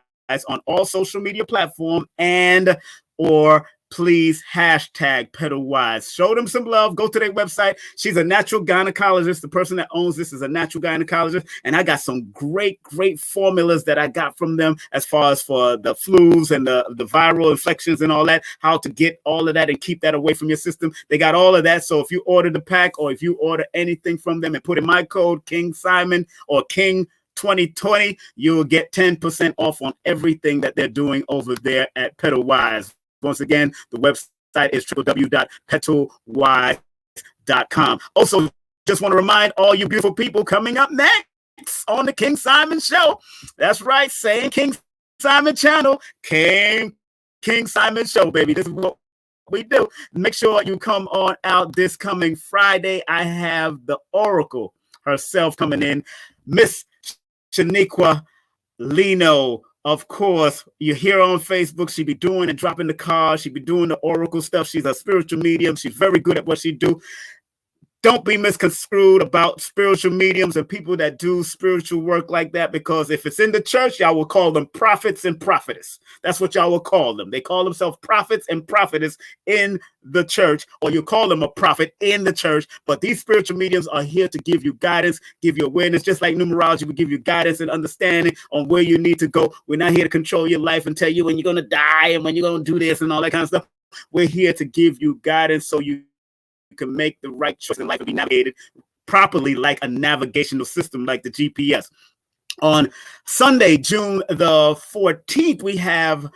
B: on all social media platforms and or please hashtag PedalWise. Show them some love. Go to their website. She's a natural gynecologist. The person that owns this is a natural gynecologist. And I got some great formulas that I got from them as far as for the flus and the viral infections and all that, how to get all of that and keep that away from your system. They got all of that. So if you order the pack or if you order anything from them and put in my code, King Simon or King 2020, you'll get 10% off on everything that they're doing over there at PedalWise. Once again, the website is www.pedalwise.com. Also, just want to remind all you beautiful people coming up next on the King Simon Show. That's right, same King Simon channel, King Simon Show, baby. This is what we do. Make sure you come on out this coming Friday. I have the Oracle herself coming in, Miss Shaniqua Lino. Of course, you hear her on Facebook. She be doing and dropping the cards. She be doing the oracle stuff. She's a spiritual medium. She's very good at what she do. Don't be misconstrued about spiritual mediums and people that do spiritual work like that, because if it's in the church, y'all will call them prophets and prophetess. That's what y'all will call them. They call themselves prophets and prophetess in the church, or you call them a prophet in the church. But these spiritual mediums are here to give you guidance, give you awareness, just like numerology will give you guidance and understanding on where you need to go. We're not here to control your life and tell you when you're going to die and when you're going to do this and all that kind of stuff. We're here to give you guidance so you can make the right choice in life and be navigated properly like a navigational system like the GPS. On Sunday, June the 14th, we have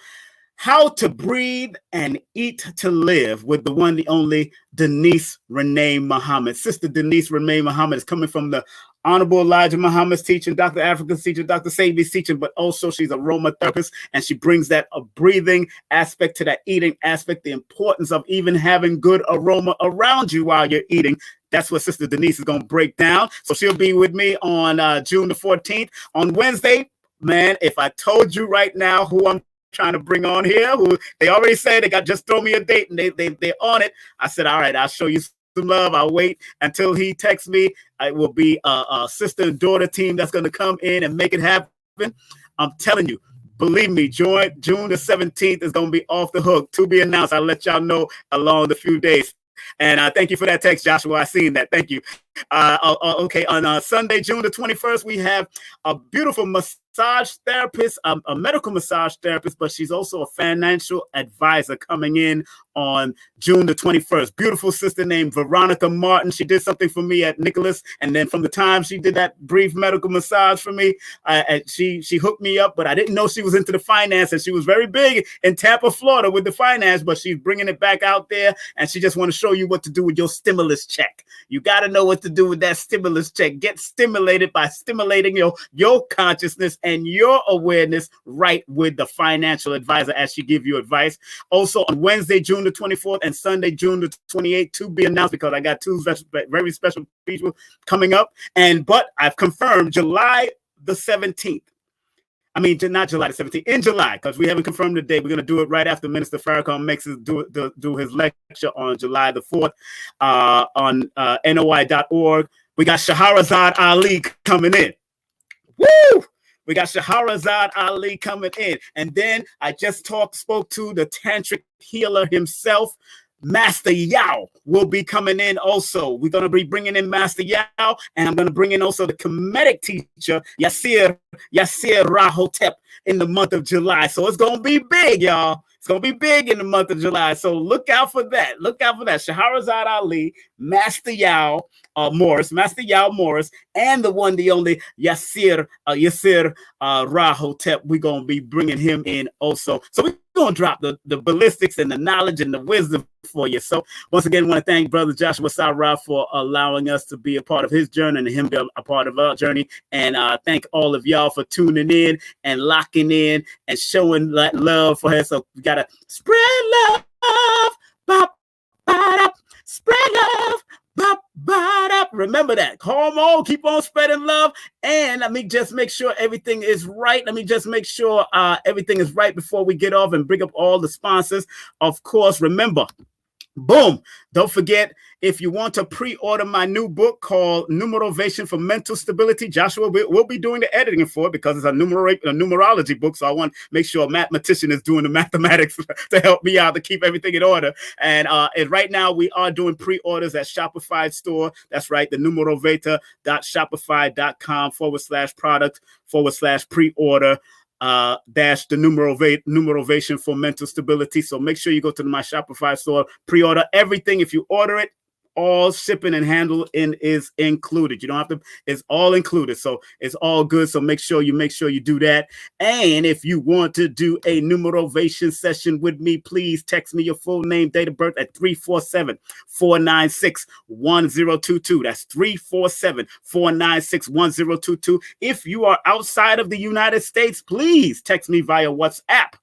B: How to Breathe and Eat to Live with the one, the only Denise Renee Muhammad. Sister Denise Renee Muhammad is coming from the Honorable Elijah Muhammad's teaching, Dr. Africa's teaching, Dr. Sabi's teaching, but also she's an aromatherapist, and she brings that a breathing aspect to that eating aspect, the importance of even having good aroma around you while you're eating. That's what Sister Denise is going to break down. So she'll be with me on June the 14th. On Wednesday, man, if I told you right now who I'm trying to bring on here, who they already said just throw me a date and they're on it. I said, all right, I'll show you some love. I'll wait until he texts me. It will be a sister and daughter team that's going to come in and make it happen. I'm telling you, believe me, June the 17th is going to be off the hook. To be announced. I'll let y'all know along the few days. And thank you for that text, Joshua. I seen that. Thank you. Okay, on Sunday, June the 21st, we have a beautiful massage therapist, a medical massage therapist, but she's also a financial advisor coming in on June the 21st. Beautiful sister named Veronica Martin. She did something for me at Nicholas, and then from the time she did that brief medical massage for me, she hooked me up, but I didn't know she was into the finance, and she was very big in Tampa, Florida with the finance, but she's bringing it back out there, and she just want to show you what to do with your stimulus check. You got to know what to do with that stimulus check. Get stimulated by stimulating your consciousness and your awareness right with the financial advisor as she give you advice. Also on Wednesday, June the 24th and Sunday, June the 28th, to be announced, because I got two very special people coming up. But I've confirmed July the 17th. I mean, not July the 17th, in July, because we haven't confirmed the date. We're going to do it right after Minister Farrakhan makes us do his lecture on July the 4th on NOI.org. We got Shahrazad Ali coming in. Woo! We got Shahrazad Ali coming in. And then I just spoke to the tantric healer himself. Master Yao will be coming in also. We're going to be bringing in Master Yao, and I'm going to bring in also the Kemetic teacher, Yasir Rahotep, in the month of July. So it's going to be big, y'all. It's going to be big in the month of July. So look out for that. Look out for that. Shahrazad Ali, Master Yao Morris, and the one, the only Yasir Rahotep. We're going to be bringing him in also. So we're going to drop the ballistics and the knowledge and the wisdom for you. So once again, I want to thank Brother Jashua Sa-Ra for allowing us to be a part of his journey and him be a part of our journey. And thank all of y'all for tuning in and locking in and showing that love for her. So we got to spread love. Bop, bop, spread love. Bop, bop. Remember that. Come on, keep on spreading love. And let me just make sure everything is right. Everything is right before we get off and bring up all the sponsors. Of course, remember, boom, don't forget, if you want to pre-order my new book called Numerovation for Mental Stability, Joshua will be doing the editing for it because it's a numerology book. So I want to make sure a mathematician is doing the mathematics to help me out to keep everything in order. And right now we are doing pre-orders at Shopify store. That's right, the numerovator.shopify.com/product/pre-order. Dash the numerovation for mental stability. So make sure you go to my Shopify store, pre-order everything. If you order it, all shipping and handling is included. You don't have to, it's all included. So it's all good. So make sure you do that. And if you want to do a numerovation session with me, please text me your full name, date of birth at 347-496-1022. That's 347-496-1022. If you are outside of the United States, please text me via WhatsApp.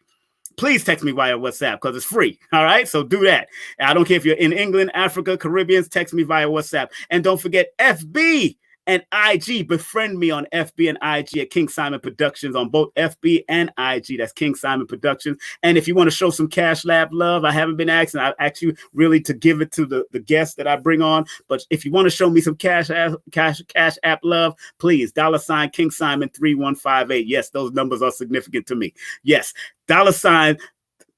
B: Please text me via WhatsApp because it's free. All right. So do that. I don't care if you're in England, Africa, Caribbean, text me via WhatsApp. And don't forget FB and IG. Befriend me on FB and IG at King Simon Productions on both FB and IG. That's King Simon Productions. And if you want to show some Cash Lab love, I haven't been asking. I ask you really to give it to the guests that I bring on. But if you want to show me some Cash App love, please, $ King Simon 3158. Yes, those numbers are significant to me. Yes, $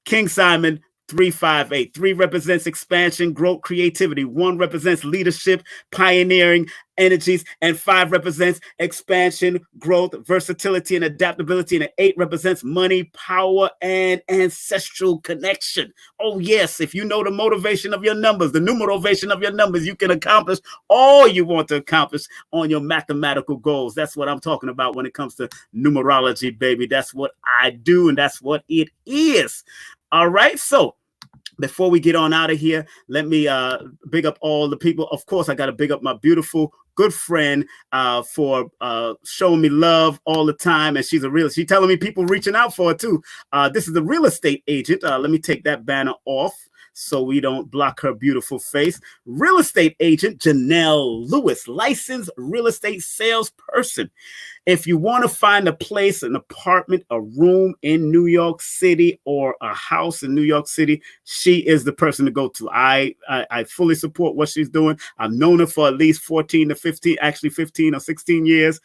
B: King Simon 358. 3 represents expansion, growth, creativity. 1 represents leadership, pioneering energies, and 5 represents expansion, growth, versatility, and adaptability. And 8 represents money, power, and ancestral connection. Oh, yes. If you know the motivation of your numbers, the numerovation of your numbers, you can accomplish all you want to accomplish on your mathematical goals. That's what I'm talking about when it comes to numerology, baby. That's what I do, and that's what it is. All right. So before we get on out of here, let me big up all the people. Of course, I got to big up my beautiful, good friend for showing me love all the time. And she's telling me people reaching out for her too. This is the real estate agent. Let me take that banner off so we don't block her beautiful face. Real estate agent Janelle Lewis, licensed real estate salesperson. If you want to find a place, an apartment, a room in New York City, or a house in New York City, she is the person to go to. I fully support what she's doing. I've known her for at least 15 or 16 years.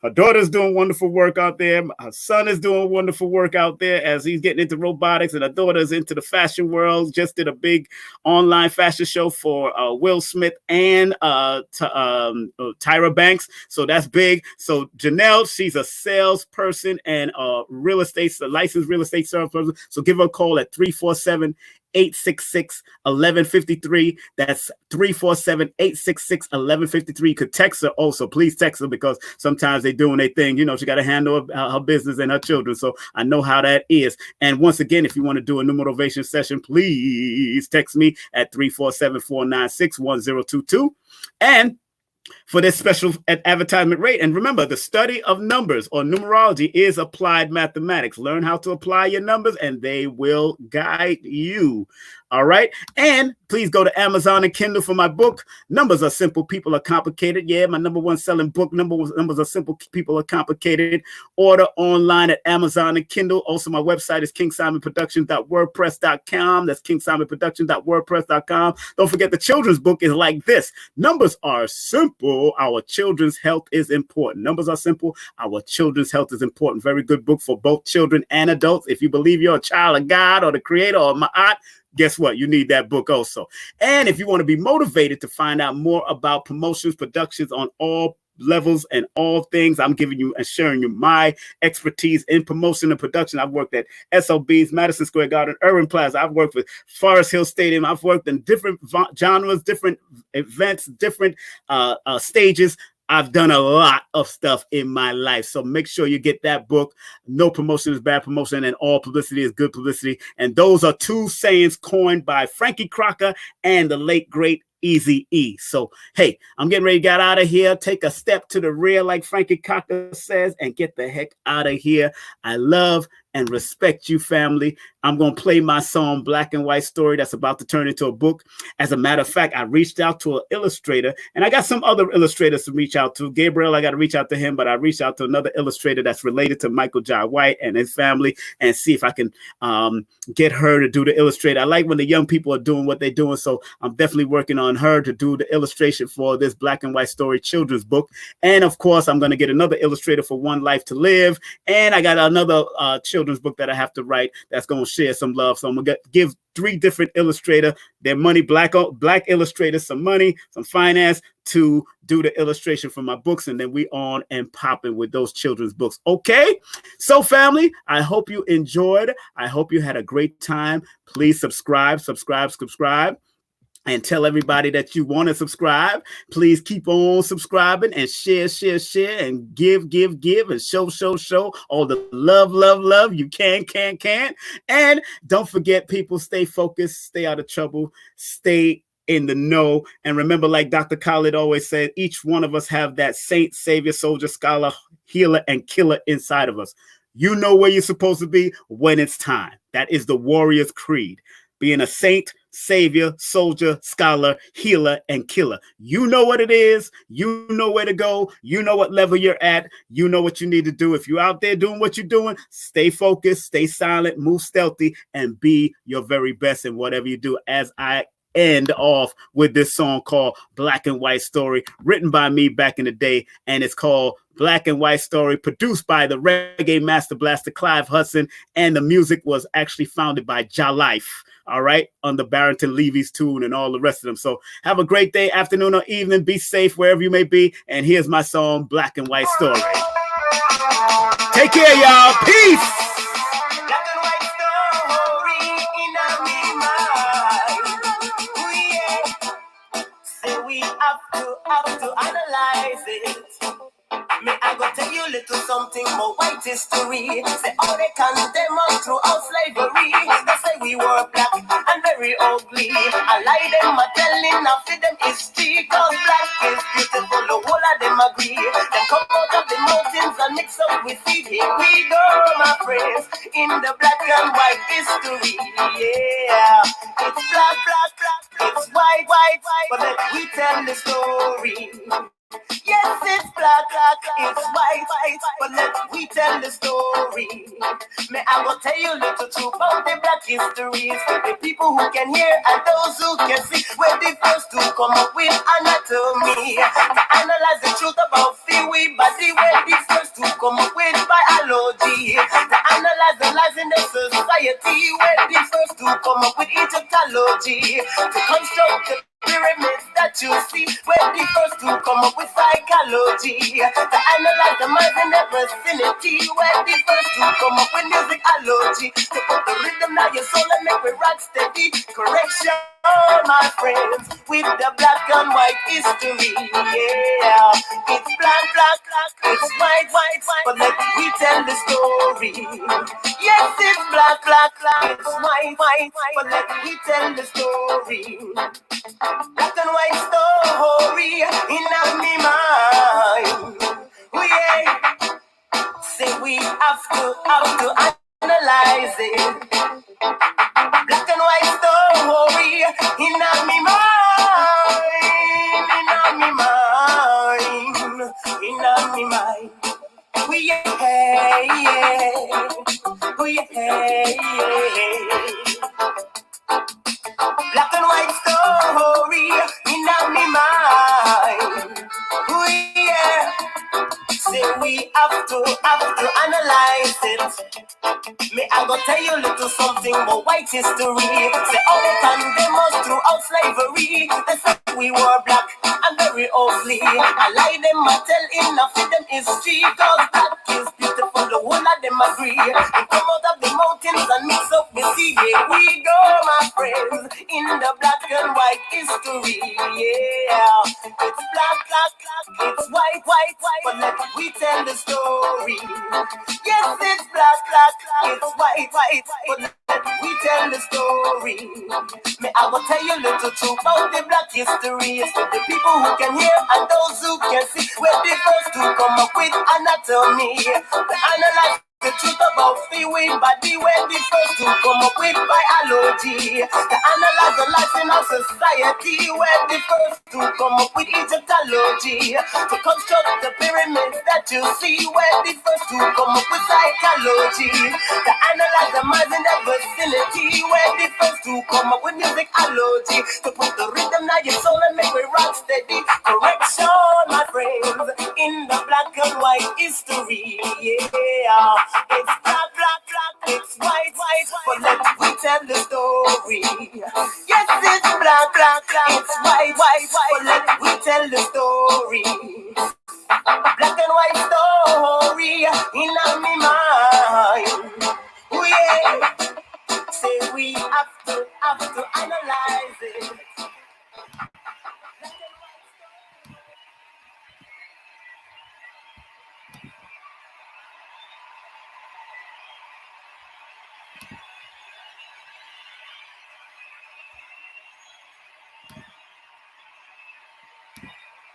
B: Her daughter's doing wonderful work out there. Her son is doing wonderful work out there as he's getting into robotics, and her daughter's into the fashion world. Just did a big online fashion show for Will Smith and Tyra Banks. So that's big. So Janelle, she's a salesperson and a licensed real estate salesperson. So give her a call at 347-866-1153. That's 347-866-1153. You could text her also. Please text her because sometimes they doing their thing. You know, she got to handle her business and her children. So I know how that is. And once again, if you want to do a numerovation session, please text me at 347-496-1022. And for this special advertisement rate. And remember, the study of numbers or numerology is applied mathematics. Learn how to apply your numbers and they will guide you. All right. And please go to Amazon and Kindle for my book. Numbers Are Simple, People Are Complicated. Yeah, my #1 selling book. Numbers Are Simple, People Are Complicated. Order online at Amazon and Kindle. Also, my website is kingsimonproductions.wordpress.com. That's kingsimonproductions.wordpress.com. Don't forget the children's book is like this. Numbers are simple. Our children's health is important. Numbers are simple. Our children's health is important. Very good book for both children and adults. If you believe you're a child of God or the creator or MAAT, guess what? You need that book also. And if you want to be motivated to find out more about promotions, productions on all levels and all things, I'm giving you and sharing you my expertise in promotion and production. I've worked at SOBs, Madison Square Garden, Irving Plaza. I've worked with Forest Hill Stadium. I've worked in different genres, different events, different stages. I've done a lot of stuff in my life. So make sure you get that book. No promotion is bad promotion, and all publicity is good publicity. And those are two sayings coined by Frankie Crocker and the late, great Eazy-E. So, hey, I'm getting ready to get out of here. Take a step to the rear, like Frankie Crocker says, and get the heck out of here. I love and respect you, family. I'm going to play my song, Black and White Story, that's about to turn into a book. As a matter of fact, I reached out to an illustrator, and I got some other illustrators to reach out to. Gabriel, I got to reach out to him, but I reached out to another illustrator that's related to Michael Jai White and his family, and see if I can get her to do the illustrator. I like when the young people are doing what they're doing, so I'm definitely working on her to do the illustration for this Black and White Story children's book. And of course, I'm going to get another illustrator for One Life to Live, and I got another children's book that I have to write that's going to share some love. So I'm going to give 3 different illustrators their money, black illustrators some money, some finance to do the illustration for my books, and then we on and popping with those children's books. Okay, so family, I hope you enjoyed. I hope you had a great time. Please subscribe, and tell everybody that you want to subscribe. Please keep on subscribing and share, and give, and show all the love you can. And don't forget, people, stay focused, stay out of trouble, stay in the know. And remember, like Dr. Khaled always said, each one of us have that saint, savior, soldier, scholar, healer, and killer inside of us. You know where you're supposed to be when it's time. That is the warrior's creed. Being a saint, savior, soldier, scholar, healer, and killer. You know what it is. You know where to go. You know what level you're at. You know what you need to do. If you're out there doing what you're doing, stay focused, stay silent, move stealthy, and be your very best in whatever you do. As I end off with this song called Black and White Story, written by me back in the day, and it's called Black and White Story, produced by the reggae master blaster Clive Hudson, and the music was actually founded by Ja Life. All right, under Barrington Levy's tune and all the rest of them. So have a great day, afternoon, or evening. Be safe wherever you may be. And here's my song, Black and White Story. Take care, y'all. Peace.
A: Black and white story in our mind. Say we have to analyze it. Me, I go tell you little something more white history. Say all they condemn us throughout slavery. They say we were black and very ugly. I lie them, I telling, I feed them history. Cause black is beautiful, the whole of them agree. They come out of the mountains and mix up with feed. Here we go, my friends, in the black and white history. Yeah, it's black, it's white, but let we tell the story. Yes, it's black, it's white, but let we tell the story. May I go tell you little truth about the black histories for the people who can hear and those who can see. We're the first to come up with anatomy, to analyze the truth about we body. We're the first to come up with biology, to analyze the lies in the society. We're the first to come up with Egyptology, to construct the pyramids that you see. We're the first to come up with psychology, to analyze the minds in their vicinity. We're the first to come up with musicology, to put the rhythm now your soul and make we rock steady. Correction, my friends, with the black and white history. Yeah, it's black, it's white, but let we tell the story. Yes, it's black, it's white, but let we tell the story. Black and white story in our mind. Yeah. Say we have to analyze it. Black and white story. tell you a little something about white history. Say how they condemn us throughout slavery. They say we were black and very ugly. I lie them, I tell enough of them history. Cause black is beautiful, the whole of them agree. We come out of the mountains and mix up with sea. Here we go, my friends, in the black and white history. Yeah, it's black, black, black, it's white, white, white. But let we tell the story. Yes, it's black, black, black, it's white, white, white. But let we tell the story. Me, I will tell you a little truth about the black history. It's for the people who can hear and those who can see. We're the first to come up with anatomy, to analyze the truth about the way body. We're the first to come up with biology, to analyze the life in our society. We're the first to come up with Egyptology, to construct the pyramids that you see. We're the first to come up with psychology, to analyze the minds in that vicinity. We're the first to come up with musicology, to put the rhythm in your soul and make it rock steady. Correction, my friends, in the black and white history. Yeah, it's black, black, black, it's white, white, white. But let we tell the story. Yes, it's black, black, black, it's white, white, white. But let we tell the story. Black and white story in my mind. Oh yeah. Say we have to analyze it.